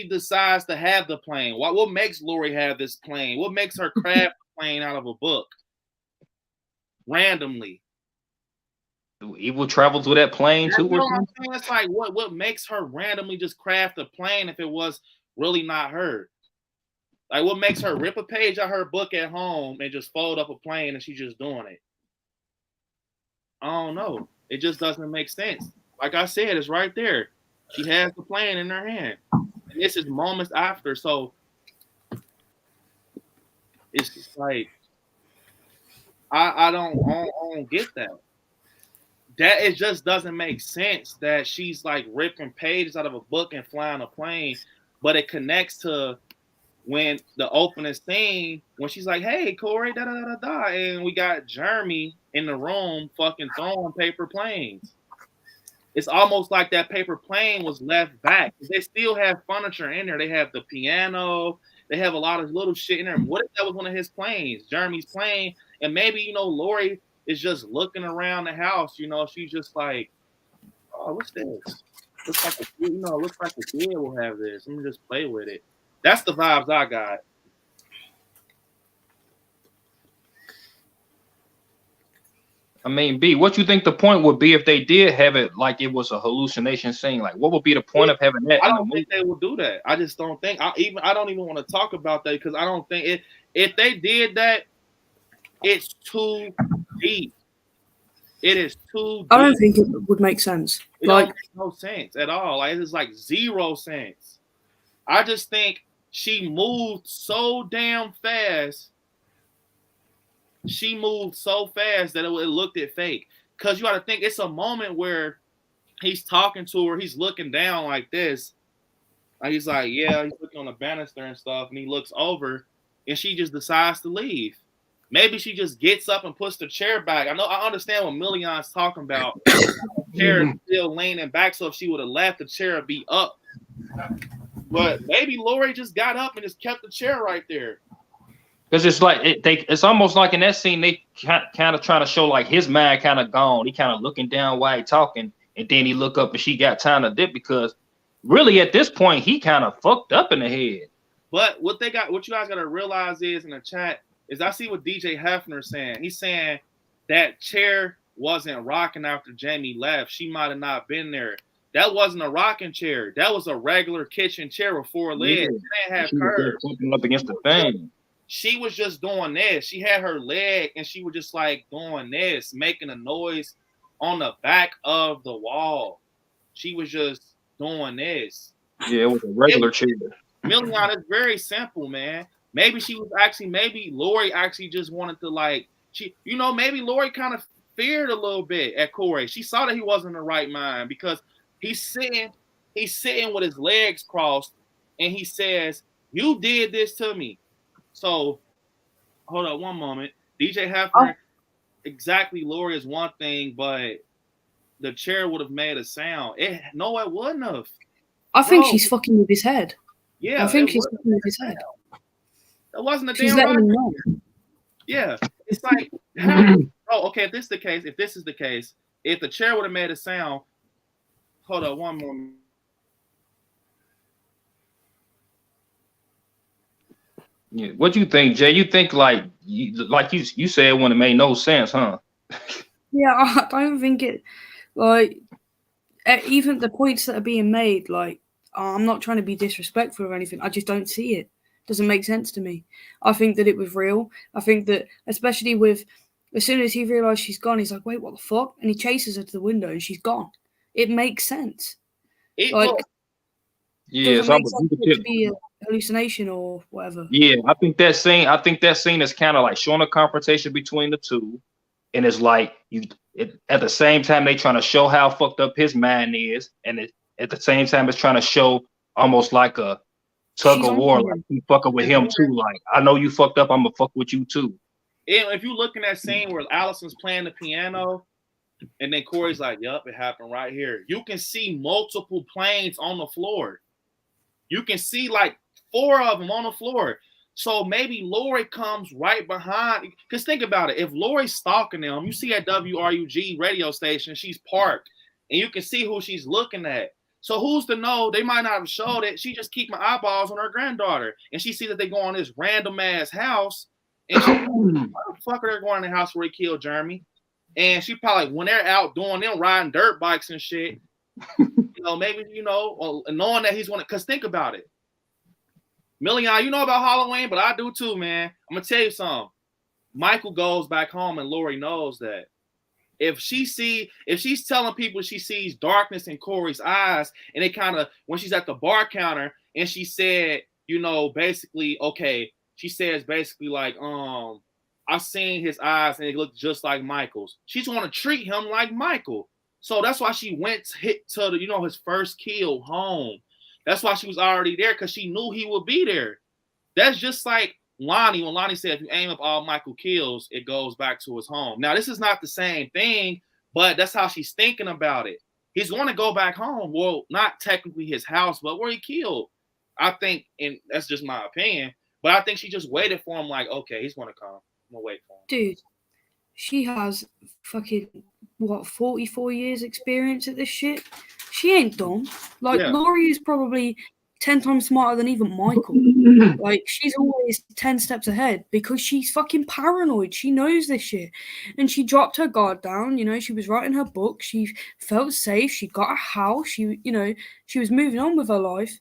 decides to have the plane? What makes Lori have this plane? What makes her craft a plane out of a book randomly? Evil travel through that plane too. You know what I'm saying? It's like, what makes her randomly just craft a plane if it was really not her? Like, what makes her rip a page out her book at home and just fold up a plane and she's just doing it? I don't know. It just doesn't make sense. Like I said, it's right there. She has the plane in her hand. And this is moments after. So it's just like, I don't get that. That it just doesn't make sense that she's like ripping pages out of a book and flying a plane, but it connects to when the opening scene when she's like, "Hey, Corey, da da da da," and we got Jeremy in the room fucking throwing paper planes. It's almost like that paper plane was left back. They still have furniture in there. They have the piano. They have a lot of little shit in there. What if that was one of his planes, Jeremy's plane? And maybe, you know, Lori is just looking around the house. You know, she's just like, "Oh, what's this? Looks like looks like the kid will have this. Let me just play with it." That's the vibes I got. I mean, B, what you think the point would be if they did have it like it was a hallucination scene? Like, what would be the point of having that? I don't think they will do that. I just don't think. I don't even want to talk about that because I don't think it. If they did that, it's too deep. It is too deep. I don't think it would make sense. It don't make no sense at all. Like, it's like 0 sense. I just think she moved so damn fast. She moved so fast that it looked at fake. Because you got to think, it's a moment where he's talking to her. He's looking down like this. And he's like, yeah, he's looking on the banister and stuff. And he looks over and she just decides to leave. Maybe she just gets up and puts the chair back. I understand what Million's talking about. The chair is still leaning back. So if she would have left, the chair would be up. But maybe Lori just got up and just kept the chair right there. Because it's like it's almost like in that scene they kind of trying to show like his mind kind of gone. He kind of looking down while he talking, and then he look up and she got time to dip because really at this point he kind of fucked up in the head. But what you guys got to realize is in the chat is I see what DJ Hefner saying. He's saying that chair wasn't rocking after Jamie left. She might have not been there. That wasn't a rocking chair. That was a regular kitchen chair with 4 legs. Yeah. It didn't have curves. Up against the thing. She was just doing this. She had her leg and she was just like doing this, making a noise on the back of the wall. She was just doing this. Yeah, it was a regular chair. Million, it's very simple, man. Maybe Lori actually just wanted to maybe Lori kind of feared a little bit at Corey. She saw that he wasn't in the right mind because he's sitting with his legs crossed and he says, "You did this to me." So, hold on one moment. DJ Hefner, exactly, Lori is one thing, but the chair would have made a sound. It wouldn't have. I think she's fucking with his head. Yeah, I think she's fucking with his head. That wasn't a She's damn letting him know. Yeah, it's like, okay, if this is the case, if the chair would have made a sound, hold on one moment. Yeah. What you think, Jay? You think like you said when it made no sense, huh? Yeah, I don't think it like even the points that are being made. Like, I'm not trying to be disrespectful or anything. I just don't see it. Doesn't make sense to me. I think that it was real. I think that especially with as soon as he realized she's gone, he's like, "Wait, what the fuck?" And he chases her to the window, and she's gone. It makes sense. Like, Yeah, doesn't so I'm make a sense for it to be a hallucination or whatever. Yeah, I think that scene is kind of like showing a confrontation between the two, and it's like at the same time they trying to show how fucked up his mind is, and at the same time it's trying to show almost like a tug She's of on war, to like him. you fucking with him too. Like I know you fucked up, I'm gonna fuck with you too. If you look in that scene where Allison's playing the piano, and then Corey's like, "Yup, it happened right here." You can see multiple planes on the floor. You can see like 4 of them on the floor. So maybe Lori comes right behind. Because think about it. If Lori's stalking them, you see at WRUG radio station, she's parked. And you can see who she's looking at. So who's to know? They might not have showed it. She just keep my eyeballs on her granddaughter. And she sees that they go on this random ass house. And she's like, why the fuck are they going in the house where he killed Jeremy? And she probably, when they're out doing them, riding dirt bikes and shit, maybe, knowing that he's one, because think about it. Million, you know about Halloween, but I do too, man. I'm going to tell you something. Michael goes back home and Lori knows that. If she's telling people she sees darkness in Corey's eyes, and they kind of, when she's at the bar counter and she said, basically, okay, she says basically like, I've seen his eyes and it looked just like Michael's. She's going to treat him like Michael. So that's why she went hit to the, his first kill home. That's why she was already there, because she knew he would be there. That's just like Lonnie, when Lonnie said, if you aim up all Michael kills, it goes back to his home. Now, this is not the same thing, but that's how she's thinking about it. He's going to go back home. Well, not technically his house, but where he killed. I think, and that's just my opinion, but I think she just waited for him like, okay, he's going to come. I'm going to wait for him. Dude, she has fucking, 44 years experience at this shit? She ain't dumb. Like, Yeah. Laurie is probably 10 times smarter than even Michael. Like, she's always 10 steps ahead because she's fucking paranoid. She knows this shit. And she dropped her guard down. She was writing her book. She felt safe. She got a house. She was moving on with her life.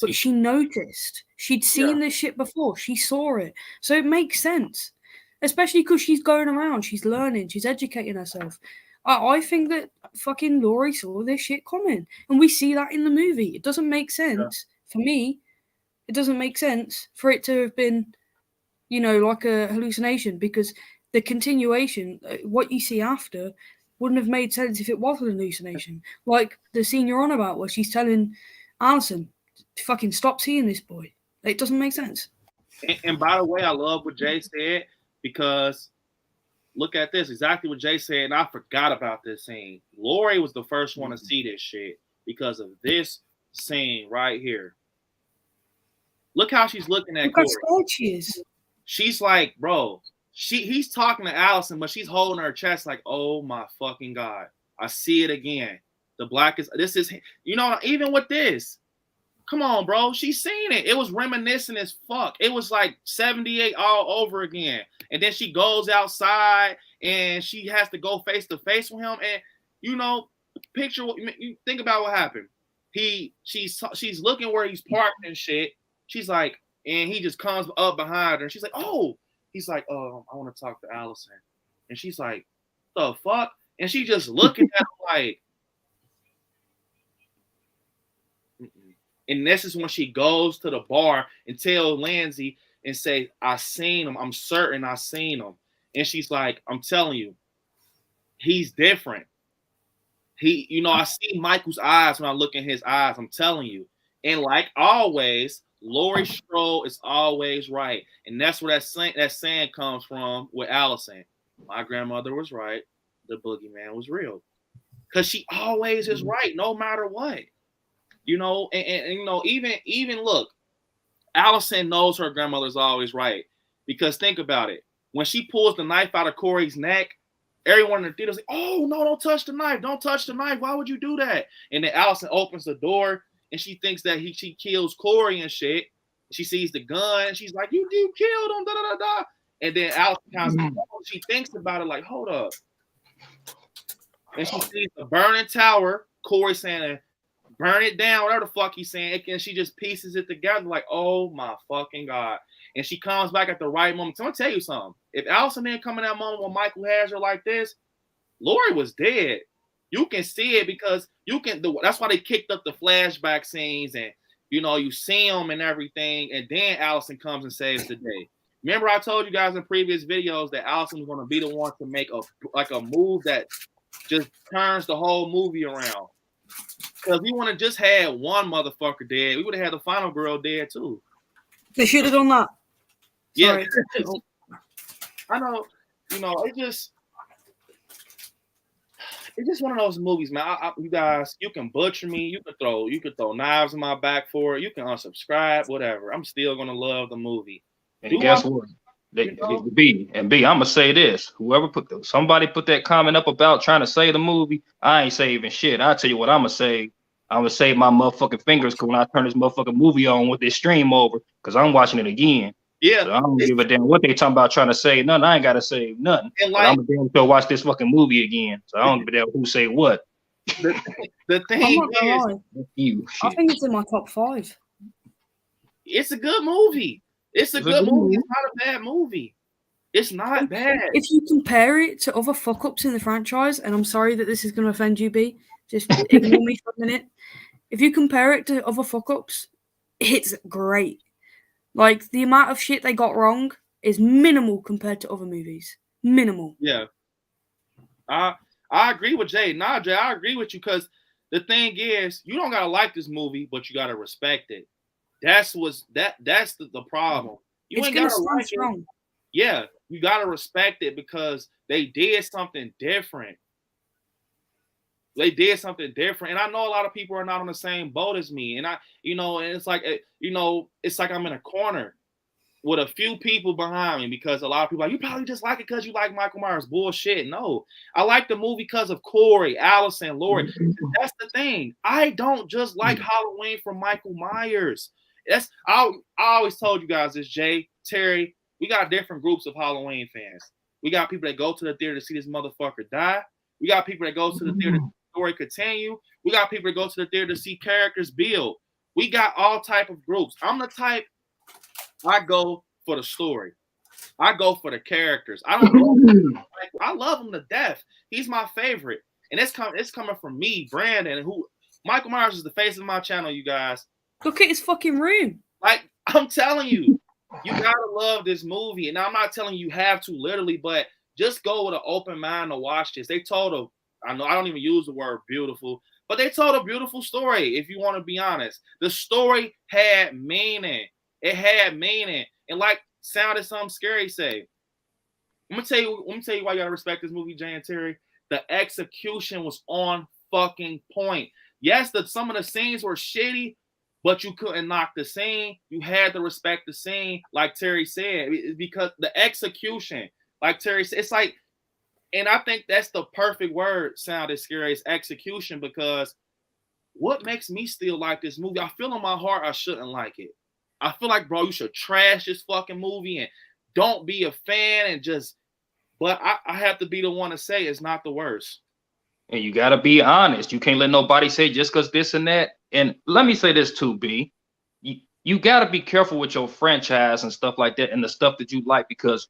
But she noticed. She'd seen this shit before. She saw it. So it makes sense. Especially because she's going around. She's learning. She's educating herself. I think that fucking Laurie saw this shit coming. And we see that in the movie. It doesn't make sense. For me, it doesn't make sense for it to have been, like a hallucination, because the continuation, what you see after, wouldn't have made sense if it was an hallucination. Like the scene you're on about where she's telling Allison, fucking stop seeing this boy. It doesn't make sense. And by the way, I love what Jay said, because look at this, exactly what Jay said, and I forgot about this scene. Lori was the first one to see this shit because of this scene right here. Look how she's looking at Corey. Look how scared she is. She's like, bro, he's talking to Allison, but she's holding her chest like, oh my fucking God. I see it again. The blackest, this is, even with this, come on, bro. She's seen it. It was reminiscent as fuck. It was like 78 all over again. And then she goes outside and she has to go face to face with him. And picture what you think about what happened. She's looking where he's parked and shit. She's like, and he just comes up behind her and she's like, oh, he's like, I want to talk to Allison. And she's like, the fuck? And she just looking at him like, and this is when she goes to the bar and tells Lindsay and say, I seen him. I'm certain I seen him. And she's like, I'm telling you, he's different. I see Michael's eyes when I look in his eyes. I'm telling you. And like always, Laurie Strode is always right. And that's where that saying comes from with Allison. My grandmother was right. The boogeyman was real. Because she always is right, no matter what. Even look, Allison knows her grandmother's always right, because think about it. When she pulls the knife out of Corey's neck, everyone in the theater's like, oh, no, don't touch the knife. Don't touch the knife. Why would you do that? And then Allison opens the door and she thinks that she kills Corey and shit. She sees the gun. She's like, you killed him, da da da da. And then Allison kind of she thinks about it like, hold up. And she sees the burning tower. Corey saying, burn it down, whatever the fuck he's saying. And she just pieces it together like, oh my fucking God. And she comes back at the right moment. So I'm going to tell you something. If Allison didn't come in that moment when Michael has her like this, Lori was dead. You can see it because that's why they kicked up the flashback scenes and, you see them and everything. And then Allison comes and saves the day. Remember I told you guys in previous videos that Allison was going to be the one to make a move that just turns the whole movie around. Because we would have just had one motherfucker dead. We would have had the final girl dead too. They should have done that. Yeah. I know, it's just one of those movies, man. You guys, you can butcher me. You can throw knives in my back for it. You can unsubscribe, whatever. I'm still gonna love the movie. And guess what? B, I'm gonna say this. Somebody put that comment up about trying to save the movie. I ain't saving shit. I'll tell you what I'm gonna save. I'm gonna save my motherfucking fingers when I turn this motherfucking movie on with this stream over, because I'm watching it again. Yeah. So I don't give a damn what they talking about trying to save nothing. I ain't gotta save nothing. And I'm gonna damn sure watch this fucking movie again. So I don't give a damn who say what. The thing is, I think it's in my top 5. It's a good movie. It's a good movie. It's not a bad movie. It's not bad. If you compare it to other fuck-ups in the franchise, and I'm sorry that this is going to offend you, B, just ignore me for a minute. If you compare it to other fuck-ups, it's great. Like, the amount of shit they got wrong is minimal compared to other movies. Minimal. Yeah. I agree with Jay. Nah, Jay, I agree with you because the thing is, you don't got to like this movie, but you got to respect it. That's the problem. You ain't got to like it. Yeah, you got to respect it because they did something different. And I know a lot of people are not on the same boat as me. And and it's like, it's like I'm in a corner with a few people behind me because a lot of people are like, you probably just like it because you like Michael Myers. Bullshit. No, I like the movie because of Corey, Allison, Lori. That's the thing. I don't just like Halloween from Michael Myers. I always told you guys this, Jay, Terry. We got different groups of Halloween fans. We got people that go to the theater to see this motherfucker die. We got people that go to the theater to see the story continue. We got people that go to the theater to see characters build. We got all type of groups. I'm the type, I go for the story. I go for the characters. I love him to death. He's my favorite. And it's coming from me, Brandon, who Michael Myers is the face of my channel, you guys. Look at his fucking room. Like, I'm telling you, you gotta love this movie. And I'm not telling you have to literally, but just go with an open mind to watch this. They told I know I don't even use the word beautiful, but they told a beautiful story, if you want to be honest. The story had meaning. It had meaning. And like sounded something scary say. Let me tell you why you gotta respect this movie, Jay and Terry. The execution was on fucking point. Yes, some of the scenes were shitty, but you couldn't knock the scene. You had to respect the scene, like Terry said, because the execution, like Terry said, it's like, and I think that's the perfect word, sounded scary, is execution, because what makes me still like this movie? I feel in my heart I shouldn't like it. I feel like, bro, you should trash this fucking movie and don't be a fan and just, but I have to be the one to say it's not the worst. And you got to be honest. You can't let nobody say just because this and that. And let me say this too, B. You got to be careful with your franchise and stuff like that and the stuff that you like, because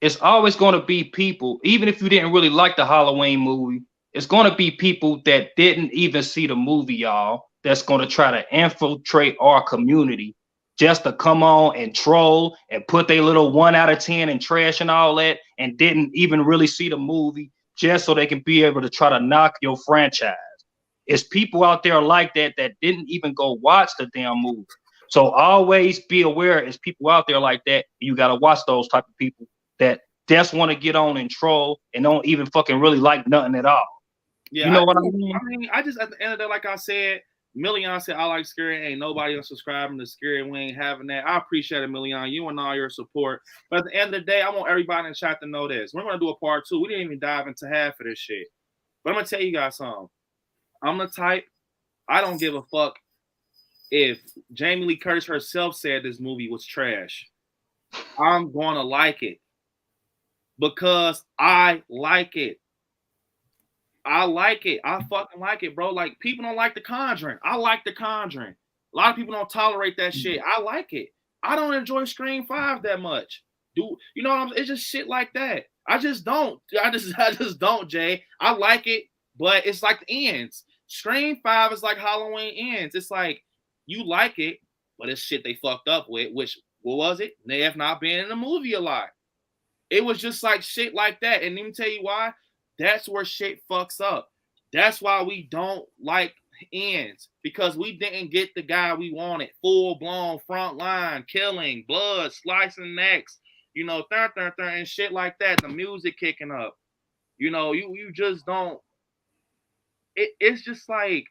it's always going to be people, even if you didn't really like the Halloween movie, it's going to be people that didn't even see the movie, y'all, that's going to try to infiltrate our community just to come on and troll and put their little 1 out of 10 and trash and all that, and didn't even really see the movie, just so they can be able to try to knock your franchise. It's people out there like that didn't even go watch the damn movie. So always be aware, it's people out there like that. You got to watch those type of people that just want to get on and troll and don't even fucking really like nothing at all. Yeah, you know what I mean? I just, at the end of the day, like I said, Million said, I like Scary. Ain't nobody unsubscribing to Scary. We ain't having that. I appreciate it, Million. You and all your support. But at the end of the day, I want everybody in the chat to know this. We're going to do a part 2. We didn't even dive into half of this shit. But I'm going to tell you guys something. I'm the type, I don't give a fuck if Jamie Lee Curtis herself said this movie was trash, I'm gonna like it because I like it. I like it. I fucking like it, bro. Like, people don't like The Conjuring. I like The Conjuring. A lot of people don't tolerate that shit. I like it. I don't enjoy Scream 5 that much. You know what I'm saying? It's just shit like that. I just don't. I just don't, Jay. I like it, but it's like the ends. Scream 5 is like Halloween Ends. It's like, you like it, but it's shit they fucked up with, which, what was it? They have not been in the movie a lot. It was just like shit like that. And let me tell you why. That's where shit fucks up. That's why we don't like Ends, because we didn't get the guy we wanted. Full-blown front line, killing, blood, slicing necks, you know, and shit like that. The music kicking up. You know, you just don't. It's just like.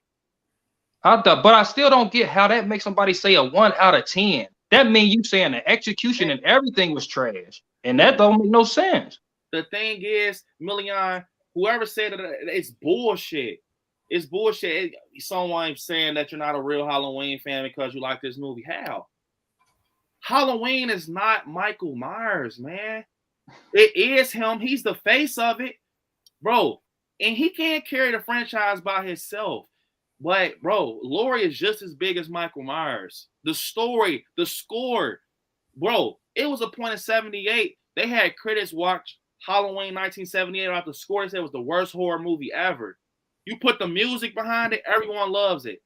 But I still don't get how that makes somebody say a 1 out of 10. That means you saying the execution and everything was trash. And that don't make no sense. The thing is, Million, whoever said it, it's bullshit. It's bullshit. Someone saying that you're not a real Halloween fan because you like this movie. How? Halloween is not Michael Myers, man. It is him. He's the face of it, bro. And he can't carry the franchise by himself. But, bro, Laurie is just as big as Michael Myers. The story, the score, bro, it was a point in 78. They had critics watch Halloween 1978 off the score. They said it was the worst horror movie ever. You put the music behind it, everyone loves it.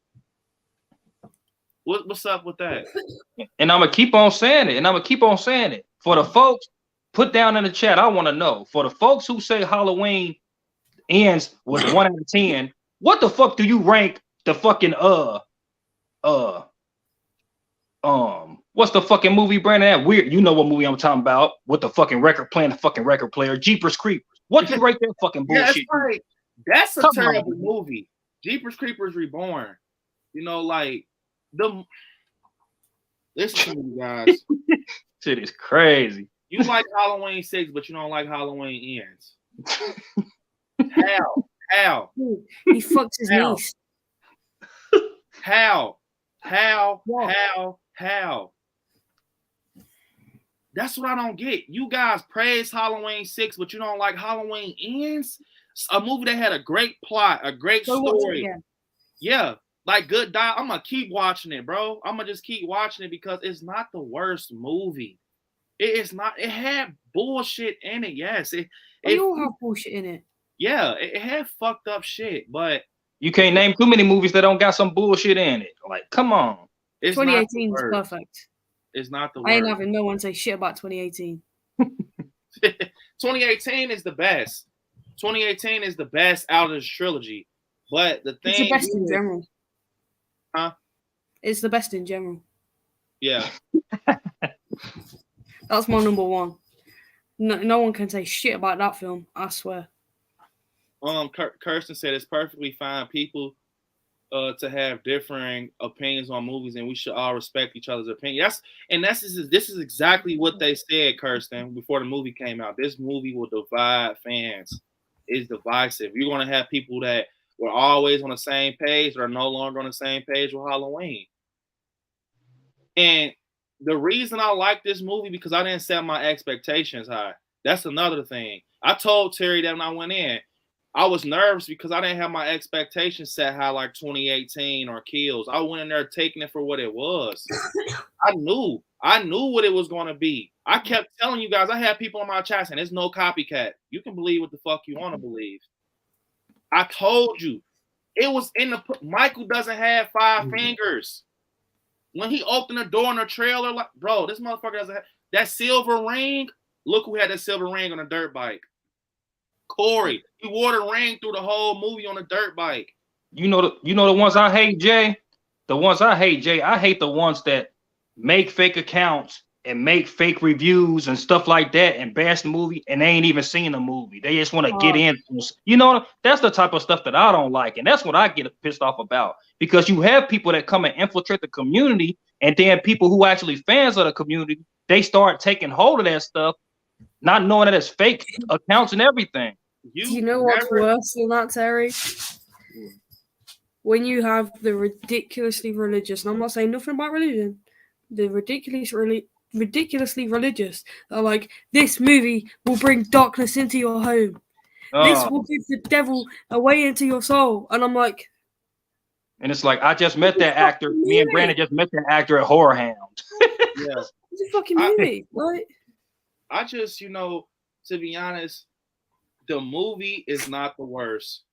What's up with that? And I'm going to keep on saying it. For the folks, put down in the chat, I want to know. For the folks who say Halloween Ends was 1 out of 10, what the fuck do you rank the fucking what's the fucking movie, Brandon? That weird, you know what movie I'm talking about? With the fucking record playing, the fucking record player, Jeepers Creepers. What you rate that fucking bullshit? Yeah, right. That's a terrible movie. Jeepers Creepers Reborn. You know, like listen to me, guys. Shit is crazy. You like Halloween 6, but you don't like Halloween Ends. How? He fucked his niece. How? That's what I don't get. You guys praise Halloween 6, but you don't like Halloween Ends? A movie that had a great plot, a great story. Yeah, like Good Die. I'm going to keep watching it, bro. I'm going to just keep watching it because it's not the worst movie. It is not. It had bullshit in it, yes. It all have bullshit in it. Yeah, it had fucked up shit, but you can't name too many movies that don't got some bullshit in it. Like, come on. 2018 is perfect. It's not the worst. I ain't having no one say shit about 2018. 2018 is the best. 2018 is the best out of this trilogy. But the thing it's the best in general. Huh? It's the best in general. Yeah. That's my number one. No one can say shit about that film, I swear. Kirsten said it's perfectly fine people to have differing opinions on movies, and we should all respect each other's opinion. This is exactly what they said, Kirsten, before the movie came out. This movie will divide fans. It's divisive. You're going to have people that were always on the same page or are no longer on the same page with Halloween. And the reason I like this movie because I didn't set my expectations high. That's another thing. I told Terry that when I went in, I was nervous because I didn't have my expectations set high like 2018 or Kills. I went in there taking it for what it was. I knew what it was going to be. I kept telling you guys, I had people on my chat saying, there's no copycat. You can believe what the fuck you want to believe. I told you. It was in the... Michael doesn't have 5 fingers. When he opened the door in the trailer, like, bro, this motherfucker doesn't have... That silver ring, look who had that silver ring on a dirt bike. Corey. He wore the ring through the whole movie on a dirt bike. You know the ones I hate, Jay? I hate the ones that make fake accounts and make fake reviews and stuff like that and bash the movie and they ain't even seen the movie. They just want to get in. You know, that's the type of stuff that I don't like. And that's what I get pissed off about. Because you have people that come and infiltrate the community and then people who actually fans of the community, they start taking hold of that stuff, not knowing that it's fake accounts and everything. You know what's worse than that, Terry? when you have the ridiculously religious, and I'm not saying nothing about religion, the ridiculously religious are like, this movie will bring darkness into your home. This will give the devil a way into your soul. And I'm like, and it's like, I just met that actor. Me and Brandon just met that actor at Horror Hound. Yeah. It's a fucking movie, right? I just, to be honest, the movie is not the worst.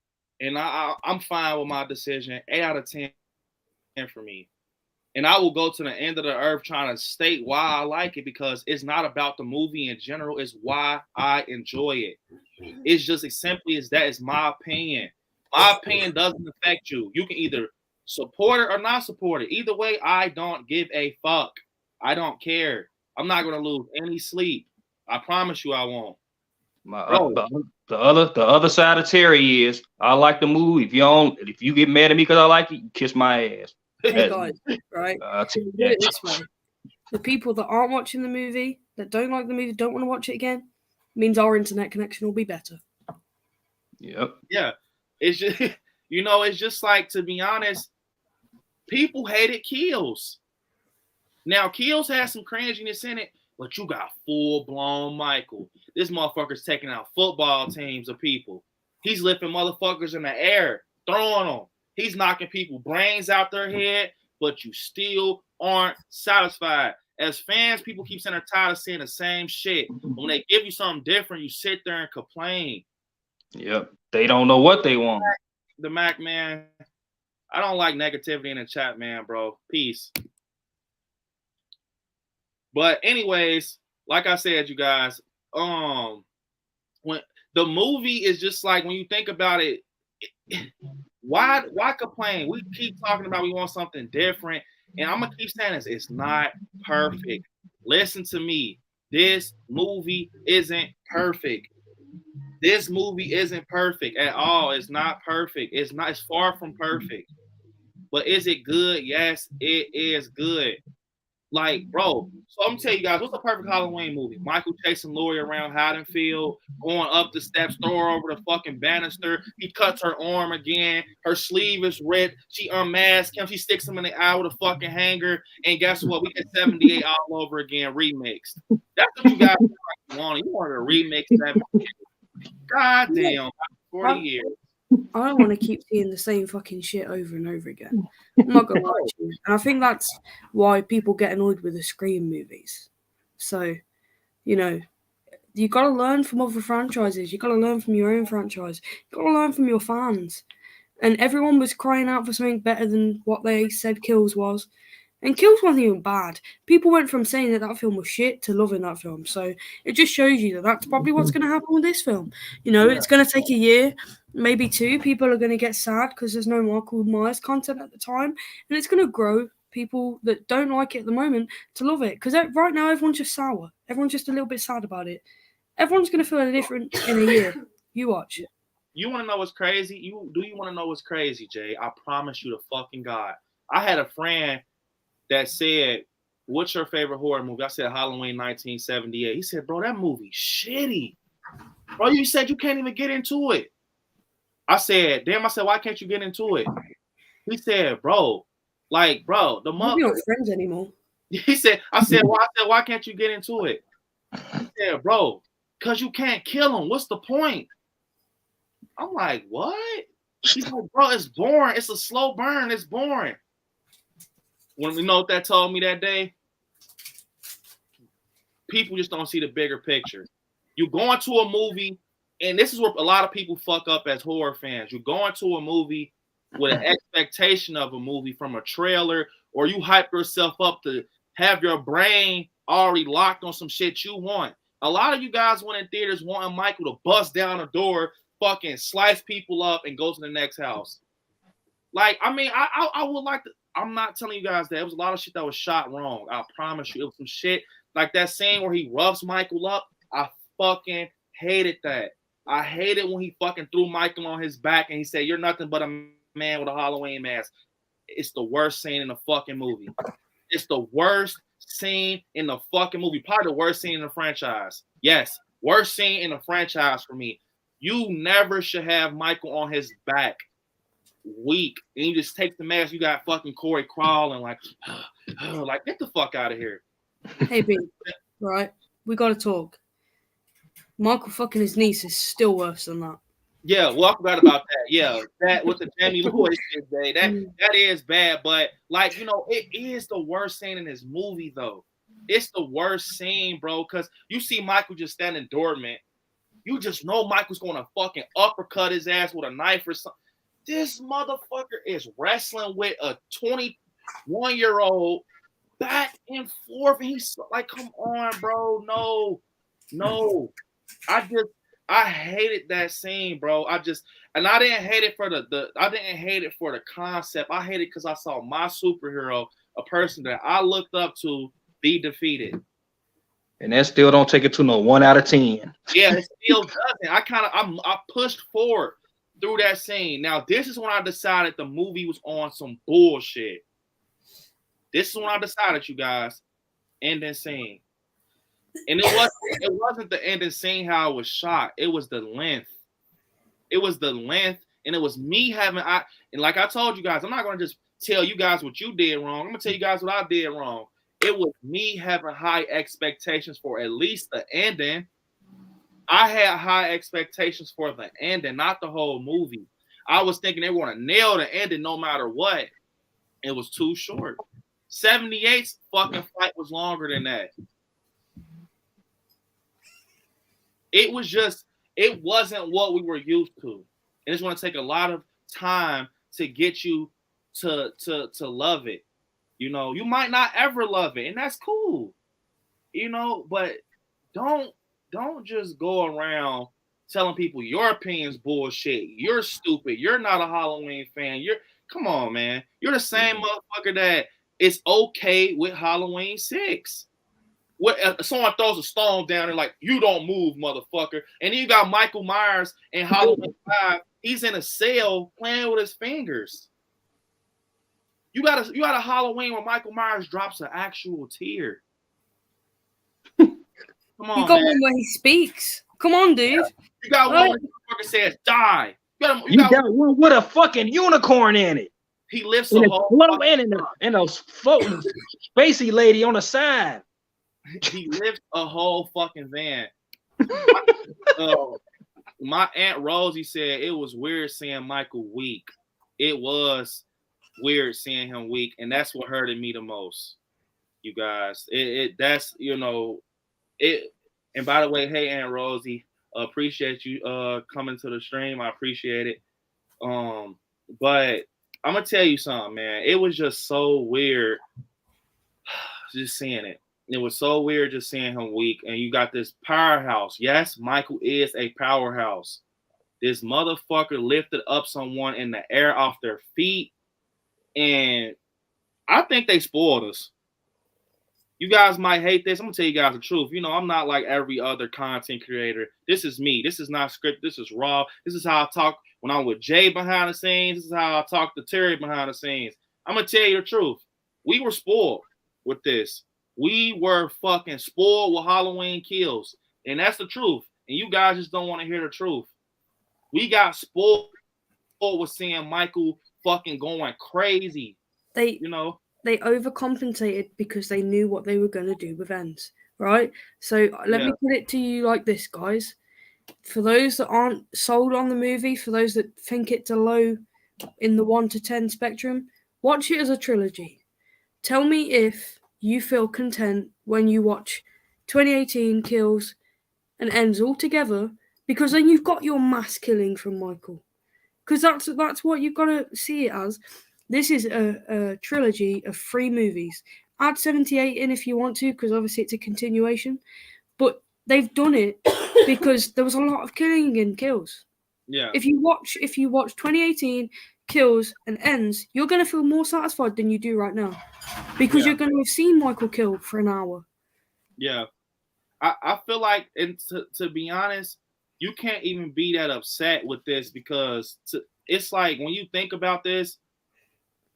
And I'm fine with my decision. 8 out of 10 for me. And I will go to the end of the earth trying to state why I like it, because it's not about the movie in general. It's why I enjoy it. It's just as simply as that. Is my opinion. My opinion doesn't affect you. You can either support it or not support it. Either way, I don't give a fuck. I don't care. I'm not going to lose any sleep. I promise you I won't. The other side of Terry is, I like the movie. If you get mad at me because I like it, you kiss my ass. Hey guys, right? I'll tell you Put it that. this way. The people that aren't watching the movie, that don't like the movie, don't want to watch it again, means our internet connection will be better. Yep. Yeah. It's just, it's just like, to be honest, people hated Kills. Now, Kills has some cringiness in it, but you got full-blown Michael. This motherfucker's taking out football teams of people. He's lifting motherfuckers in the air, throwing them. He's knocking people brains out their head, but you still aren't satisfied. As fans, people keep saying they're tired of seeing the same shit. When they give you something different, you sit there and complain. Yep. They don't know what they want. The Mac, man, I don't like negativity in the chat, man, bro. Peace. But anyways, like I said, you guys, when the movie is just like, when you think about it, why complain? We keep talking about we want something different, and I'm gonna keep saying this. It's not perfect. Listen to me. This movie isn't perfect. This movie isn't perfect at all. It's not perfect. It's far from perfect. But is it good? Yes, it is good. Like, bro, so I'm gonna tell you guys, what's the perfect Halloween movie? Michael chasing Lori around Haddonfield, going up the steps, throw her over the fucking banister. He cuts her arm again. Her sleeve is ripped. She unmasks him. She sticks him in the eye with a fucking hanger. And guess what? We get 78 all over again remixed. That's what you guys want. You want a remix 78. God damn, 40 years. I don't want to keep seeing the same fucking shit over and over again. I'm not gonna lie to you. And I think that's why people get annoyed with the Scream movies. So, you gotta learn from other franchises. You gotta learn from your own franchise. You gotta learn from your fans. And everyone was crying out for something better than what they said Kills was. And Kills wasn't even bad. People went from saying that film was shit to loving that film. So it just shows you that that's probably what's going to happen with this film. It's going to take a year, maybe 2. People are going to get sad because there's no Michael Myers content at the time. And it's going to grow people that don't like it at the moment to love it. Because right now, everyone's just sour. Everyone's just a little bit sad about it. Everyone's going to feel different in a year. You watch. You want to know what's crazy? Do you want to know what's crazy, Jay? I promise you to fucking God. I had a friend that said, what's your favorite horror movie? I said Halloween 1978. He said, bro, that movie's shitty. Bro, you said you can't even get into it. I said, damn, why can't you get into it? He said, bro, the month. We're not friends anymore. He said, why can't you get into it? He said, bro, because you can't kill him. What's the point? I'm like, what? He's like, bro, it's boring. It's a slow burn. It's boring. When we know what that told me that day, people just don't see the bigger picture. You go into a movie, and this is where a lot of people fuck up as horror fans. You go into a movie with an expectation of a movie from a trailer, or you hype yourself up to have your brain already locked on some shit you want. A lot of you guys went in theaters wanting Michael to bust down a door, fucking slice people up, and go to the next house. Like, I mean, I would like to. I'm not telling you guys that. It was a lot of shit that was shot wrong. I promise you. It was some shit like that scene where he roughs Michael up. I fucking hated that. I hated when he fucking threw Michael on his back and he said, you're nothing but a man with a Halloween mask. It's the worst scene in the fucking movie. It's the worst scene in the fucking movie. Probably the worst scene in the franchise. Yes, worst scene in the franchise for me. You never should have Michael on his back. weak. And you just take the mask, you got fucking Corey crawling like get the fuck out of here. Hey, B, right? We gotta talk. Michael fucking his niece is still worse than that. Yeah, well, I forgot about that. Yeah, that with the Jamie Lloyd shit, that is bad. But like, you know, it is the worst scene in this movie, though. It's the worst scene, bro, because you see Michael just standing dormant. You just know Michael's gonna fucking uppercut his ass with a knife or something. This motherfucker is wrestling with a 21-year-old back and forth. And he's like, come on, bro. No. I hated that scene, bro. I didn't hate it for the concept. I hated it because I saw my superhero, a person that I looked up to, be defeated. And that still don't take it to no 1 out of 10. Yeah, it still doesn't. I pushed forward through that scene. Now, this is when I decided the movie was on some bullshit. This is when I decided, you guys, ending scene. And it wasn't the ending scene how it was shot. It was the length. It was the length, and it was me and like I told you guys, I'm not gonna just tell you guys what you did wrong. I'm gonna tell you guys what I did wrong. It was me having high expectations for at least the ending. I had high expectations for the ending, not the whole movie. I was thinking they were gonna nail the ending no matter what. It was too short. 78's fucking fight was longer than that. It wasn't what we were used to. And it's going to take a lot of time to get you to love it. You know, you might not ever love it, and that's cool. You know, but don't just go around telling people your opinion's bullshit. You're stupid. You're not a Halloween fan. Come on, man. You're the same motherfucker that is okay with Halloween 6. Someone throws a stone down and like, you don't move, motherfucker. And then you got Michael Myers in Halloween 5. He's in a cell playing with his fingers. You got a Halloween where Michael Myers drops an actual tear. Come on, you got man. one where he speaks. Come on, dude. Yeah. You got one where the motherfucker says, die. You got one with a fucking unicorn in it. He lifts and a whole and a floating spacey lady on the side. He lifts a whole fucking van. My Aunt Rosie said it was weird seeing Michael weak. It was weird seeing him weak, and that's what hurted me the most. You guys, that's, you know, it. And by the way, hey Aunt Rosie, appreciate you coming to the stream. I appreciate it. But I'm gonna tell you something, man. It was just so weird just seeing it. It was so weird just seeing him weak. And you got this powerhouse. Yes, Michael is a powerhouse. This motherfucker lifted up someone in the air off their feet. And I think they spoiled us. You guys might hate this. I'm going to tell you guys the truth. You know, I'm not like every other content creator. This is me. This is not scripted. This is raw. This is how I talk when I'm with Jay behind the scenes. This is how I talk to Terry behind the scenes. I'm going to tell you the truth. We were spoiled with this. We were fucking spoiled with Halloween Kills. And that's the truth. And you guys just don't want to hear the truth. We got spoiled with seeing Michael fucking going crazy. They overcompensated because they knew what they were going to do with ends, right? So let me put it to you like this, guys. For those that aren't sold on the movie, for those that think it's a low in the 1 to 10 spectrum, watch it as a trilogy. Tell me if you feel content when you watch 2018 Kills and Ends all together, because then you've got your mass killing from Michael. Because that's what you've got to see it as. This is a trilogy of 3 movies. Add 78 in if you want to, because obviously it's a continuation. But they've done it because there was a lot of killing in Kills. Yeah. If you watch 2018 Kills and Ends, you're going to feel more satisfied than you do right now, because you're going to have seen Michael kill for an hour. Yeah. I feel like, and to be honest, you can't even be that upset with this, because it's like, when you think about this,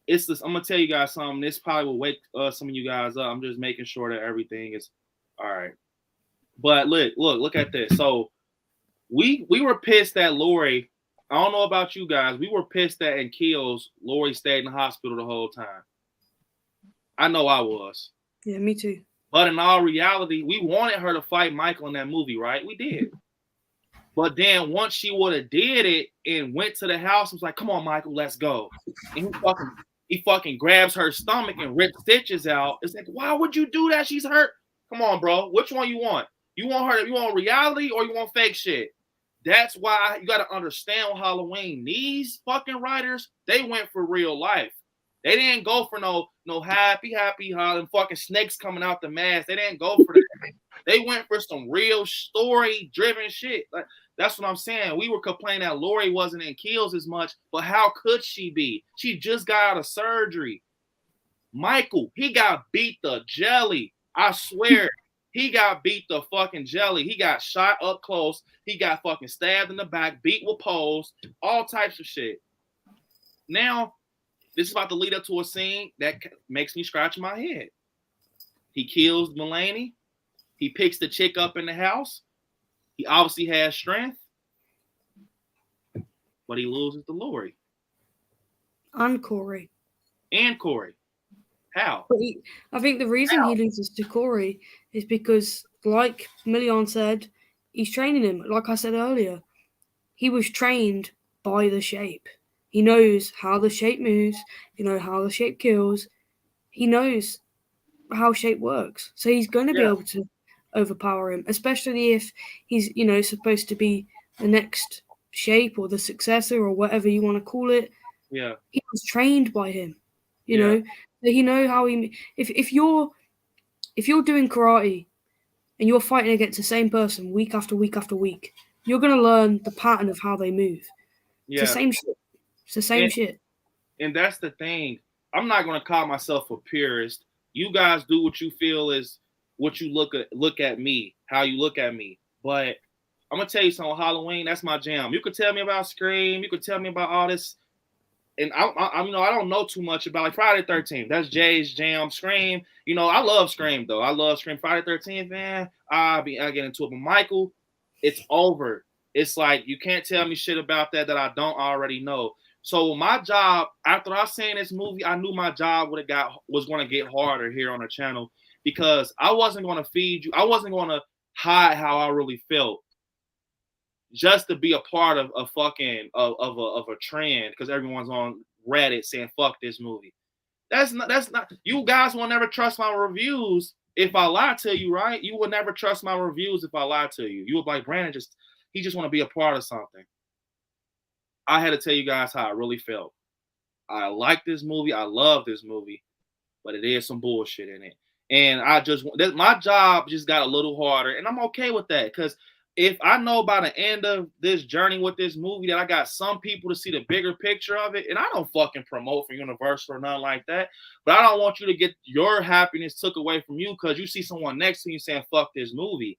it's this. I'm gonna tell you guys something. This probably will wake some of you guys up. I'm just making sure that everything is all right. But look at this. So we were pissed that Lori I don't know about you guys. We were pissed that in Kills, Lori stayed in the hospital the whole time. I know I was. Yeah, me too. But in all reality, we wanted her to fight Michael in that movie, right? We did. But then once she would have did it and went to the house, was like, "Come on, Michael, let's go." And he fucking grabs her stomach and rips stitches out. It's like, why would you do that? She's hurt. Come on, bro. Which one you want? You want reality or you want fake shit? That's why you got to understand with Halloween. These fucking writers, they went for real life. They didn't go for no happy Halloween fucking snakes coming out the mask. They didn't go for that. They went for some real story-driven shit. Like, that's what I'm saying. We were complaining that Lori wasn't in Kills as much, but how could she be? She just got out of surgery. Michael, he got beat the jelly. I swear. He got beat the fucking jelly. He got shot up close. He got fucking stabbed in the back, beat with poles, all types of shit. Now, this is about to lead up to a scene that makes me scratch my head. He kills Mulaney. He picks the chick up in the house. He obviously has strength, but he loses to Lori. And Corey. How? I think the reason he loses to Corey is because, like Million said, he's training him. Like I said earlier, he was trained by the shape. He knows how the shape moves. You know how the shape kills. He knows how shape works. So he's going to be able to overpower him, especially if he's, supposed to be the next shape or the successor or whatever you want to call it. Yeah. He was trained by him. You know, he know how he. If you're doing karate and you're fighting against the same person week after week after week, you're gonna learn the pattern of how they move. Yeah. It's the same shit. It's the same shit. And that's the thing. I'm not gonna call myself a purist. You guys do what you feel is what you look at me, how you look at me. But I'm gonna tell you something. Halloween, that's my jam. You could tell me about Scream. You could tell me about all this. And I don't know too much about like Friday the 13th. That's Jay's jam. Scream. I love Scream though. I love Scream. Friday the 13th, man. I get into it. But Michael, it's over. It's like you can't tell me shit about that I don't already know. So my job, after I seen this movie, I knew my job was going to get harder here on the channel because I wasn't going to feed you. I wasn't going to hide how I really felt. Just to be a part of a trend because everyone's on Reddit saying fuck this movie. That's not you guys will never trust my reviews if I lie to you, right? You will never trust my reviews if I lie to you. You would like Brandon he just want to be a part of something. I had to tell you guys how I really felt. I like this movie, I love this movie, but it is some bullshit in it. And my job just got a little harder, and I'm okay with that because if I know by the end of this journey with this movie that I got some people to see the bigger picture of it, and I don't fucking promote for Universal or nothing like that, but I don't want you to get your happiness took away from you because you see someone next to you saying, fuck this movie.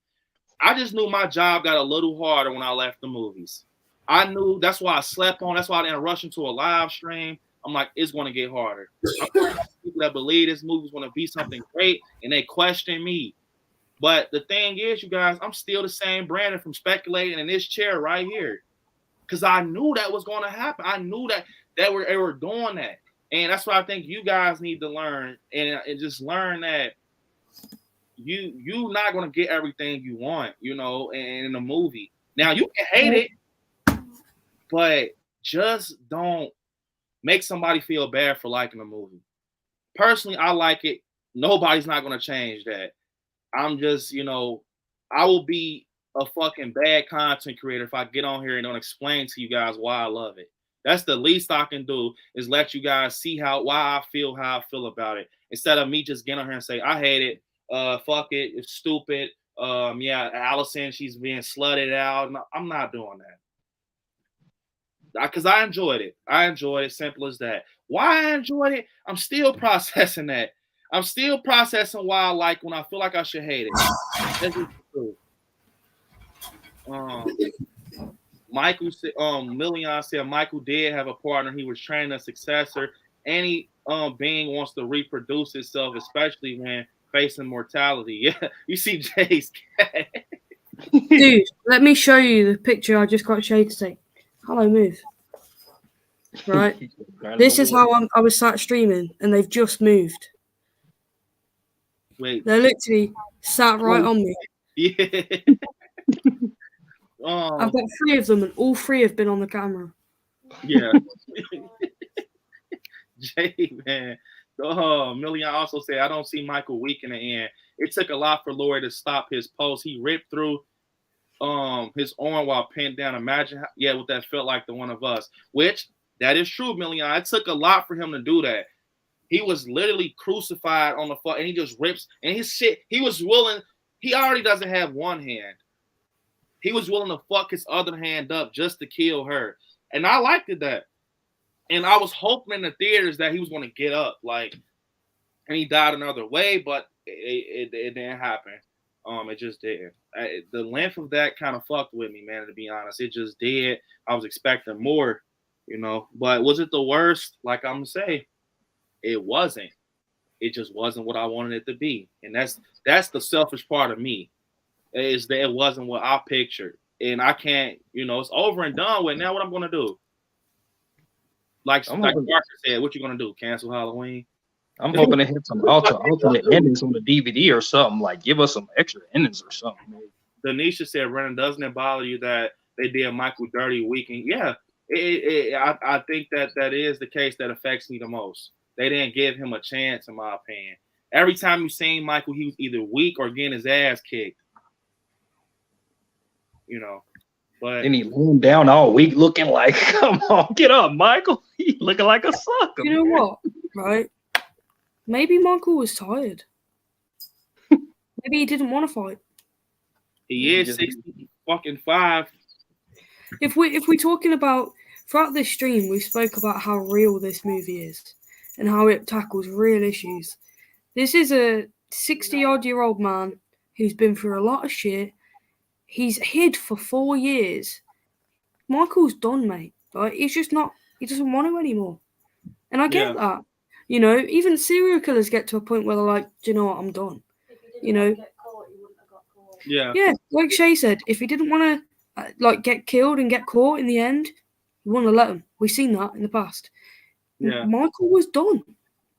I just knew my job got a little harder when I left the movies. I knew that's why I slept on. That's why I didn't rush into a live stream. I'm like, it's going to get harder. People that believe this movie is going to be something great, and they question me. But the thing is, you guys, I'm still the same Brandon from speculating in this chair right here. Because I knew that was going to happen. I knew that they were doing that. And that's what I think you guys need to learn. And just learn that you're not going to get everything you want, in a movie. Now, you can hate it, but just don't make somebody feel bad for liking a movie. Personally, I like it. Nobody's not going to change that. I'm just, I will be a fucking bad content creator if I get on here and don't explain to you guys why I love it. That's the least I can do is let you guys see why I feel how I feel about it. Instead of me just getting on here and say, I hate it. Fuck it. It's stupid. Allison, she's being slutted out. No, I'm not doing that. Because I enjoyed it. Simple as that. Why I enjoyed it? I'm still processing that. I'm still processing why I like when I feel like I should hate it. That's just true. Michael said, Million said Michael did have a partner. He was training a successor. Any being wants to reproduce itself, especially when facing mortality. Yeah, you see Jay's cat. Dude, let me show you the picture I just got Shay to take. Hello, move. Right. This is how I was sat streaming, and they've just moved. Wait. They're literally sat right on me. Yeah. I've got 3 of them, and all 3 have been on the camera. Yeah. Jay, man. Million also said, I don't see Michael weak in the end. It took a lot for Laurie to stop his post. He ripped through his arm while pinned down. Imagine what that felt like to one of us. Which, that is true, Million. It took a lot for him to do that. He was literally crucified on the floor, and he just rips. And his shit, he was willing. He already doesn't have one hand. He was willing to fuck his other hand up just to kill her. And I liked it that. And I was hoping in the theaters that he was going to get up, and he died another way, but it didn't happen. It just didn't. The length of that kind of fucked with me, man, to be honest. It just did. I was expecting more, But was it the worst? Like I'm going to say, it wasn't. It just wasn't what I wanted it to be. And that's the selfish part of me, is that it wasn't what I pictured. And I can't, it's over and done with. Now what I'm going to do? Like Parker said, what you going to do? Cancel Halloween? I'm hoping to hit some alternate endings on the DVD or something. Like, give us some extra endings or something. Denisha said, Brennan, doesn't it bother you that they did Michael dirty weekend? Yeah, I think that is the case that affects me the most. They didn't give him a chance, in my opinion. Every time you seen Michael, he was either weak or getting his ass kicked. But then he laying down all week looking like, come on, get up, Michael. He looking like a sucker. You know what? Right? Maybe Michael was tired. Maybe he didn't want to fight. He is 65. If we're talking about, throughout this stream, we spoke about how real this movie is and how it tackles real issues. This is a 60-odd-year-old man who's been through a lot of shit. He's hid for 4 years. Michael's done, mate. Like, he's just not. He doesn't want to anymore. And I get that. Even serial killers get to a point where they're like, do you know what? I'm done. Yeah. Yeah, like Shay said, if he didn't want to get killed and get caught in the end, you want to let him. We've seen that in the past. Yeah. Michael was done.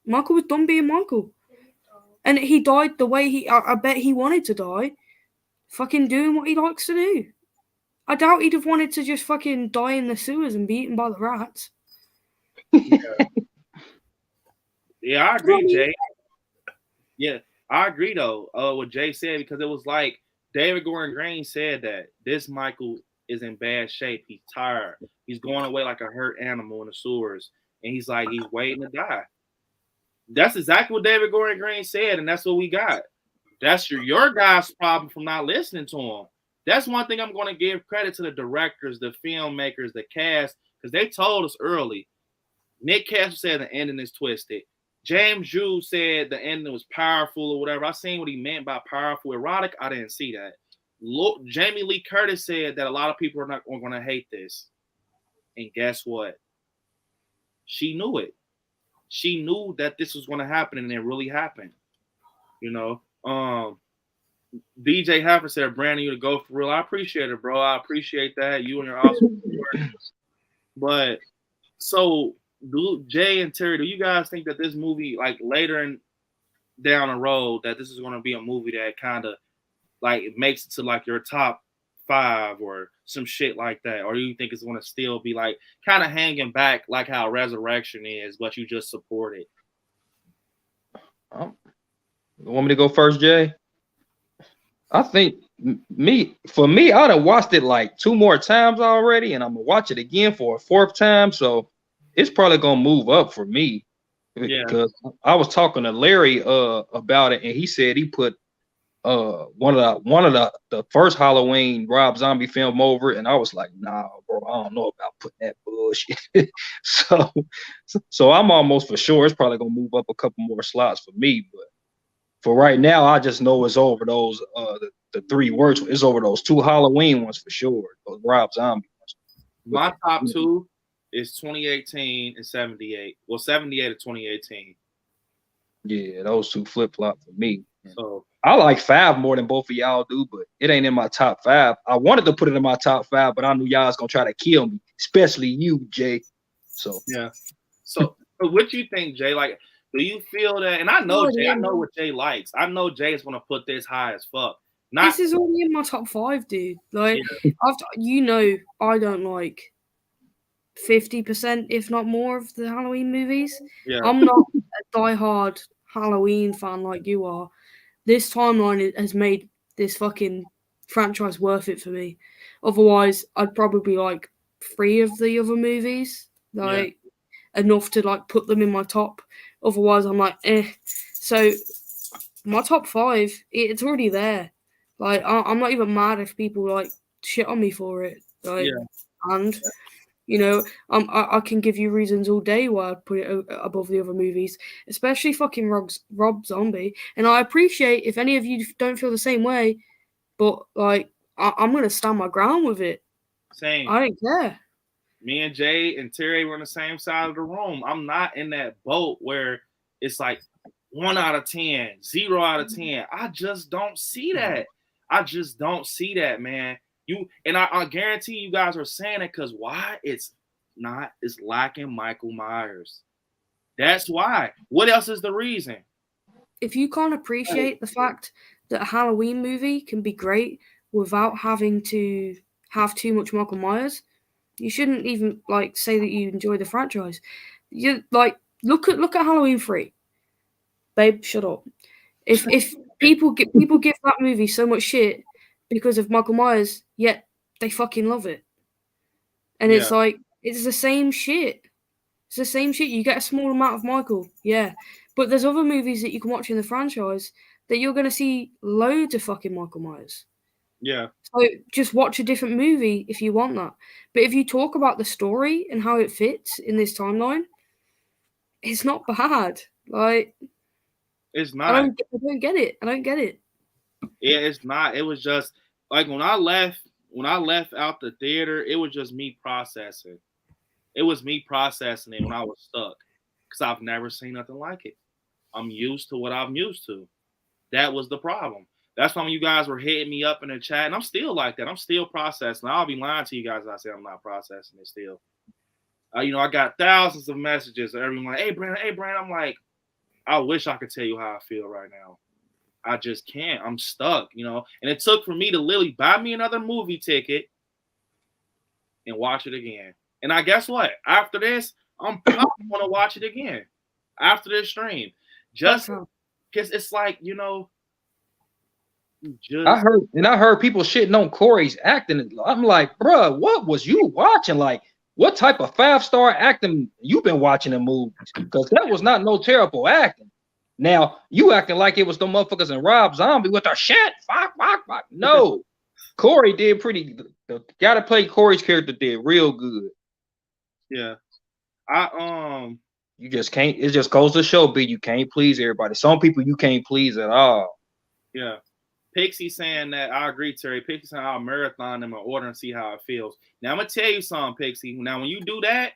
Michael was done being Michael. And he died the way I bet he wanted to die. Fucking doing what he likes to do. I doubt he'd have wanted to just fucking die in the sewers and be eaten by the rats. Yeah, I agree, Jay. Yeah, I agree, though, what Jay said, because it was like David Gordon Green said that this Michael is in bad shape. He's tired. He's going away like a hurt animal in the sewers. And he's waiting to die. That's exactly what David Gordon Green said, and that's what we got. That's your guy's problem from not listening to him. That's one thing I'm going to give credit to the directors, the filmmakers, the cast, because they told us early. Nick Castle said the ending is twisted. James Jude said the ending was powerful or whatever. I seen what he meant by powerful. Erotic, I didn't see that. Jamie Lee Curtis said that a lot of people are going to hate this. And guess what? She knew it. She knew that this was going to happen, and it really happened. DJ Haffer said, Brandon, you to go for real. I appreciate it, bro. I appreciate that. You and your awesome work. But so Jay and Terry, do you guys think that this movie, later down the road, that this is going to be a movie that kind of makes it to your top 5 or some shit like that? Or do you think it's going to still be kind of hanging back like how Resurrection is, but you just support it? You want me to go first, Jay? I think for me, I'd have watched it 2 more times already, and I'm gonna watch it again for a 4th time. So it's probably gonna move up for me. Yeah. Because I was talking to Larry about it, and he said he put one of the first Halloween Rob Zombie film over, and I was like, nah, bro, I don't know about putting that bullshit. so I'm almost for sure it's probably gonna move up a couple more slots for me, but for right now, I just know it's over those the 3 works. It's over those 2 Halloween ones for sure. Those Rob Zombie ones. My top 2 is 2018 and 78. Well, 78 to 2018. Yeah, those 2 flip flop for me. So I like 5 more than both of y'all do, but it ain't in my top 5. I wanted to put it in my top 5, but I knew y'all was gonna try to kill me, especially you, Jay. So yeah. So what you think, Jay? Like, do you feel that? And I know Jay. I know what Jay likes. I know Jay is gonna put this high as fuck. This is already in my top 5, dude. Like, I don't like 50%, if not more, of the Halloween movies. Yeah. I'm not a diehard Halloween fan like you are. This timeline has made this fucking franchise worth it for me. Otherwise, I'd probably like 3 of the other movies, like enough to like put them in my top. Otherwise, I'm like, eh. So my top 5, it's already there. Like, I'm not even mad if people like shit on me for it. Like, and you know, I can give you reasons all day why I'd put it above the other movies, especially fucking Rob Zombie. And I appreciate if any of you don't feel the same way, but like, I'm gonna stand my ground with it. Same. I don't care. Me and Jay and Terry were on the same side of the room. I'm not in that boat where it's like 1 out of 10, 0 out of 10. I just don't see that. I just don't see that, man. I guarantee you guys are saying it because why? It's lacking Michael Myers. That's why. What else is the reason? If you can't appreciate the fact that a Halloween movie can be great without having to have too much Michael Myers, you shouldn't even like say that you enjoy the franchise. You like look at Halloween 3. Babe, shut up. If people give that movie so much shit because of Michael Myers, yet they fucking love it. And it's like, it's the same shit. It's the same shit. You get a small amount of Michael, yeah. But there's other movies that you can watch in the franchise that you're going to see loads of fucking Michael Myers. Yeah. So just watch a different movie if you want that. But if you talk about the story and how it fits in this timeline, it's not bad. Like, it's not. I don't get it. I don't get it. Yeah, it's not. It was just like when I left out the theater, it was just me processing. It was me processing it when I was stuck because I've never seen nothing like it. I'm used to what I'm used to. That was the problem. That's why when you guys were hitting me up in the chat, and I'm still like that. I'm still processing. I'll be lying to you guys if I say I'm not processing it still. I got thousands of messages of everyone like, hey, Brandon. I'm like, I wish I could tell you how I feel right now. I just can't. I'm stuck, And it took for me to literally buy me another movie ticket and watch it again. And I guess what? After this, I'm probably going to watch it again after this stream. Just because it's like, I heard people shitting on Corey's acting. I'm like, bruh, what was you watching? Like, what type of 5-star acting you been watching in movies? Because that was not no terrible acting. Now, you acting like it was the motherfuckers in Rob Zombie with their shit. Fuck. No. Corey did pretty good. The guy that played Corey's character did real good. Yeah. You just can't, it just goes to show, B, you can't please everybody. Some people you can't please at all. Yeah. Pixie saying that, I agree, Terry. Pixie saying I'll marathon them in order and see how it feels. Now, I'm going to tell you something, Pixie. Now, when you do that,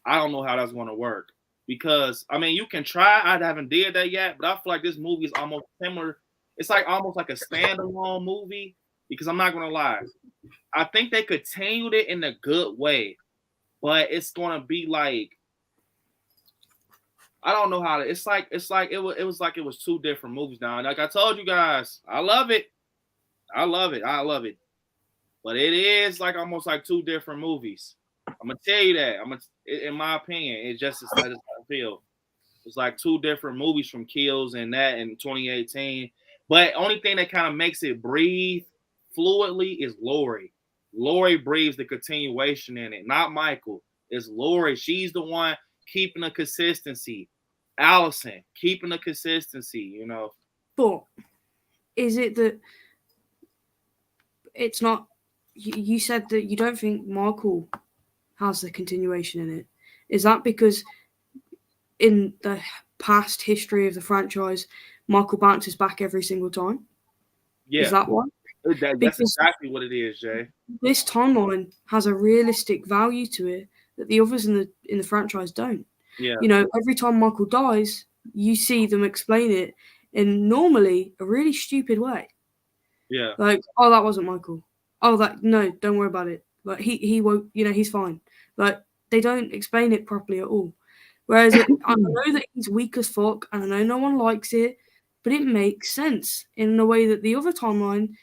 I don't know how that's going to work. Because, you can try. I haven't did that yet, but I feel like this movie is almost similar. It's like almost like a standalone movie because I'm not going to lie. I think they continued it in a good way, but it's going to be like, I don't know how to, it was 2 different movies now. Like I told you guys, I love it. But it is like almost like 2 different movies. I'm gonna tell you that. In my opinion, it's just as I feel. It's like 2 different movies from Kills and that in 2018. But only thing that kind of makes it breathe fluidly is Lori. Lori breathes the continuation in it, not Michael. It's Lori. She's the one keeping the consistency. Allison keeping the consistency, But is it that it's not? You said that you don't think Michael has the continuation in it. Is that because in the past history of the franchise, Michael bounces back every single time? Yeah. Is that why? That's exactly what it is, Jay. This timeline has a realistic value to it that the others in the franchise don't. Yeah. Every time Michael dies, you see them explain it in normally a really stupid way. Yeah. Like, oh, that wasn't Michael. Oh, no, don't worry about it. Like he won't, he's fine. Like they don't explain it properly at all. Whereas I know that he's weak as fuck, and I know no one likes it, but it makes sense in a way that the other timeline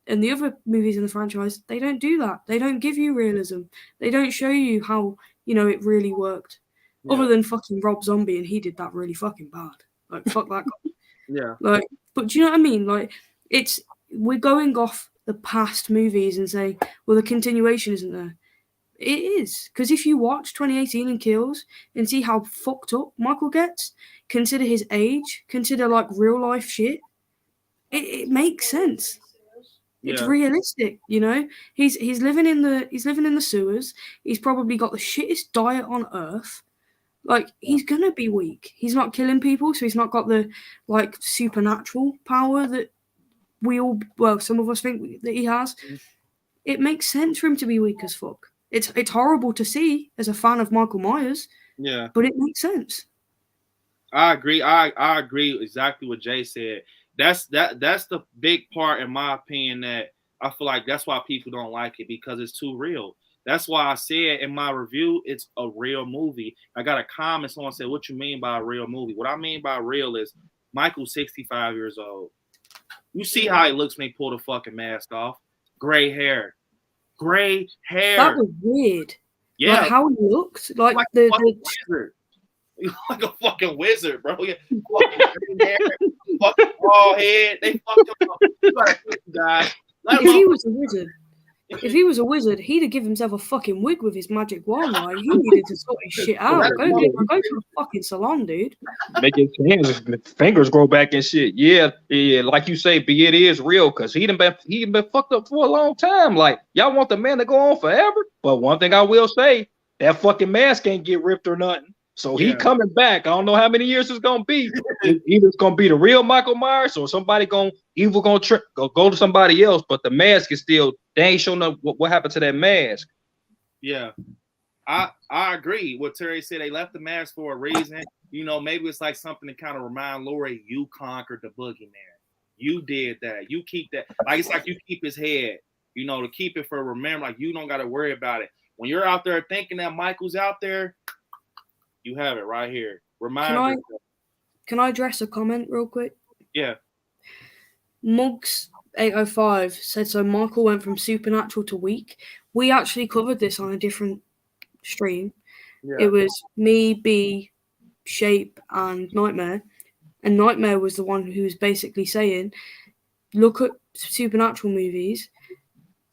and the other movies in the franchise, they don't do that. They don't give you realism. They don't show you how it really worked. Yeah. Other than fucking Rob Zombie, and he did that really fucking bad. Like fuck that guy. Yeah. Like, but do you know what I mean? Like, we're going off the past movies and saying, well, the continuation isn't there. It is, because if you watch 2018 and Kills and see how fucked up Michael gets, consider his age, consider like real life shit, it makes sense. It's realistic, He's living in the sewers. He's probably got the shittest diet on earth. Like, he's gonna be weak. He's not killing people, so he's not got the like supernatural power that some of us think that he has. It makes sense for him to be weak as fuck. It's horrible to see as a fan of Michael Myers. Yeah. But it makes sense. I agree. I agree exactly what Jay said. That's the big part, in my opinion, that I feel like that's why people don't like it, because it's too real. That's why I said in my review, it's a real movie. I got a comment, someone said, what you mean by a real movie? What I mean by real is Michael's 65 years old. You see how he looks when he pull the fucking mask off. Gray hair. That was weird. Yeah. Like how he looked. Like a wizard. Like a fucking wizard, bro. Yeah. Fucking hair, fucking bald head. They fucked him up. You gotta think, guys. If he was a wizard, he'd have given himself a fucking wig with his magic wand. Like, he needed to sort his shit out. Go to a fucking salon, dude. Make his fingers grow back and shit. Yeah, like you say, B, it is real, because he done been fucked up for a long time. Like, y'all want the man to go on forever? But one thing I will say, that fucking mask ain't get ripped or nothing. So he coming back. I don't know how many years it's gonna be. Either it's gonna be the real Michael Myers, or somebody gonna go to somebody else. But the mask is still. They ain't showing up what happened to that mask. Yeah, I agree. What Terry said, they left the mask for a reason. Maybe it's like something to kind of remind Laurie, you conquered the boogeyman. You did that. You keep that. Like, it's like you keep his head. To keep it for remember. Like, you don't got to worry about it. When you're out there thinking that Michael's out there, you have it right here. Remind yourself. Can I address a comment real quick? Yeah. Mugs805 said, so Michael went from supernatural to weak. We actually covered this on a different stream. Yeah. It was me, B, Shape, and Nightmare. And Nightmare was the one who was basically saying, look at supernatural movies,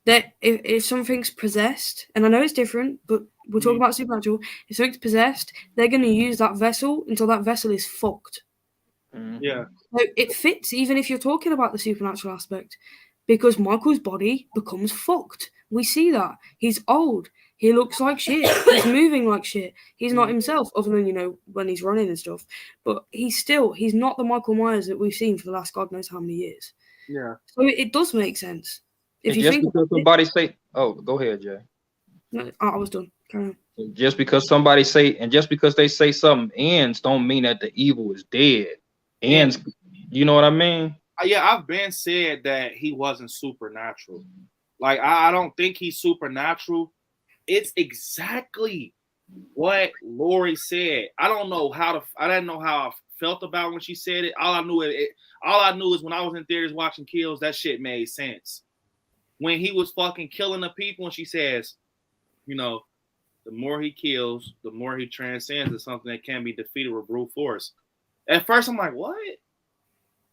that if something's possessed, and I know it's different, but we're talking about supernatural, if something's possessed, they're going to use that vessel until that vessel is fucked. Yeah. So it fits even if you're talking about the supernatural aspect, because Michael's body becomes fucked. We see that. He's old. He looks like shit. He's moving like shit. He's not himself, other than, when he's running and stuff. But he's not the Michael Myers that we've seen for the last God knows how many years. Yeah. So it does make sense. If you just think because somebody say, oh, go ahead, Jay. No, I was done. Carry on. Just because somebody say, and just because they say something ends, don't mean that the evil is dead. Ends, you know what I mean? Yeah, I've been said that he wasn't supernatural. Like, I don't think he's supernatural. It's exactly what Lori said. I didn't know how I felt about when she said it. All I knew is when I was in theaters watching Kills, that shit made sense. When he was fucking killing the people, and she says, the more he kills, the more he transcends to something that can be defeated with brute force. At first, I'm like, what?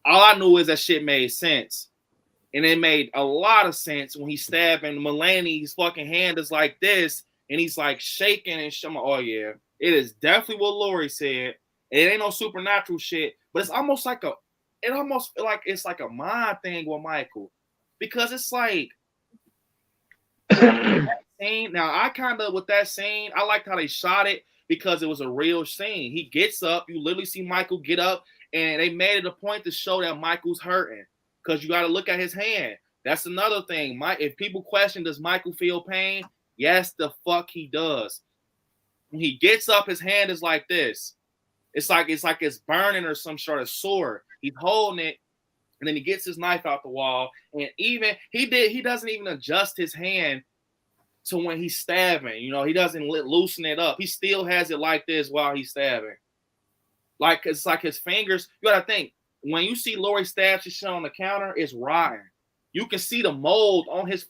All I knew is that shit made sense. And it made a lot of sense when he's stabbing Mulaney's fucking hand is like this, and he's like shaking and shit. Oh, yeah. It is definitely what Lori said. It ain't no supernatural shit, but it's almost like it's like a mind thing with Michael. Because it's like, that scene, now I kind of, with that scene, I liked how they shot it because it was a real scene. He gets up, you literally see Michael get up, and they made it a point to show that Michael's hurting because you got to look at his hand. That's another thing. If people question, does Michael feel pain? Yes, the fuck he does. When he gets up, his hand is like this. It's like it's burning or some sort of sore. He's holding it, and then he gets his knife out the wall, and even he doesn't even adjust his hand to when he's stabbing. You know, he doesn't loosen it up. He still has it like this while he's stabbing. Like it's like his fingers. You gotta think when you see Lori stab his shit on the counter, it's rotting. You can see the mold on his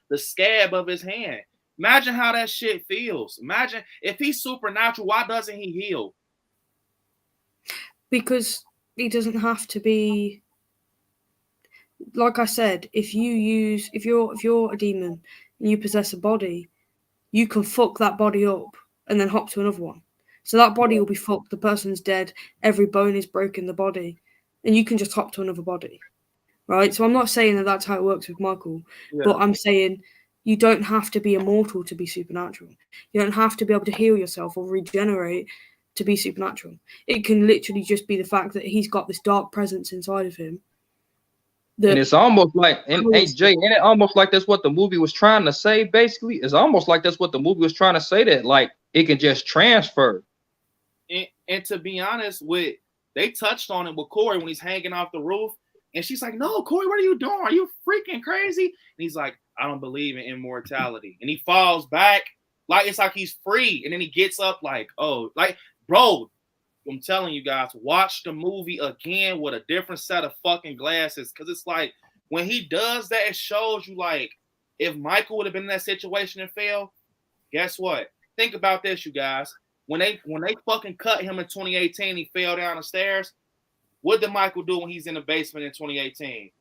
the scab of his hand. Imagine how that shit feels. Imagine if he's supernatural, why doesn't he heal? Because he doesn't have to be. Like I said, if you're a demon and you possess a body, you can fuck that body up and then hop to another one. So that body will be fucked. The person's dead. Every bone is broken. The body, and you can just hop to another body, right? So I'm not saying that that's how it works with Michael, but I'm saying you don't have to be immortal to be supernatural. You don't have to be able to heal yourself or regenerate to be supernatural. It can literally just be the fact that he's got this dark presence inside of him. And it's almost like, and AJ, and it almost like that's what the movie was trying to say. Basically, it's almost like that's what the movie was trying to say, that like it can just transfer. And to be honest, they touched on it with Corey when he's hanging off the roof, and she's like, "No, Corey, what are you doing? Are you freaking crazy?" And he's like, "I don't believe in immortality," and he falls back like it's like he's free, and then he gets up like, "Oh, like bro." I'm telling you guys, watch the movie again with a different set of fucking glasses. Because it's like, when he does that, it shows you, like, if Michael would have been in that situation and failed, guess what? Think about this, you guys. When they fucking cut him in 2018, he fell down the stairs. What did Michael do when he's in the basement in 2018?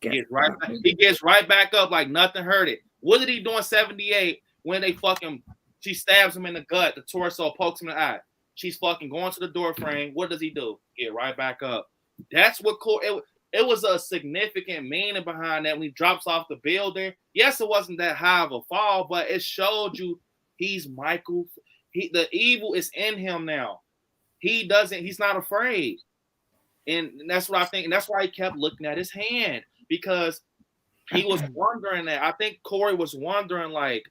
He gets right back up like nothing hurt it. What did he do in 78 when she stabs him in the gut, the torso, pokes him in the eye? She's fucking going to the door frame. What does he do? Get right back up. That's what it was a significant meaning behind that when he drops off the building. Yes, it wasn't that high of a fall, but it showed you he's Michael. The evil is in him now. He's not afraid. And that's what I think. And that's why he kept looking at his hand, because he was wondering that. I think Corey was wondering, like,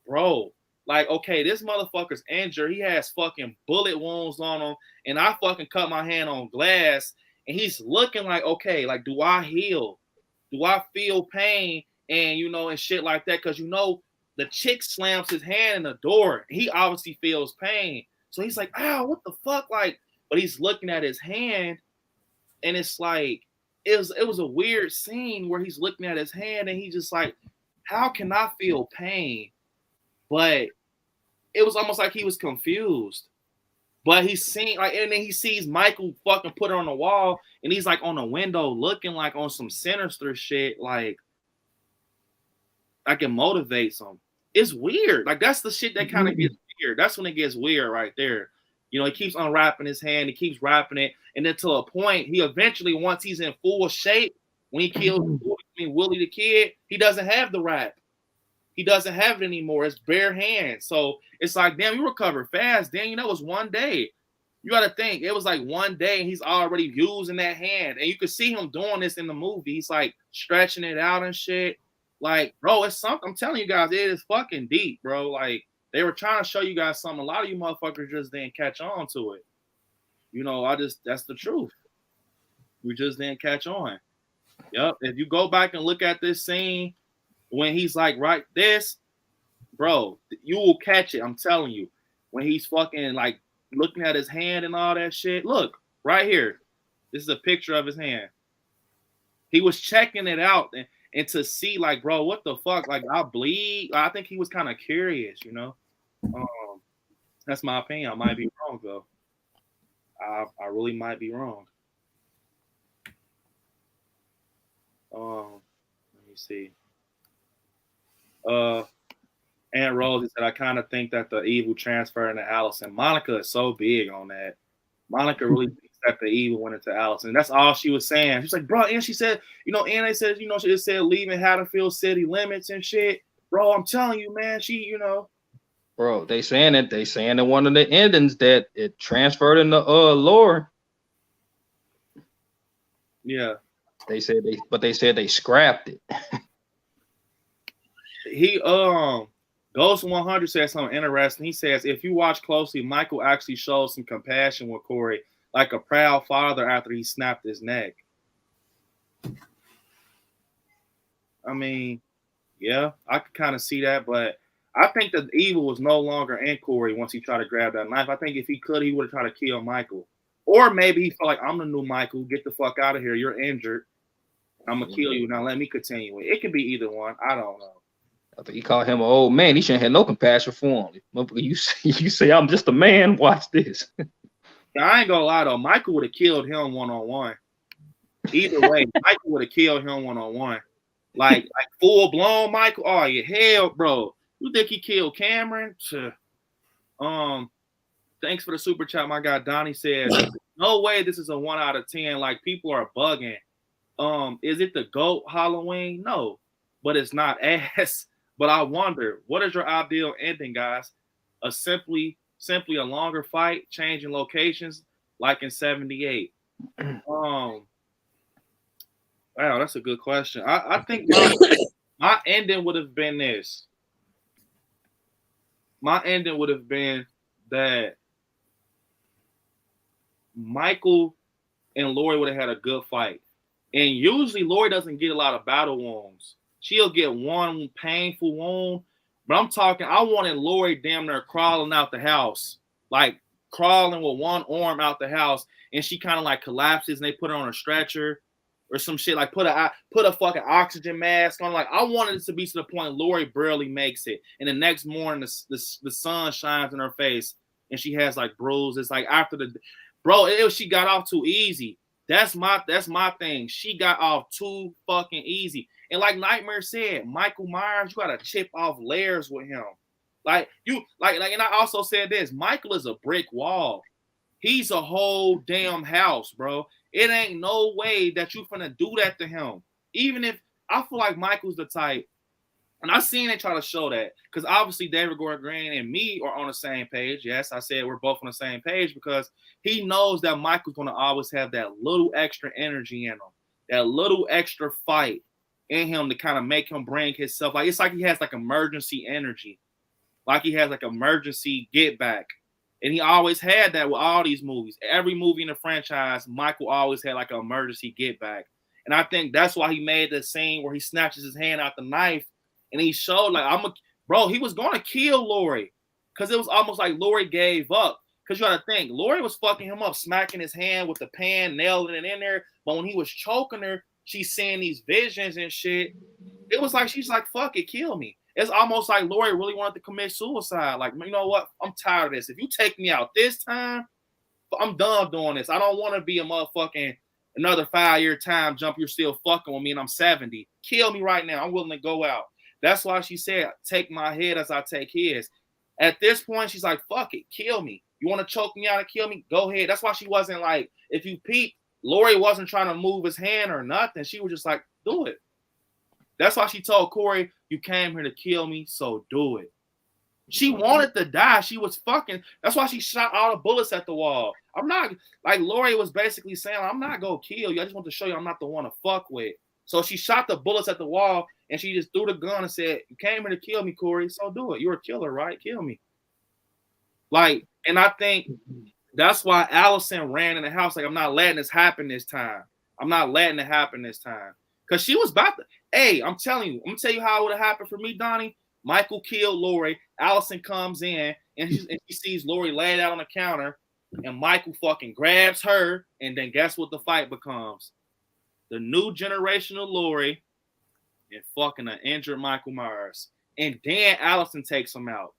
bro, like, okay, this motherfucker's injured. He has fucking bullet wounds on him, and I fucking cut my hand on glass, and he's looking like, okay, like, do I heal? Do I feel pain? And, and shit like that, because, the chick slams his hand in the door. He obviously feels pain. So he's like, ow, what the fuck? Like, but he's looking at his hand, and it's like, it was a weird scene where he's looking at his hand, and he's just like, how can I feel pain? But it was almost like he was confused. But he's seeing, like, and then he sees Michael fucking put her on the wall, and he's like on the window looking like on some sinister shit, like it motivates him. It's weird. Like, that's the shit that kind of gets weird. That's when it gets weird right there. He keeps unwrapping his hand, he keeps wrapping it, and then to a point, he eventually, once he's in full shape, when he kills Willie the Kid, he doesn't have the wrap. He doesn't have it anymore. It's bare hands. So it's like, damn, you recovered fast. Damn, it was one day. You got to think, it was like one day, and he's already using that hand. And you could see him doing this in the movie. He's like stretching it out and shit. Like, bro, it's something. I'm telling you guys, it is fucking deep, bro. Like, they were trying to show you guys something. A lot of you motherfuckers just didn't catch on to it. That's the truth. We just didn't catch on. Yep. If you go back and look at this scene, when he's like, right, this, bro, you will catch it. I'm telling you. When he's fucking like looking at his hand and all that shit. Look, right here. This is a picture of his hand. He was checking it out and to see, like, bro, what the fuck? Like, I bleed. I think he was kind of curious, That's my opinion. I might be wrong, though. I really might be wrong. Let me see. Aunt Rosie said, I kind of think that the evil transferred into Allison. Monica is so big on that. Monica really thinks that the evil went into Allison. That's all she was saying. She's like, bro, and she said, and they said, she just said leaving Haddonfield city limits and shit. Bro, I'm telling you, man, she, Bro, they saying in one of the endings that it transferred into lore. Yeah. They said they scrapped it. He Ghost 100 says something interesting. He says, if you watch closely, Michael actually shows some compassion with Corey. like a proud father after he snapped his neck. I mean, yeah, I could kind of see that, but I think the evil was no longer in Corey once he tried to grab that knife. I think if he could, he would have tried to kill Michael. Or maybe he felt like, I'm the new Michael. Get the fuck out of here. You're injured. I'm going to kill you. Now let me continue. It could be either one. I don't know. I think he called him an old man. He shouldn't have no compassion for him. You say I'm just a man. Watch this. I ain't gonna lie though. Michael would have killed him one-on-one. Either way, Michael would have killed him one-on-one. Like full blown Michael. Oh yeah, hell, bro. You think he killed Cameron? Thanks for the super chat. My guy Donnie says, no way this is a 1 out of 10. Like people are bugging. Is it the GOAT Halloween? No, but it's not ass. But I wonder, what is your ideal ending, guys? Simply a longer fight, changing locations, like in 78. Wow, that's a good question. I think my ending would have been this. My ending would have been that Michael and Lori would have had a good fight. And usually Lori doesn't get a lot of battle wounds. She'll get one painful wound. But I'm talking, I wanted Lori damn near crawling out the house. Like crawling with one arm out the house. And she kind of like collapses and they put her on a stretcher or some shit. Like put a fucking oxygen mask on. Like I wanted it to be to the point Lori barely makes it. And the next morning the sun shines in her face and she has like bruises. Like after she got off too easy. That's my thing. She got off too fucking easy. And like Nightmare said, Michael Myers, you gotta chip off layers with him. And I also said this: Michael is a brick wall. He's a whole damn house, bro. It ain't no way that you finna do that to him. Even if I feel like Michael's the type, and I seen they try to show that because obviously David Gordon Green and me are on the same page. Yes, I said we're both on the same page because he knows that Michael's gonna always have that little extra energy in him, that little extra fight in him to kind of make him bring himself. Like it's like he has like emergency energy, like he has like emergency get back, and he always had that with all these movies. Every movie in the franchise, Michael always had like an emergency get back, and I think that's why he made the scene where he snatches his hand out the knife. And he showed like he was gonna kill Lori because it was almost like Lori gave up. Because you gotta think, Lori was fucking him up, smacking his hand with the pan, nailing it in there. But when he was choking her, she's seeing these visions and shit. It was like she's like, fuck it, kill me. It's almost like Lori really wanted to commit suicide. Like, you know what? I'm tired of this. If you take me out this time, I'm done doing this. I don't want to be a motherfucking another 5-year time jump. You're still fucking with me and I'm 70. Kill me right now. I'm willing to go out. That's why she said, take my head as I take his. At this point, she's like, fuck it, kill me. You want to choke me out and kill me? Go ahead. That's why she wasn't like, if you peep, Lori wasn't trying to move his hand or nothing. She was just like, do it. That's why she told Corey, you came here to kill me, so do it. She wanted to die. She was fucking, that's why she shot all the bullets at the wall. I'm not, like Lori was basically saying, I'm not going to kill you. I just want to show you I'm not the one to fuck with. So she shot the bullets at the wall and she just threw the gun and said, you came here to kill me, Corey, so do it. You're a killer, right? Kill me. Like, and I think that's why Allison ran in the house like, I'm not letting this happen this time. I'm not letting it happen this time. Because she was about to, hey, I'm telling you, I'm going to tell you how it would have happened for me, Donnie. Michael killed Lori. Allison comes in and she sees Lori laid out on the counter and Michael fucking grabs her and then guess what the fight becomes? The new generation of Lori and fucking an injured Michael Myers. And then Allison takes him out.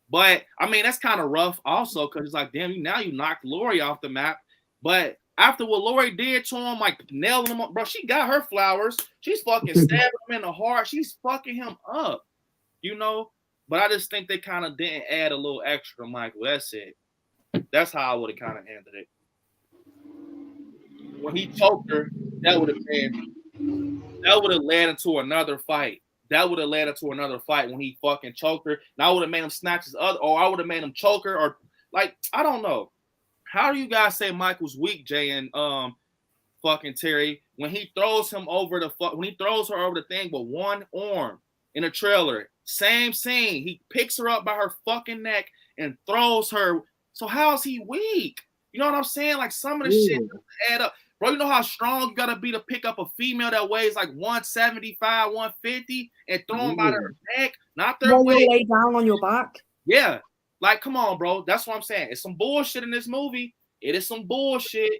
But, I mean, that's kind of rough also because it's like, damn, now you knocked Lori off the map. But after what Lori did to him, like nailing him up, bro, she got her flowers. She's fucking stabbing him in the heart. She's fucking him up, you know? But I just think they kind of didn't add a little extra to Michael. That's it. That's how I would have kind of ended it. When he choked her, that would have led into another fight. That would have led into another fight when he fucking choked her. And I would have made him snatch his other, or I would have made him choke her, or like, I don't know. How do you guys say Michael's weak, Jay and fucking Terry, when he throws him over when he throws her over the thing with one arm in a trailer? Same scene. He picks her up by her fucking neck and throws her. So how is he weak? You know what I'm saying? Like some of the shit doesn't add up. Bro, you know how strong you gotta be to pick up a female that weighs like 175, 150 and throw them by their neck, not their While weight. you lay down on your back. Yeah. Like, come on, bro. That's what I'm saying. It's some bullshit in this movie. It is some bullshit.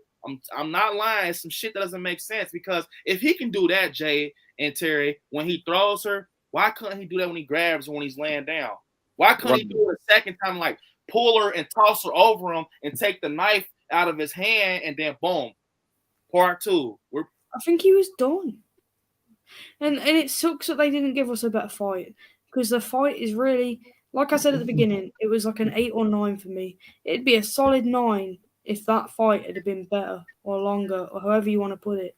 I'm not lying. It's some shit that doesn't make sense because if he can do that, Jay and Terry, when he throws her, why couldn't he do that when he grabs her when he's laying down? Why couldn't he do it a second time, like pull her and toss her over him and take the knife out of his hand and then boom, part two. I think he was done. And it sucks that they didn't give us a better fight because the fight is really, like I said at the beginning, it was like an 8 or 9 for me. It'd be a solid 9 if that fight had been better or longer or however you want to put it.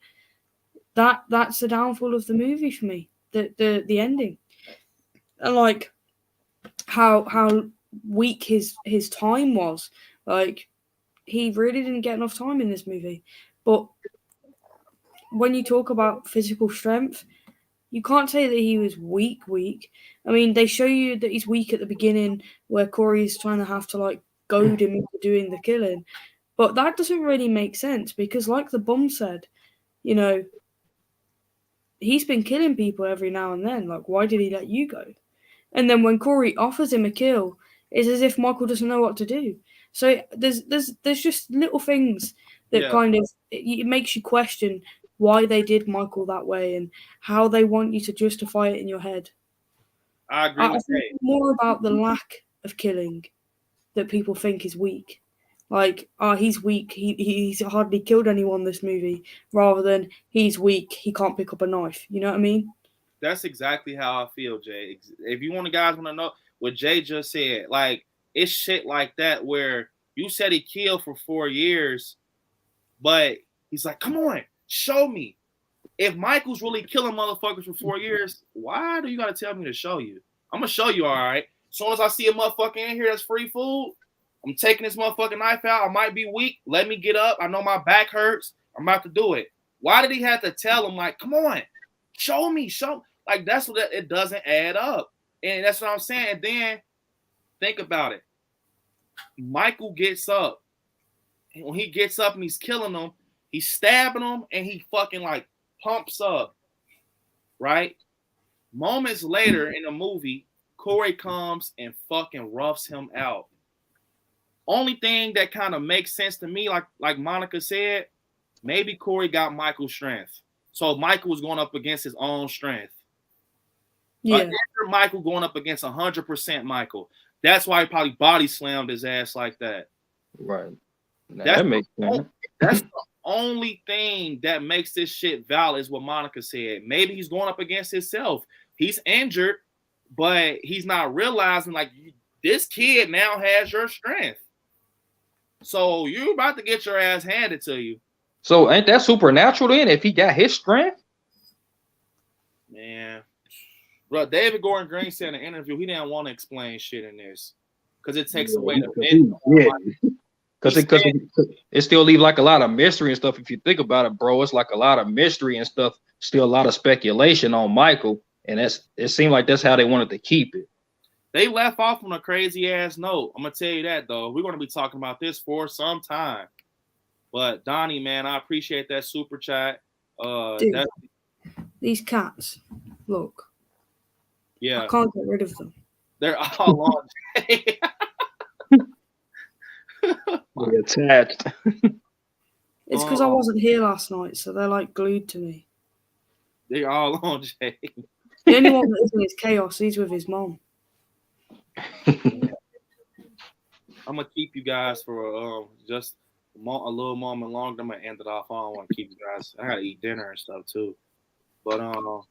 That's the downfall of the movie for me. The ending. And like how weak his time was. Like he really didn't get enough time in this movie. But when you talk about physical strength, you can't say that he was weak. I mean, they show you that he's weak at the beginning where Corey's trying to have to like goad him into doing the killing. But that doesn't really make sense because like the bum said, you know, he's been killing people every now and then. Like, why did he let you go? And then when Corey offers him a kill, it's as if Michael doesn't know what to do. So there's just little things that kind of it makes you question why they did Michael that way and how they want you to justify it in your head. I agree with think it's more about the lack of killing that people think is weak. Like, he's weak. He's hardly killed anyone this movie, rather than he's weak. He can't pick up a knife. You know what I mean? That's exactly how I feel, Jay. If you guys want to know what Jay just said, like it's shit like that where you said he killed for 4 years, but he's like, come on, show me. If Michael's really killing motherfuckers for 4 years, why do you gotta tell me to show you? I'm gonna show you, all right. As soon as I see a motherfucker in here that's free food, I'm taking this motherfucking knife out. I might be weak. Let me get up. I know my back hurts. I'm about to do it. Why did he have to tell him, like, come on, show me, show? Like, that's what it doesn't add up. And that's what I'm saying. And then think about it. Michael gets up. And when he gets up and he's killing them, he's stabbing them and he fucking like pumps up. Right? Moments later in the movie, Corey comes and fucking roughs him out. Only thing that kind of makes sense to me, like Monica said, maybe Corey got Michael's strength. So Michael was going up against his own strength. Yeah. Michael going up against 100% Michael. That's why he probably body slammed his ass like that. Right. That makes sense. That's the only thing that makes this shit valid is what Monica said. Maybe he's going up against himself. He's injured, but he's not realizing like this kid now has your strength. So you're about to get your ass handed to you. So ain't that supernatural then if he got his strength? Man. Bro, David Gordon Green said in an interview he didn't want to explain shit in this because it takes away the myth. Because it still leaves like a lot of mystery and stuff. If you think about it, bro, it's like a lot of mystery and stuff. Still a lot of speculation on Michael, and it seemed like that's how they wanted to keep it. They left off on a crazy ass note. I'm gonna tell you that though. We're gonna be talking about this for some time. But Donnie, man, I appreciate that super chat. Dude, these cats, look. Yeah, I can't get rid of them. They're all on. They're attached. It's because I wasn't here last night, so they're like glued to me. They're all on Jay. The only one that isn't is Chaos. He's with his mom. I'm gonna keep you guys for just a little moment longer. I'm gonna end it off. I don't want to keep you guys. I gotta eat dinner and stuff too. But all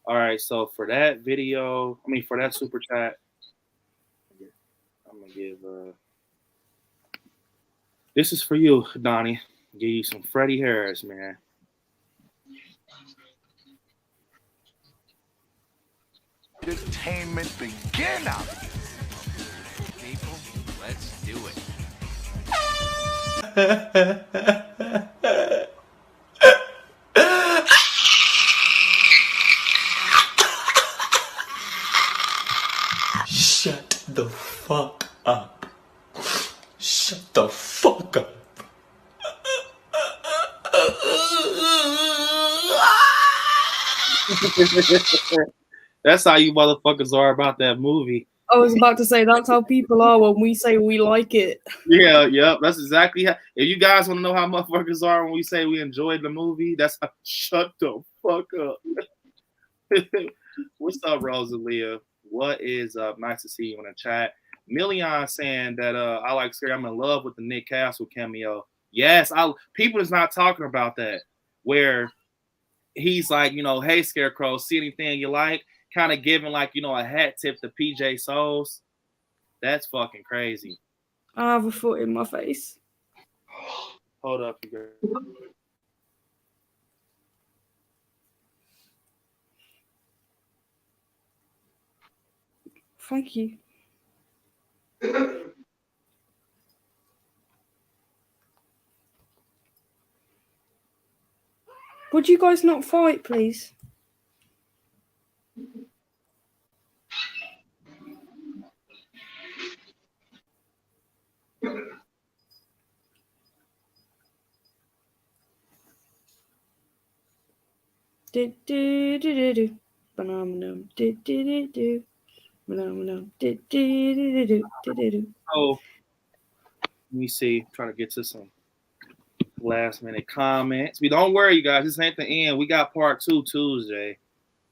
right, so for that video, for that super chat, I'm gonna give this is for you, Donnie. Give you some Freddie Harris, man. Entertainment begin out. People, let's do it. Shut the fuck up. Shut the fuck up. That's how you motherfuckers are about that movie. I was about to say that's how people are when we say we like it. Yeah, yep. That's exactly how. If you guys want to know how motherfuckers are when we say we enjoyed the movie, that's how, shut the fuck up. What's up, Rosalia? What is up? Nice to see you in the chat. Million saying that I like Scary. I'm in love with the Nick Castle cameo. Yes, people is not talking about that. Where he's like, hey Scarecrow, see anything you like? Kind of giving like, a hat tip to PJ Souls. That's fucking crazy. I have a foot in my face. Hold up, you girl. Thank you. Would you guys not fight, please? Do do do do do. Phenomenal. Do do do do. Phenomenal. Do do do do do do. Oh, let me see. Trying to get to some last minute comments. But don't worry, you guys. This ain't the end. We got part 2 Tuesday,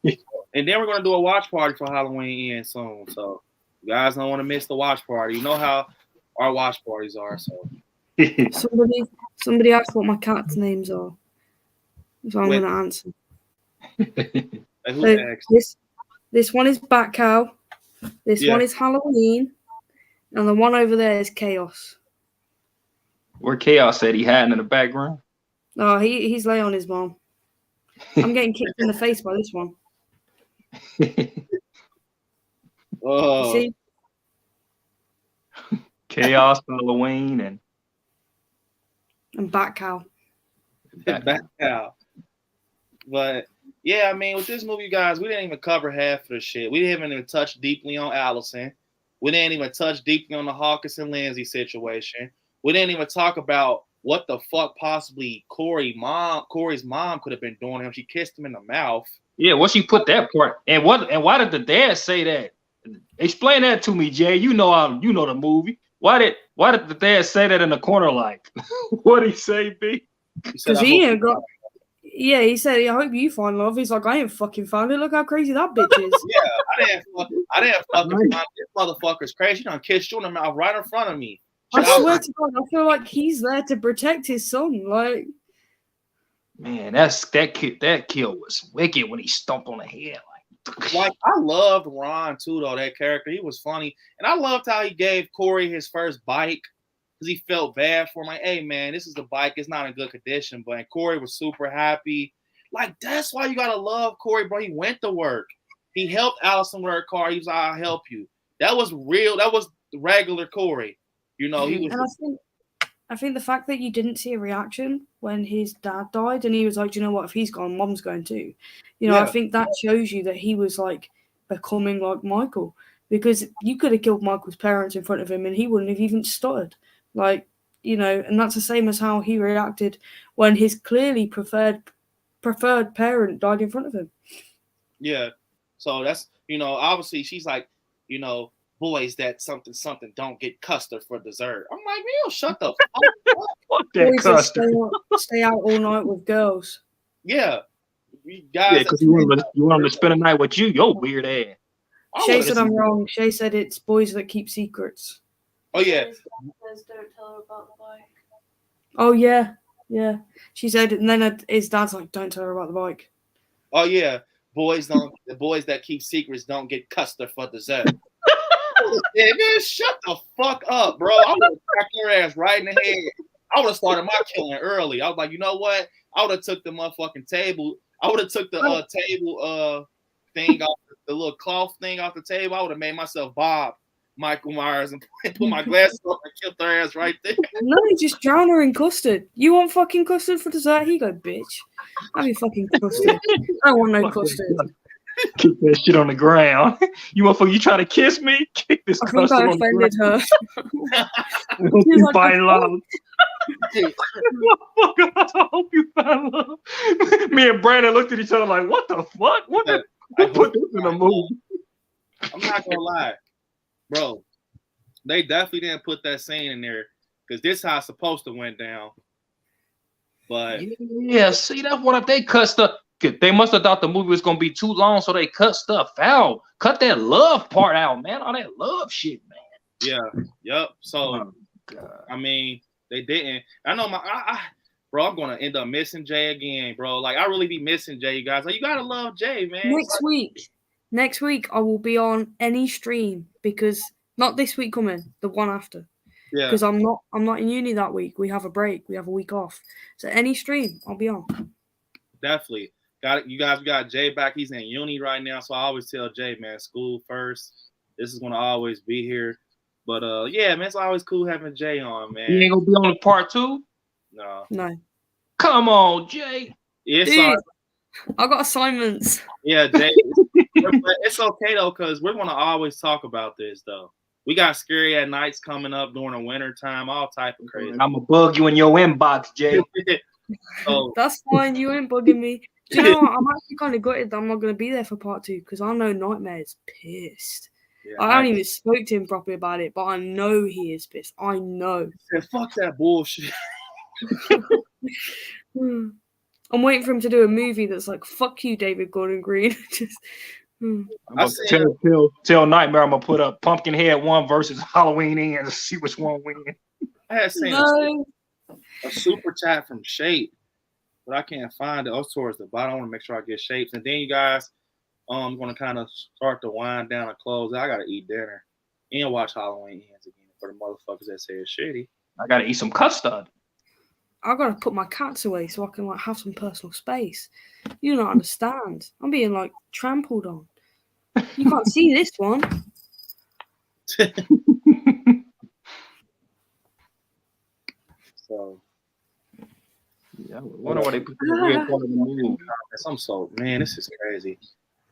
and then we're gonna do a watch party for Halloween end soon. So you guys don't want to miss the watch party. You know how our watch parties are. So somebody asked what my cat's names are, so I'm gonna answer. So this one is Bat Cow, this one is Halloween, and the one over there is Chaos. Where Chaos said he hiding in the background? Oh, he's laying on his mom. I'm getting kicked in the face by this one. Oh. See? Chaos, Halloween, and Bat Cow. Bat Cow. But yeah, I mean, with this movie, guys, we didn't even cover half of the shit. We didn't even touch deeply on Allison. We didn't even touch deeply on the Hawkins and Lindsay situation. We didn't even talk about what the fuck possibly Corey's mom could have been doing to him. She kissed him in the mouth. Yeah, what she put that part and why did the dad say that? Explain that to me, Jay. You know the movie. Why did the dad say that in the corner like? What did he say, B? Because he ain't got. Yeah, he said, I hope you find love. He's like, I ain't fucking found it. Look how crazy that bitch is. Yeah, I didn't fucking find this motherfucker's crazy. She done kissed you in the mouth right in front of me. I swear to God, I feel like he's there to protect his son. Like, man, that kill was wicked when he stomped on the head. Like I loved Ron too, though, that character. He was funny. And I loved how he gave Corey his first bike because he felt bad for him. Like, hey man, this is the bike. It's not in good condition. But Corey was super happy. Like, that's why you gotta love Corey, bro. He went to work. He helped Allison with her car. He was like, I'll help you. That was real. That was regular Corey. He was. And I think the fact that you didn't see a reaction when his dad died, and he was like, you know what? If he's gone, Mom's going too. I think that shows you that he was like becoming like Michael, because you could have killed Michael's parents in front of him, and he wouldn't have even stuttered. Like, and that's the same as how he reacted when his clearly preferred parent died in front of him. Yeah. So that's obviously she's like, boys that something don't get custard for dessert. I'm like, man, shut the fuck up. Fuck that custard. Stay out all night with girls. Yeah. Guys, because you want them to spend a night with you, yo weird ass. Shay said I'm wrong. Shay said it's boys that keep secrets. Oh yeah. Don't tell her about the bike. Oh yeah. Yeah. She said, and then his dad's like, don't tell her about the bike. Oh yeah. The boys that keep secrets don't get custard for dessert. Yeah, man, shut the fuck up, bro. I would have cracked your ass right in the head. I would have started my killing early. I was like, you know what? I would have took the motherfucking table. I would have took the table thing off, the little cloth thing off the table. I would have made myself Bob Michael Myers and put my glasses on and killed their ass right there. No, just drown her in custard. You want fucking custard for dessert? Here you go, bitch. Have your fucking custard. I don't want no custard. Kick that shit on the ground. You motherfucker, you trying to kiss me? Kick this I think custard I on the offended ground. her. Hope She was you like, find "Oh, love. Motherfucker, I hope you find love. Me and Brandon looked at each other like, what the fuck? Who put this in the movie? I'm not gonna lie, bro. They definitely didn't put that scene in there because this how it's supposed to went down. But Yeah, see, that's what they cut stuff. They must have thought the movie was gonna be too long, so they cut stuff out. Cut that love part out, man. All that love shit, man. yeah, yep. So I mean, they didn't. I know bro. I'm gonna end up missing Jay again, bro. Like I really be missing Jay, you guys. Like you gotta love Jay, man. Next week I will be on any stream because not this week coming, the one after. Yeah. Because I'm not in uni that week. We have a break. We have a week off. So any stream, I'll be on. Definitely. Got it. You guys, we got Jay back. He's in uni right now. So I always tell Jay, man, school first. This is gonna always be here. But yeah, man, it's always cool having Jay on, man. You ain't gonna be on the part 2? No. Come on, Jay. Dude, I got assignments. Yeah, Jay. It's okay though, because we're gonna always talk about this though. We got Scary at Nights coming up during the winter time, all type of crazy. I'm gonna bug you in your inbox, Jay. That's fine. You ain't bugging me. Do you know what? I'm actually kind of gutted that I'm not going to be there for part 2 because I know Nightmare is pissed. Yeah, I haven't even spoke to him properly about it, but I know he is pissed. I know. Said, fuck that bullshit. I'm waiting for him to do a movie that's like, fuck you, David Gordon Green. Just, I'm gonna tell Nightmare I'm gonna put up Pumpkinhead 1 versus Halloween Ends and see which one wins. I had seen a super chat from Shape, but I can't find it. I was towards the bottom. I want to make sure I get Shapes. And then you guys, I'm gonna kind of start to wind down and close. I gotta eat dinner and watch Halloween Ends again for the motherfuckers that say it's shitty. I gotta eat some custard. I gotta put my cats away so I can like have some personal space. You don't understand. I'm being like trampled on. You can't see this one. So yeah, I wonder why they put the weird part of the movie. I'm so man, this is crazy.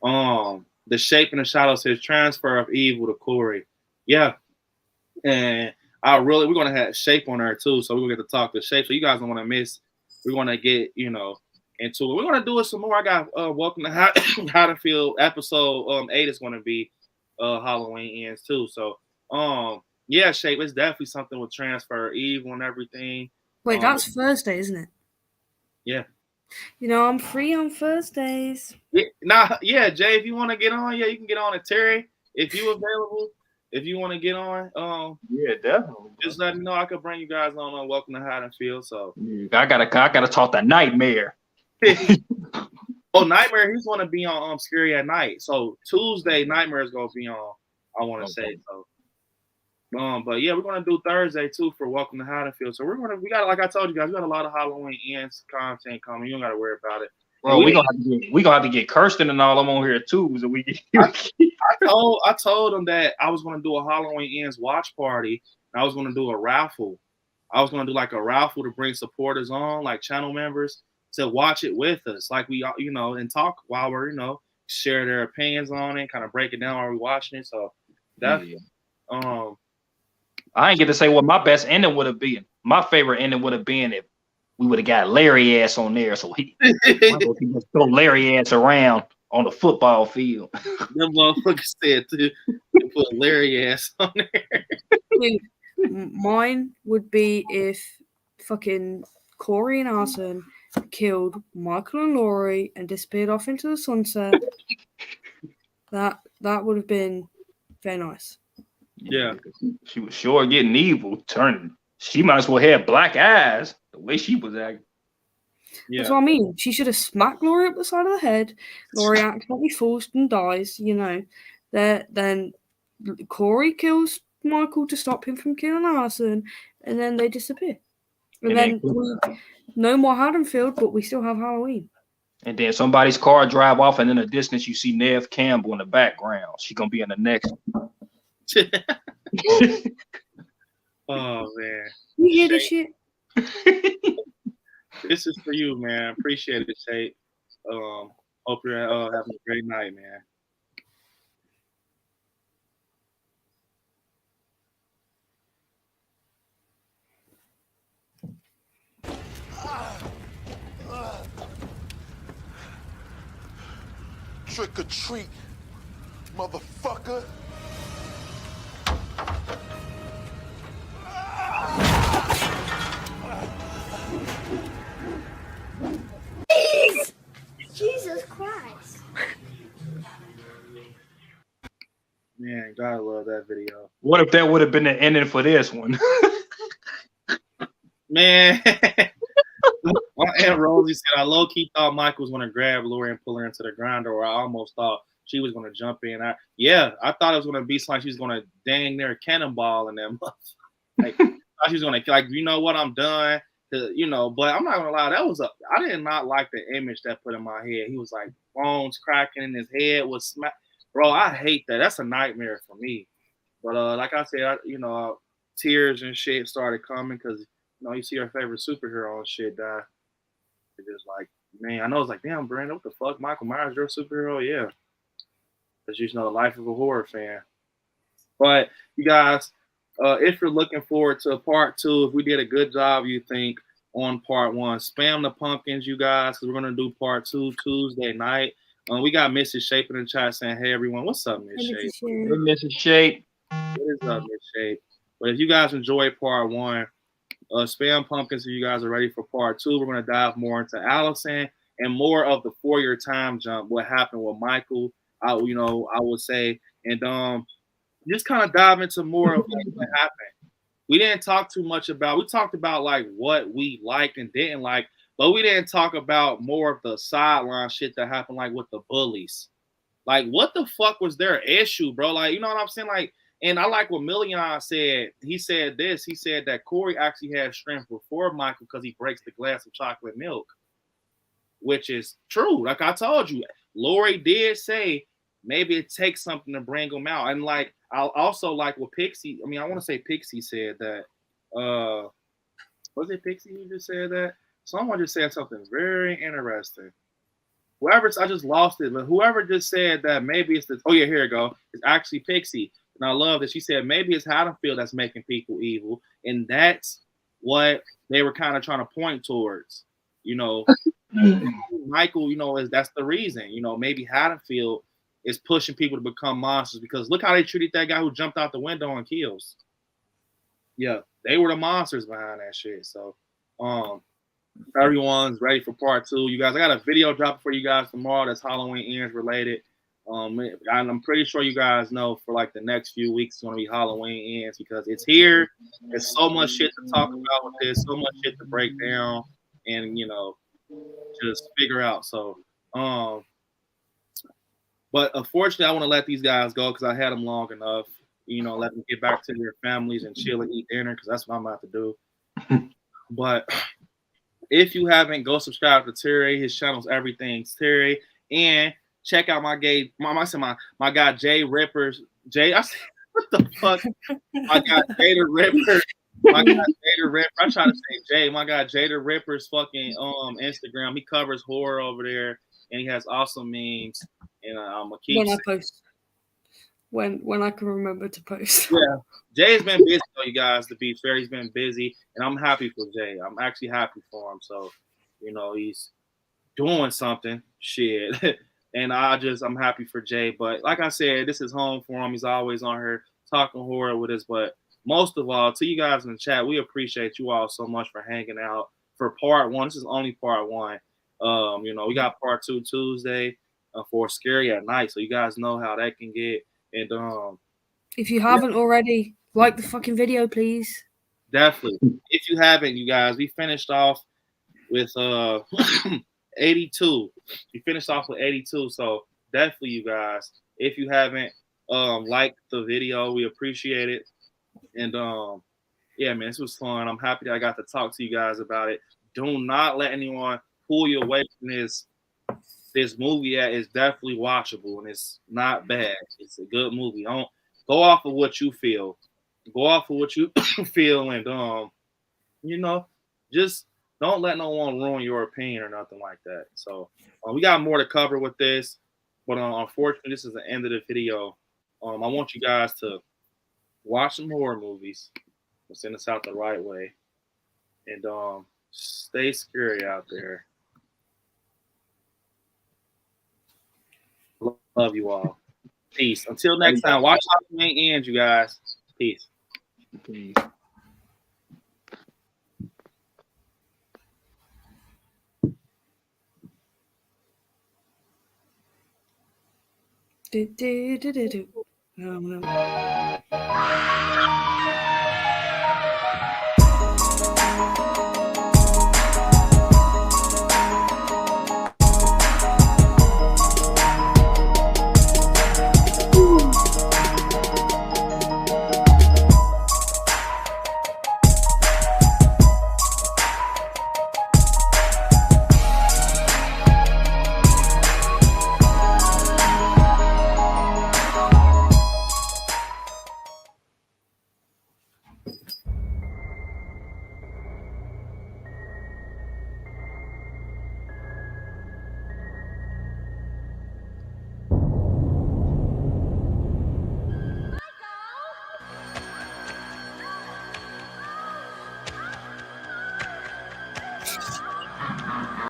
The Shape in the Shadow says transfer of evil to Corey. Yeah, and we're gonna have Shape on there too, so we're gonna get to talk to Shape. So you guys don't want to miss. We're gonna get into it. We're gonna do it some more. I got Welcome to How to Feel episode 8 is gonna be Halloween Ends too. So yeah, Shape, it's definitely something with transfer evil and everything. Wait, that's Thursday, isn't it? Yeah. You know, I'm free on Thursdays. Yeah, Jay, if you want to get on, yeah, you can get on it. Terry, if you available, if you want to get on, yeah, definitely. Just let me know. I could bring you guys on Welcome to How to Feel. So I gotta talk to Nightmare. Nightmare, he's gonna be on Scary at Night. So Tuesday, Nightmare is gonna be on. I want to say so. But yeah, we're gonna do Thursday too for Welcome to How to Feel. So we got, like I told you guys, we got a lot of Halloween Ends content coming. You don't gotta worry about it. Well, we gonna have to get Kirsten and all of them on here too. So I told them that I was gonna do a Halloween Ends watch party. And I was gonna do a raffle. I was gonna do like a raffle to bring supporters on, like channel members, to watch it with us, like we, and talk while we're, share their opinions on it, kind of break it down while we're watching it. So that, I ain't get to say what my best ending would have been. My favorite ending would have been if we would have got Larry ass on there, so he just throw Larry ass around on the football field. Them motherfuckers said to put Larry ass on there. Dude, mine would be if fucking Corey and Arson killed Michael and Laurie and disappeared off into the sunset. That would have been very nice. Yeah. She was sure getting evil. She might as well have black eyes the way she was acting. Yeah. That's what I mean. She should have smacked Laurie up the side of the head. Laurie accidentally falls and dies, Then Corey kills Michael to stop him from killing Arson, and then they disappear. And then no more Haddonfield, but we still have Halloween. And then somebody's car drive off, and in the distance you see Nev Campbell in the background. She's gonna be in the next one. Oh man. You hear this shit? This is for you, man. Appreciate it, Shape. Hope you're having a great night, man. Trick or treat, motherfucker. Please! Jesus Christ. Man, gotta love that video. What if that would have been the ending for this one? Man. My Aunt Rosie said, I low-key thought Michael was going to grab Lori and pull her into the grinder, or I almost thought she was going to jump in. I thought it was going to be something she was going to dang near cannonball in them. Like, I thought she was going to, like, you know what, I'm done. You know, but I'm not going to lie, I did not like the image that put in my head. He was like, bones cracking in his head was smack. Bro, I hate that. That's a nightmare for me. But like I said, tears and shit started coming because, you see your favorite superhero and shit die. It's just like, man, I know it's like, damn, Brandon, what the fuck? Michael Myers, your superhero? Yeah. That's just the life of a horror fan. But you guys, if you're looking forward to part 2, if we did a good job, you think, on part 1, spam the pumpkins, you guys, because we're going to do part 2 Tuesday night. We got Mrs. Shape in the chat saying, hey, everyone, what's up, Miss Shape? Hey, Mrs. Shape. What is up, Miss Shape? But if you guys enjoyed part 1, spam pumpkins, so you guys are ready for part 2. We're going to dive more into Allison and more of the 4-year time jump, what happened with Michael, I would say, and just kind of dive into more of what happened. We didn't talk too much about, we talked about like what we liked and didn't like, but we didn't talk about more of the sideline shit that happened, like with the bullies. Like, what the fuck was their issue, bro? Like, you know what I'm saying? Like, and I like what Million said. He said this. He said that Corey actually had strength before Michael because he breaks the glass of chocolate milk, which is true. Like I told you, Lori did say maybe it takes something to bring him out. And like, I also like what Pixie, I want to say Pixie said that. Was it Pixie who just said that? Someone just said something very interesting. I just lost it, but whoever just said that maybe it's here we go. It's actually Pixie. And I love that she said maybe it's Haddonfield that's making people evil. And that's what they were kind of trying to point towards. Michael, that's the reason. Maybe Haddonfield is pushing people to become monsters because look how they treated that guy who jumped out the window on Kills. Yeah, they were the monsters behind that shit. So, everyone's ready for part 2. You guys, I got a video drop for you guys tomorrow that's Halloween Ends related. I'm pretty sure you guys know for like the next few weeks it's going to be Halloween Ends because it's here. There's so much shit to talk about with this, so much shit to break down and, just figure out. So, but unfortunately, I want to let these guys go because I had them long enough. Let them get back to their families and chill and eat dinner because that's what I'm about to do. But if you haven't, go subscribe to Terry. His channel's Everything's Terry. And check out my guy Jay Rippers. I said, what the fuck? My guy Jay the Ripper. My guy Jay the Ripper. I'm trying to say Jay. My guy Jay the Ripper's fucking Instagram. He covers horror over there. And he has awesome memes. And I'm gonna keep when I post. When I can remember to post. Yeah. Jay's been busy though, you guys, to be fair. He's been busy. And I'm happy for Jay. I'm actually happy for him. So, he's doing something. Shit. And I'm happy for Jay. But like I said, this is home for him. He's always on here talking horror with us. But most of all, to you guys in the chat, we appreciate you all so much for hanging out for part 1. This is only part 1. We got part 2 Tuesday for Scary at Night. So you guys know how that can get. And if you haven't already, like the fucking video, please. Definitely. If you haven't, you guys, we finished off with 82. We finished off with 82. So definitely, you guys, if you haven't liked the video, we appreciate it. And yeah, man, this was fun. I'm happy that I got to talk to you guys about it. Do not let anyone pull you away from this movie. It's definitely watchable and it's not bad. It's a good movie. Don't go off of what you feel. Go off of what you feel and just don't let no one ruin your opinion or nothing like that. So we got more to cover with this, but unfortunately, this is the end of the video. I want you guys to watch some horror movies. We'll send us out the right way, and stay scary out there. Love you all. Peace. Until next time, watch Halloween ends, you guys. Peace. Peace.